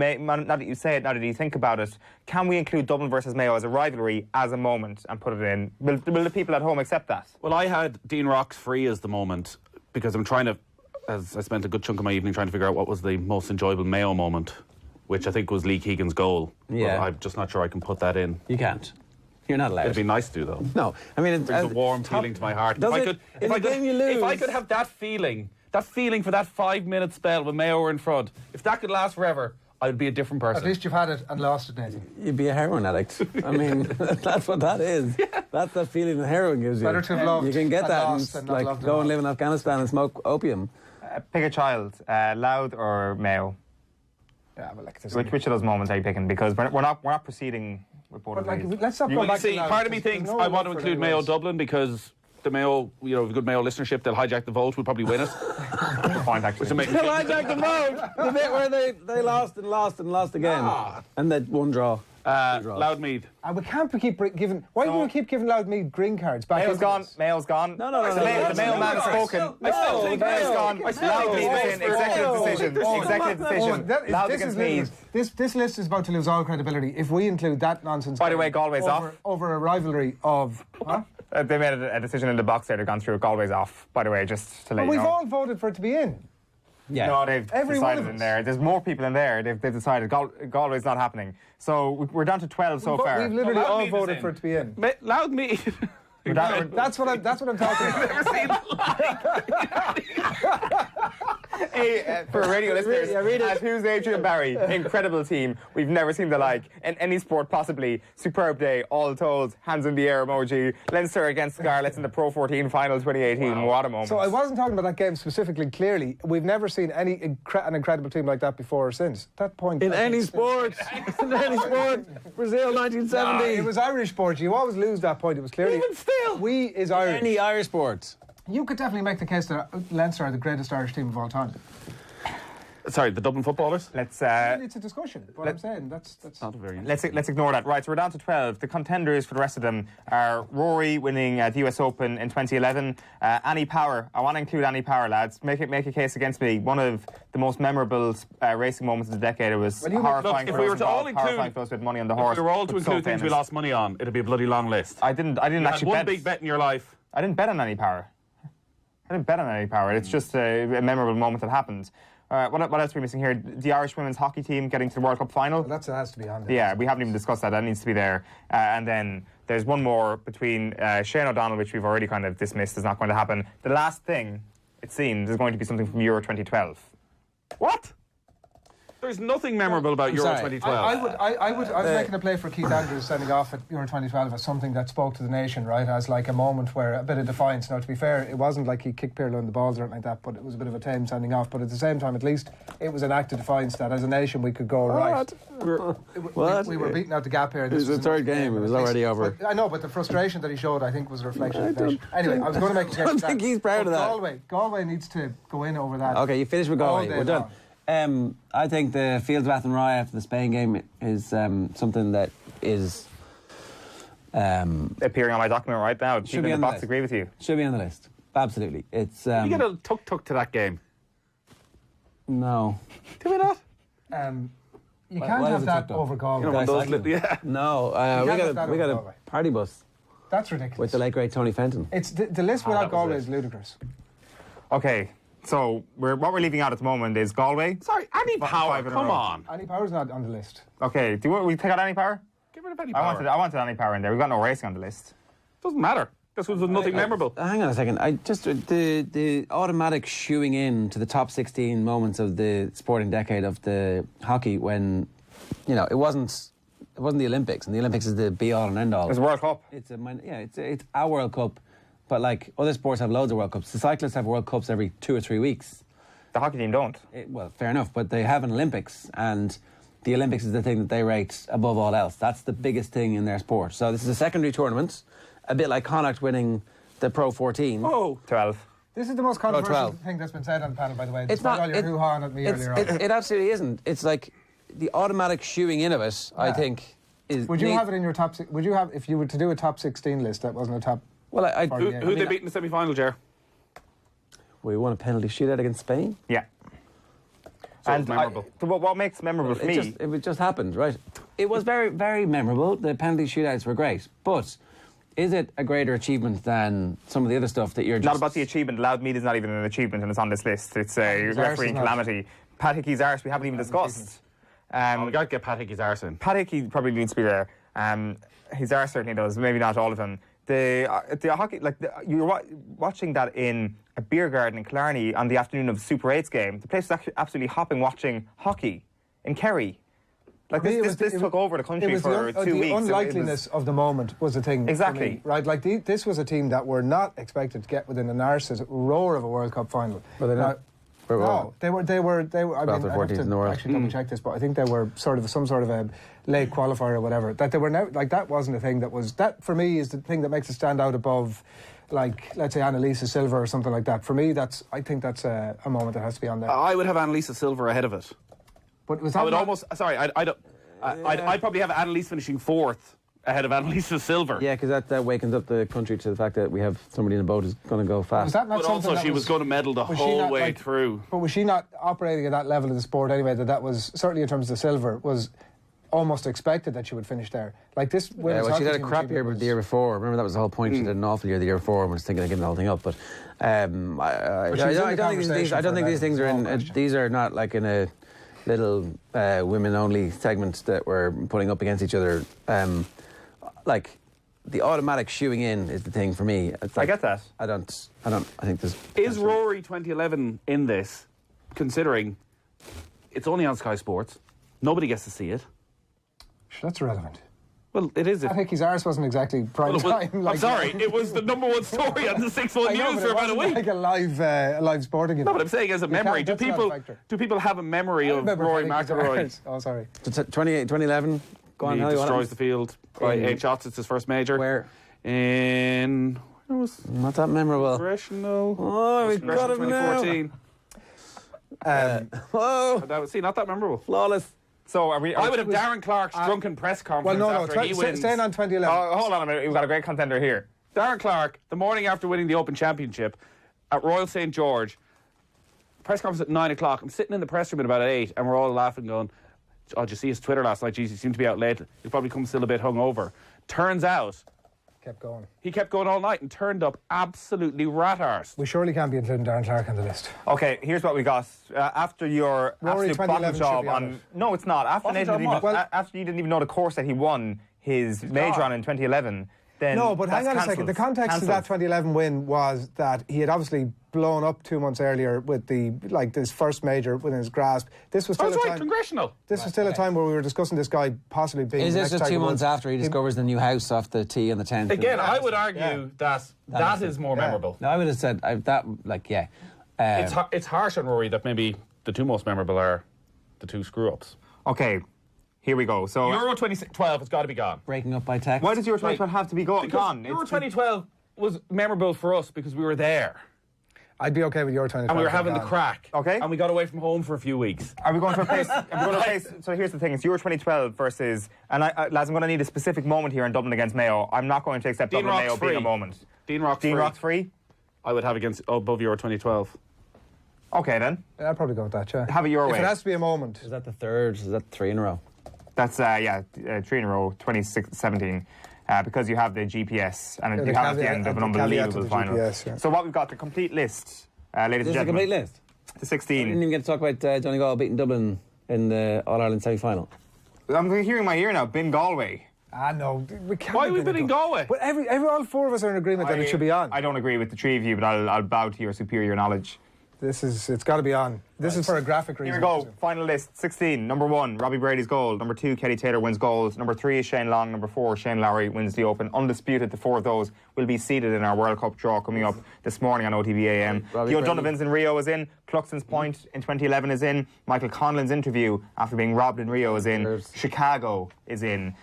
you say it, now that you think about it, can we include Dublin versus Mayo as a rivalry, as a moment, and put it in? Will the people at home accept that? Well, I had Dean Rock's free as the moment because I'm trying to, as I spent a good chunk of my evening trying to figure out what was the most enjoyable Mayo moment, which I think was Lee Keegan's goal. Yeah. But I'm just not sure I can put that in. You can't. You're not allowed. It'd be nice to, though. No. I mean, it brings a warm feeling to my heart. If I could have that feeling for that 5-minute spell when Mayo were in front, if that could last forever, I'd be a different person. At least you've had it and lost it, Nathan. You'd be a heroin addict. I mean, that's what that is. Yeah. That's the feeling that heroin gives you. Better to have loved. You can get that and and go and live in Afghanistan and smoke opium. Pick a child, Louth or Mayo. Yeah, but like which of those moments are you picking? Because we're not proceeding with both of these. Let's not go back to Louth. Part of me thinks I want to include Mayo Dublin because the Mayo, good Mayo listenership, they'll hijack the vote, we'll probably win it. Good point, actually. They'll hijack the vote. The bit where they lost and lost and lost again. And then one draw. Loudmead. We can't keep giving. Why do we keep giving Loudmead green cards back? Mayo's gone. Mayo's gone. No. The Mayo man has spoken. I still think Mayo's gone. Loudmead is in. Executive decision. Executive decision. Loud against Mead. This list is about to lose all credibility if we include that nonsense. By the way, Galway's off. Over a rivalry of. Huh? They made a decision in the box there. They've gone through. Galway's off. By the way, just to let you know. We've all voted for it to be in. Yeah. No, they've decided in there. There's more people in there. They've decided. Galway's not happening. So we're down to 12 so far. We've literally all voted for it to be in. Loudmead. That's what I'm talking about. Hey, for radio listeners, who's Adrian Barry? Incredible team. We've never seen the like in any sport possibly. Superb day, all told. Hands in the air emoji. Leinster against Scarlets in the Pro 14 final 2018. Wow. What a moment. So I wasn't talking about that game specifically. Clearly, we've never seen an incredible team like that before or since. That point in any sport. In any sport. Brazil 1970. No, it was Irish sport. You always lose that point. It was clearly. Even still. We is Irish. Any Irish sport. You could definitely make the case that Leinster are the greatest Irish team of all time. Sorry, the Dublin footballers? It's a discussion. What I'm saying, that's not a very. Let's ignore that. Right, so we're down to 12. The contenders for the rest of them are Rory winning the US Open in 2011. Annie Power. I want to include Annie Power, lads. Make a case against me. One of the most memorable racing moments of the decade. It was horrifying. Look, if we were to all include, for us with money on the horse. If we were all to include things we lost money on, it'd be a bloody long list. I didn't actually one big bet in your life. I didn't bet on Annie Power. It's just a memorable moment that happened. What else are we missing here? The Irish women's hockey team getting to the World Cup final. That has to be on there. Yeah, we haven't even discussed that. That needs to be there. And then there's one more between Shane O'Donnell, which we've already kind of dismissed is not going to happen. The last thing, it seems, is going to be something from Euro 2012. What? There's nothing memorable about Euro 2012. I was making a play for Keith Andrews sending off at Euro 2012 as something that spoke to the nation, right? As like a moment where a bit of defiance. Now, to be fair, it wasn't like he kicked Pirlo in the balls or anything like that, but it was a bit of a tame sending off. But at the same time, at least, it was an act of defiance that as a nation we could go, right. We were beating out the gap here. It was the third game. It was already over. I know, but the frustration that he showed, I think, was a reflection of the nation. Anyway, I was going to make a case. I don't think he's proud of that. Galway needs to go in over that. Okay, you finish with Galway. We're done. I think the Fields of Athenry after the Spain game is something that is appearing on my document right now. Should be in the box. Agree with you. Should be on the list. Absolutely. It's. Did you get a tuk-tuk to that game? No. Did we not? You can't have that over Galway. No, we got a party bus. That's ridiculous. With the late great Tony Fenton. It's the list without Galway is ludicrous. Okay. So what we're leaving out at the moment is Galway. Sorry, Annie Power. Come on. Annie Power's not on the list. Okay, we take out Annie Power? Get rid of Annie Power. I wanted Annie Power in there. We've got no racing on the list. Doesn't matter. This was nothing memorable. Hang on a second. The automatic shooing in to the top 16 moments of the sporting decade of the hockey when, it wasn't the Olympics, and the Olympics is the be all and end all. It's a World Cup. It's our World Cup. But like other sports have loads of World Cups. The cyclists have World Cups every 2 or 3 weeks. The hockey team don't. Well, fair enough, but they have an Olympics, and the Olympics is the thing that they rate above all else. That's the biggest thing in their sport. So this is a secondary tournament, a bit like Connacht winning the Pro 14. Oh, 12. This is the most controversial thing that's been said on the panel, by the way. It's not all your hoo-ha at me earlier on. It absolutely isn't. It's like the automatic shooing in of it, I think, is... Would you have it in your top... Would you have... If you were to do a top 16 list that wasn't a top... Well, who they beat in the semi-final, Ger? We won a penalty shootout against Spain. Yeah. So and memorable. What makes memorable for me? It just happened, right? It was very, very memorable. The penalty shootouts were great, but is it a greater achievement than some of the other stuff that you're just... Not about the achievement. Loudmead is not even an achievement, and it's on this list. It's a refereeing calamity. Pat Hickey's arse we haven't even discussed. We got to get Pat Hickey's arse in. Pat Hickey probably needs to be there. His arse certainly does. Maybe not all of him. The hockey, you were watching that in a beer garden in Killarney on the afternoon of the Super 8's game. The place was actually absolutely hopping watching hockey in Kerry. This took over the country for 2 weeks. The unlikeliness of the moment was a thing. Exactly. For me, right? This was a team that were not expected to get within an arse's roar of a World Cup final. Were they not? No, they were. I mean, I have in the to world. actually double check this, but I think they were sort of some sort of a late qualifier or whatever. That they were now, like, that wasn't a thing that was, that for me is the thing that makes it stand out above, like, let's say Annalisa Silva or something like that. For me, I think that's a moment that has to be on there. I would have Annalisa Silva ahead of it. But was that I would almost. Sorry, I'd probably have Annalise finishing 4th ahead of Annalisa Silva. Yeah, because that wakens up the country to the fact that we have somebody in the boat who's going to go fast. Was that not But something also that she was going to medal the whole way through. But was she not operating at that level of the sport anyway, that was, certainly in terms of the silver, was almost expected that she would finish there? Like this women's well, she had a hockey crap team year the year before. Remember, that was the whole point. She did an awful year the year before and was thinking of giving the whole thing up. But I don't think these things are in. These are not like in a little women-only segment that we're putting up against each other. Like, the automatic shoeing in is the thing for me. It's like, I get that. I think there's... Is Rory 2011 in this, considering it's only on Sky Sports, nobody gets to see it? That's irrelevant. Well, it is. I think his arse wasn't exactly prime time. I'm sorry, it was the #1 story on the 6-1 News for about a week. Like a live sporting event. No, but I'm saying as a memory. Do people have a memory of Rory McIlroy? Oh, sorry. 2011. Go on, he destroys the field by 8 shots. It's his first major. Where? In... It was not that memorable. Gresham, Oh, we got him now. 2014. See, not that memorable. Flawless. So I would have Darren Clark's drunken press conference after he wins. Staying on 2011. Oh, hold on a minute. We've got a great contender here. Darren Clark, the morning after winning the Open Championship at Royal St. George, press conference at 9 o'clock. I'm sitting in the press room at about 8, and we're all laughing, going, oh, did you see his Twitter last night? Jeez, he seemed to be out late. He'll probably come still a bit hungover. Turns out... He kept going all night and turned up absolutely rat-arsed. We surely can't be including Darren Clark on the list. Okay, here's what we got. After your Rory absolute bottom job on... No, it's not. After you didn't even know the course that he won his major on in 2011... Then no, but hang on a second. The context of that 2011 win was that he had obviously blown up 2 months earlier with this first major within his grasp. This was still Congressional. This was still a time where we were discussing this guy possibly being. Is this just 2 months after he discovers the new house off the tee on the 10th? Again, I would argue that is more memorable. No, I would have said that. It's harsh on Rory that maybe the two most memorable are the two screw-ups. Okay. Here we go. So Euro 2012 has got to be gone. Breaking up by text. Why does Euro 2012 have to be gone? Euro 2012 was memorable for us because we were there. I'd be okay with Euro 2012. And we were having the crack. Okay. And we got away from home for a few weeks. Are we going to replace... So here's the thing. It's Euro 2012 versus... And lads, I'm going to need a specific moment here in Dublin against Mayo. I'm not going to accept Dublin Mayo being a moment. Dean Rock's free? I would have above Euro 2012. Okay, then. Yeah, I'd probably go with that, yeah. Have it your way. If it has to be a moment. Is that the third? Is that 3 in a row? That's, 3 in a row, 2017, because you have the GPS, and you have at the end of an unbelievable final. GPS, yeah. So what we've got, the complete list, ladies and gentlemen. This is a complete list? The 16. We didn't even get to talk about Johnny Gall beating Dublin in the All-Ireland semi-final. I'm hearing my ear now, bin Galway. No, we can't. Why are we bidding Galway? But all 4 of us are in agreement that it should be on. I don't agree with the 3 of you, but I'll bow to your superior knowledge. It's got to be on. This is for a graphic reason. Here we go. Final list. 16. Number 1, Robbie Brady's goal. Number 2, Kelly Taylor wins goals. Number 3 is Shane Long. Number 4, Shane Lowry wins the Open. Undisputed, the 4 of those will be seated in our World Cup draw coming up this morning on OTB AM. Theo Donovan's in Rio is in. Cluxton's point in 2011 is in. Michael Conlon's interview after being robbed in Rio is in. Chicago is in.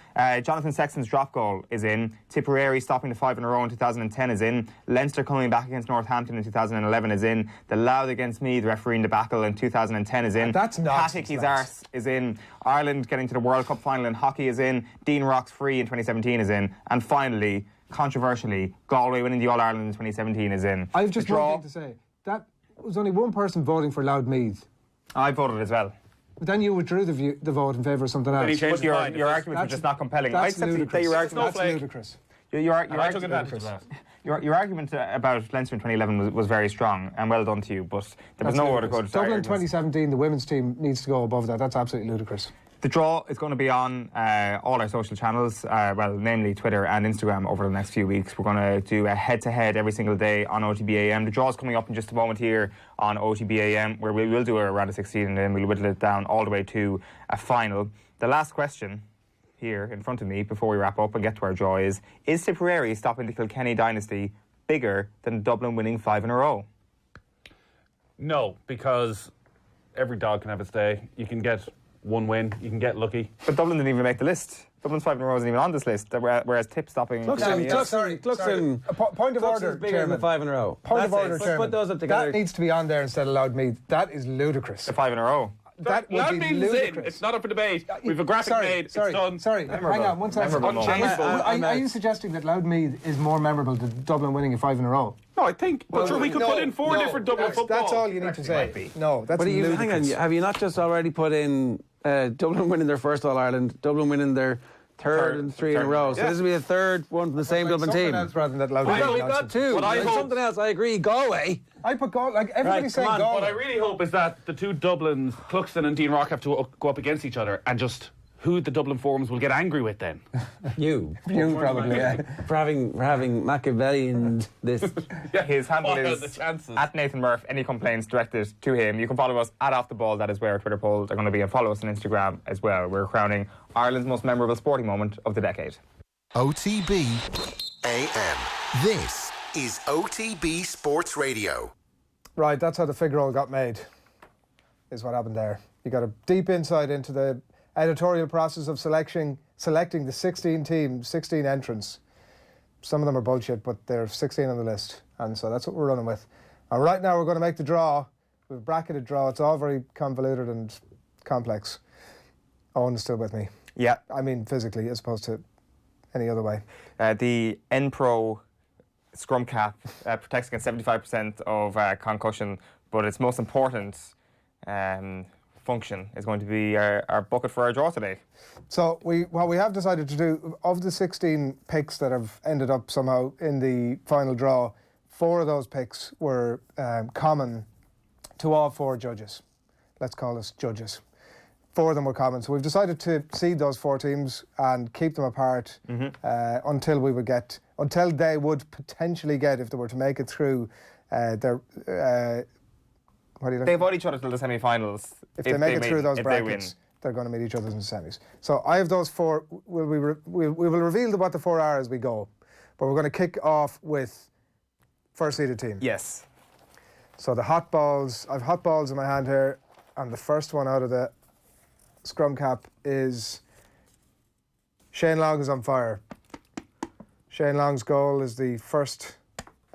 Jonathan Sexton's drop goal is in. Tipperary stopping the 5 in a row in 2010 is in. Leinster coming back against Northampton in 2011 is in. The Louth against Meath refereeing debacle in 2010 is in. That's Pat Hickey's arse is in. Ireland getting to the World Cup final in hockey is in. Dean Rock's free in 2017 is in. And finally, controversially, Galway winning the All-Ireland in 2017 is in. I've just one thing to say. That was only one person voting for Louth Meath. I voted as well. But then you withdrew the vote in favour of something else. But your arguments were just not compelling. I accept that your argument. That's ludicrous. Your argument about Leinster in 2011 was very strong, and well done to you, but there was no other good Dublin 2017, the women's team needs to go above that. That's absolutely ludicrous. The draw is going to be on all our social channels, namely Twitter and Instagram over the next few weeks. We're going to do a head-to-head every single day on OTB AM. The draw is coming up in just a moment here on OTB AM, where we will do a round of 16 and then we'll whittle it down all the way to a final. The last question here in front of me before we wrap up and get to our draw is Tipperary stopping the Kilkenny dynasty bigger than Dublin winning 5 in a row? No, because every dog can have its day. You can get one win, you can get lucky. But Dublin didn't even make the list. Dublin's 5 in a row isn't even on this list, whereas tip stopping... Cluxton, point of order, bigger than 5 in a row. Point of order, Chairman. Put those up together. That needs to be on there instead of Loudmead. That is ludicrous. The 5 in a row. That would be ludicrous. It's not up for debate. We've a graphic made. It's done. Hang on, one second. Are you suggesting that Loudmead is more memorable than Dublin winning a 5 in a row? No, I think. But sure, we could put in 4 different Dublin football. That's all you need to say. No, that's ludicrous. Hang on, have you not just already put in Dublin winning their first All-Ireland, Dublin winning their third and 3 in a row? So this will be the third one from the same Dublin team. Else rather than that Loudmead. We've got 2. Something else, I agree. Galway. I put Galway. Like everybody's saying Galway. What I really hope is that the 2 Dublins, Cluxton and Dean Rock, have to go up against each other and just who the Dublin forums will get angry with then. You probably, yeah. For having Machiavellian this. His handle is at Nathan Murph. Any complaints directed to him. You can follow us at Off The Ball. That is where our Twitter polls are going to be. And follow us on Instagram as well. We're crowning Ireland's most memorable sporting moment of the decade. OTB AM. This is OTB Sports Radio. Right, that's how the figure all got made, is what happened there. You got a deep insight into the editorial process of selecting the 16 teams, 16 entrants. Some of them are bullshit, but there are 16 on the list, and so that's what we're running with. And right now we're going to make the draw. We've bracketed draw. It's all very convoluted and complex. Owen is still with me. Yeah. I mean physically, as opposed to any other way. The N-Pro scrum cap protects against 75% of concussion, but its most important function is going to be our bucket for our draw today. So what we have decided to do, of the 16 picks that have ended up somehow in the final draw, 4 of those picks were common to all 4 judges. Let's call us judges. 4 of them were common. So we've decided to seed those 4 teams and keep them apart until they would potentially get, if they were to make it through their... They avoid each other till the semi-finals. If they make it through those brackets, they're going to meet each other in the semis. So I have those 4. We will reveal what the 4 are as we go. But we're going to kick off with first seeded team. Yes. So the hot balls, I've hot balls in my hand here, and the first one out of the scrum cap is Shane Long is on fire. Shane Long's goal is the first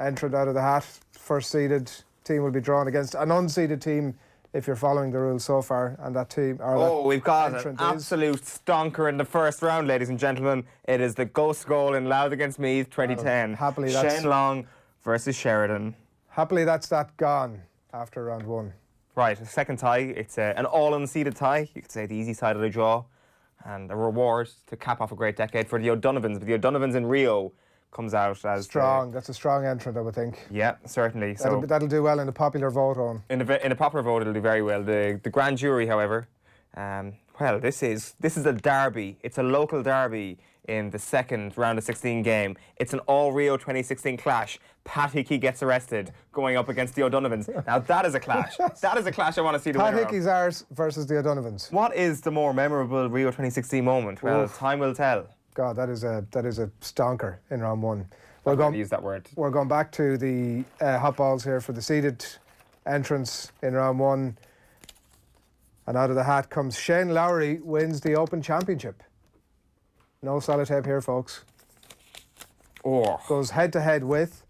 entrant out of the hat. First seeded team will be drawn against an unseeded team if you're following the rules so far, and that team... we've got an absolute stonker in the first round, ladies and gentlemen. It is the ghost goal in Louth against Meath 2010. Happily, Shane Long versus Sheridan. Happily, that's gone after round 1. Right, a second tie. It's an all-unseeded tie. You could say the easy side of the draw. And a reward to cap off a great decade for the O'Donovans. But the O'Donovans in Rio comes out as... That's a strong entrant, I would think. Yeah, certainly. That'll do well in the popular vote, on. In a popular vote, it'll do very well. The grand jury, however, this is a derby. It's a local derby in the second round of 16 game. It's an all-Rio 2016 clash. Pat Hickey gets arrested going up against the O'Donovans. Now, that is a clash. That is a clash I want to see the winner of. Pat Hickey's ours versus the O'Donovans. What is the more memorable Rio 2016 moment? Well, time will tell. God, that is a stonker in round 1. We're going to use that word. We're going back to the hot balls here for the seeded entrance in round 1. And out of the hat comes Shane Lowry wins the Open Championship. No sellotape here, folks. Goes head to head with...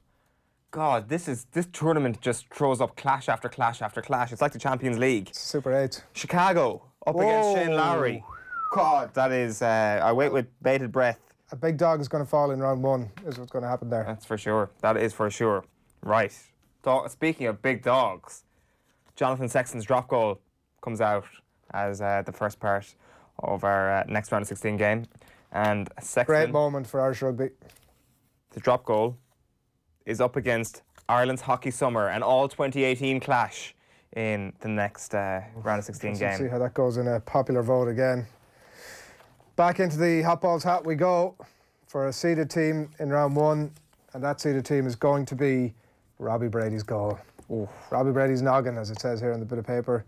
God, this tournament just throws up clash after clash after clash. It's like the Champions League. Super 8. Chicago up against Shane Lowry. God, that is... I wait with bated breath. A big dog is going to fall in round 1, is what's going to happen there. That's for sure. That is for sure. Right. Speaking of big dogs, Jonathan Sexton's drop goal comes out as the first part of our next round of 16 game. And Sexton... Great moment for Irish rugby. The drop goal is up against Ireland's hockey summer, an all 2018 clash in the next round of 16 game. Let's see how that goes in a popular vote again. Back into the hot balls hat we go for a seeded team in round 1, and that seeded team is going to be Robbie Brady's goal. Robbie Brady's noggin, as it says here on the bit of paper.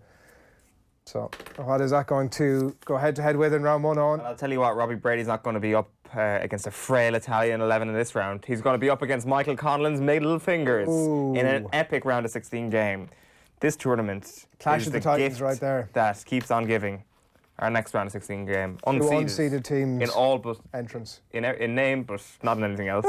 So what is that going to go head to head with in round 1 on? Well, I'll tell you what, Robbie Brady's not going to be up against a frail Italian 11 in this round. He's going to be up against Michael Conlon's middle fingers in an epic round of 16 game. This tournament Clash is of the the Titans gift right there. that keeps on giving. Our next round of 16 game, unseeded teams in all but entrance in name, but not in anything else.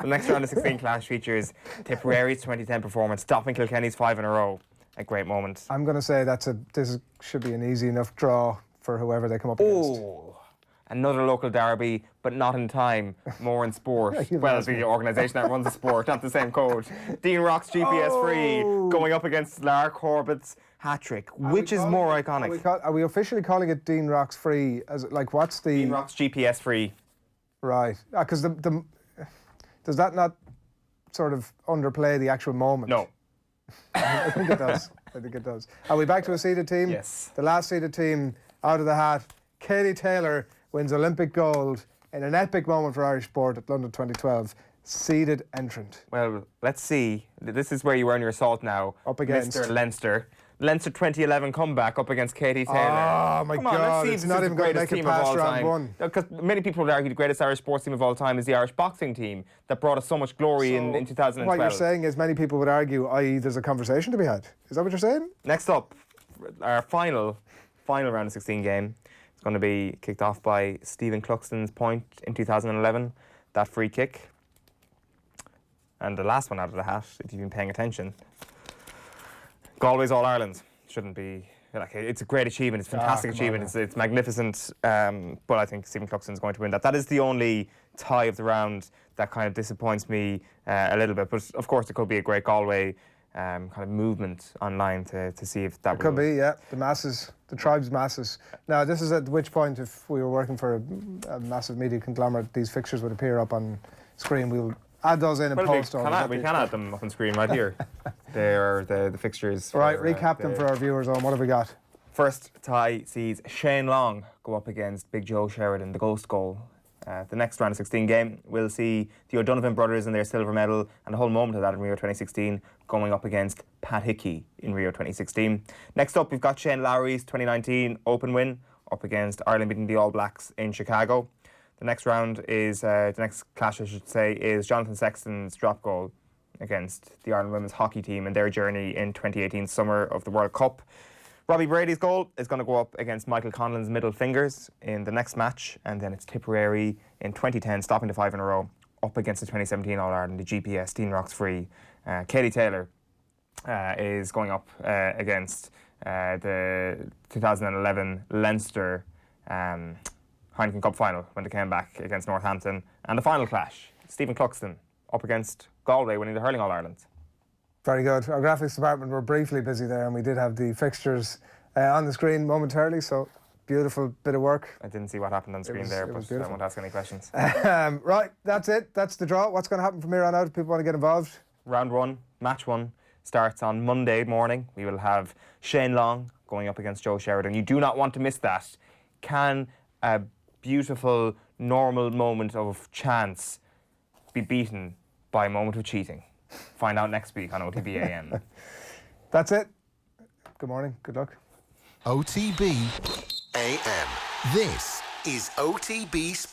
The next round of 16 clash features Tipperary's 2010 performance, stopping Kilkenny's 5 in a row. A great moment. I'm going to say this should be an easy enough draw for whoever they come up against. Another local derby, but not in time, more in sport. Well, it's the organisation that runs the sport, not the same code. Dean Rock's GPS free going up against Lar Corbett's hat-trick. Which is more iconic? Are we officially calling it Dean Rock's free? As like, what's the... Dean Rock's GPS free. Right. Because does that not sort of underplay the actual moment? No. I think it does. I think it does. Are we back to a seeded team? Yes. The last seeded team out of the hat. Katie Taylor wins Olympic gold in an epic moment for Irish sport at London 2012. Seeded entrant. Well, let's see. This is where you earn your salt now. Up against Mr. Leinster. Leinster 2011 comeback up against Katie Taylor. Oh my Come on, God! let's see It's if not this is even the going to greatest make it team of past all round time. one. Because many people would argue the greatest Irish sports team of all time is the Irish boxing team that brought us so much glory in 2012. What you're saying is many people would argue, i.e. there's a conversation to be had. Is that what you're saying? Next up, our final round of 16 game is going to be kicked off by Stephen Cluxton's point in 2011, that free kick. And the last one out of the hat, if you've been paying attention, Galway's All-Ireland. Shouldn't be... it's a great achievement. It's a fantastic achievement. It's magnificent. But I think Stephen Cluxton's going to win that. That is the only tie of the round that kind of disappoints me a little bit. But of course, it could be a great Galway kind of movement online to see if that could be. Yeah, the masses, the tribe's masses. Now, this is at which point, if we were working for a massive media conglomerate, these fixtures would appear up on screen. We'll add those in and post we can add them up on screen right here. They're the fixtures. Right, recap them for our viewers on what have we got? First tie sees Shane Long go up against Big Joe Sheridan, the ghost goal. The next round of 16 game, we'll see the O'Donovan brothers in their silver medal and a whole moment of that in Rio 2016 going up against Pat Hickey in Rio 2016. Next up, we've got Shane Lowry's 2019 Open win up against Ireland beating the All Blacks in Chicago. The next round is, the next clash I should say, is Jonathan Sexton's drop goal against the Ireland women's hockey team and their journey in 2018 summer of the World Cup. Robbie Brady's goal is going to go up against Michael Conlon's middle fingers in the next match, and then it's Tipperary in 2010 stopping the 5 in a row up against the 2017 All-Ireland, the GPS, Dean Rock's free. Katie Taylor is going up against the 2011 Leinster Heineken Cup final when they came back against Northampton. And the final clash, Stephen Cluxton up against Galway winning the Hurling All-Ireland. Very good. Our graphics department were briefly busy there and we did have the fixtures on the screen momentarily, so beautiful bit of work. I didn't see what happened on the screen there, but I won't ask any questions. Right, that's it. That's the draw. What's going to happen from here on out if people want to get involved? Round one, match one, starts on Monday morning. We will have Shane Long going up against Joe Sheridan. You do not want to miss that. Can a beautiful, normal moment of chance be beaten by a moment of cheating? Find out next week on OTB AM. That's it. Good morning. Good luck. OTB AM. This is OTB Sports.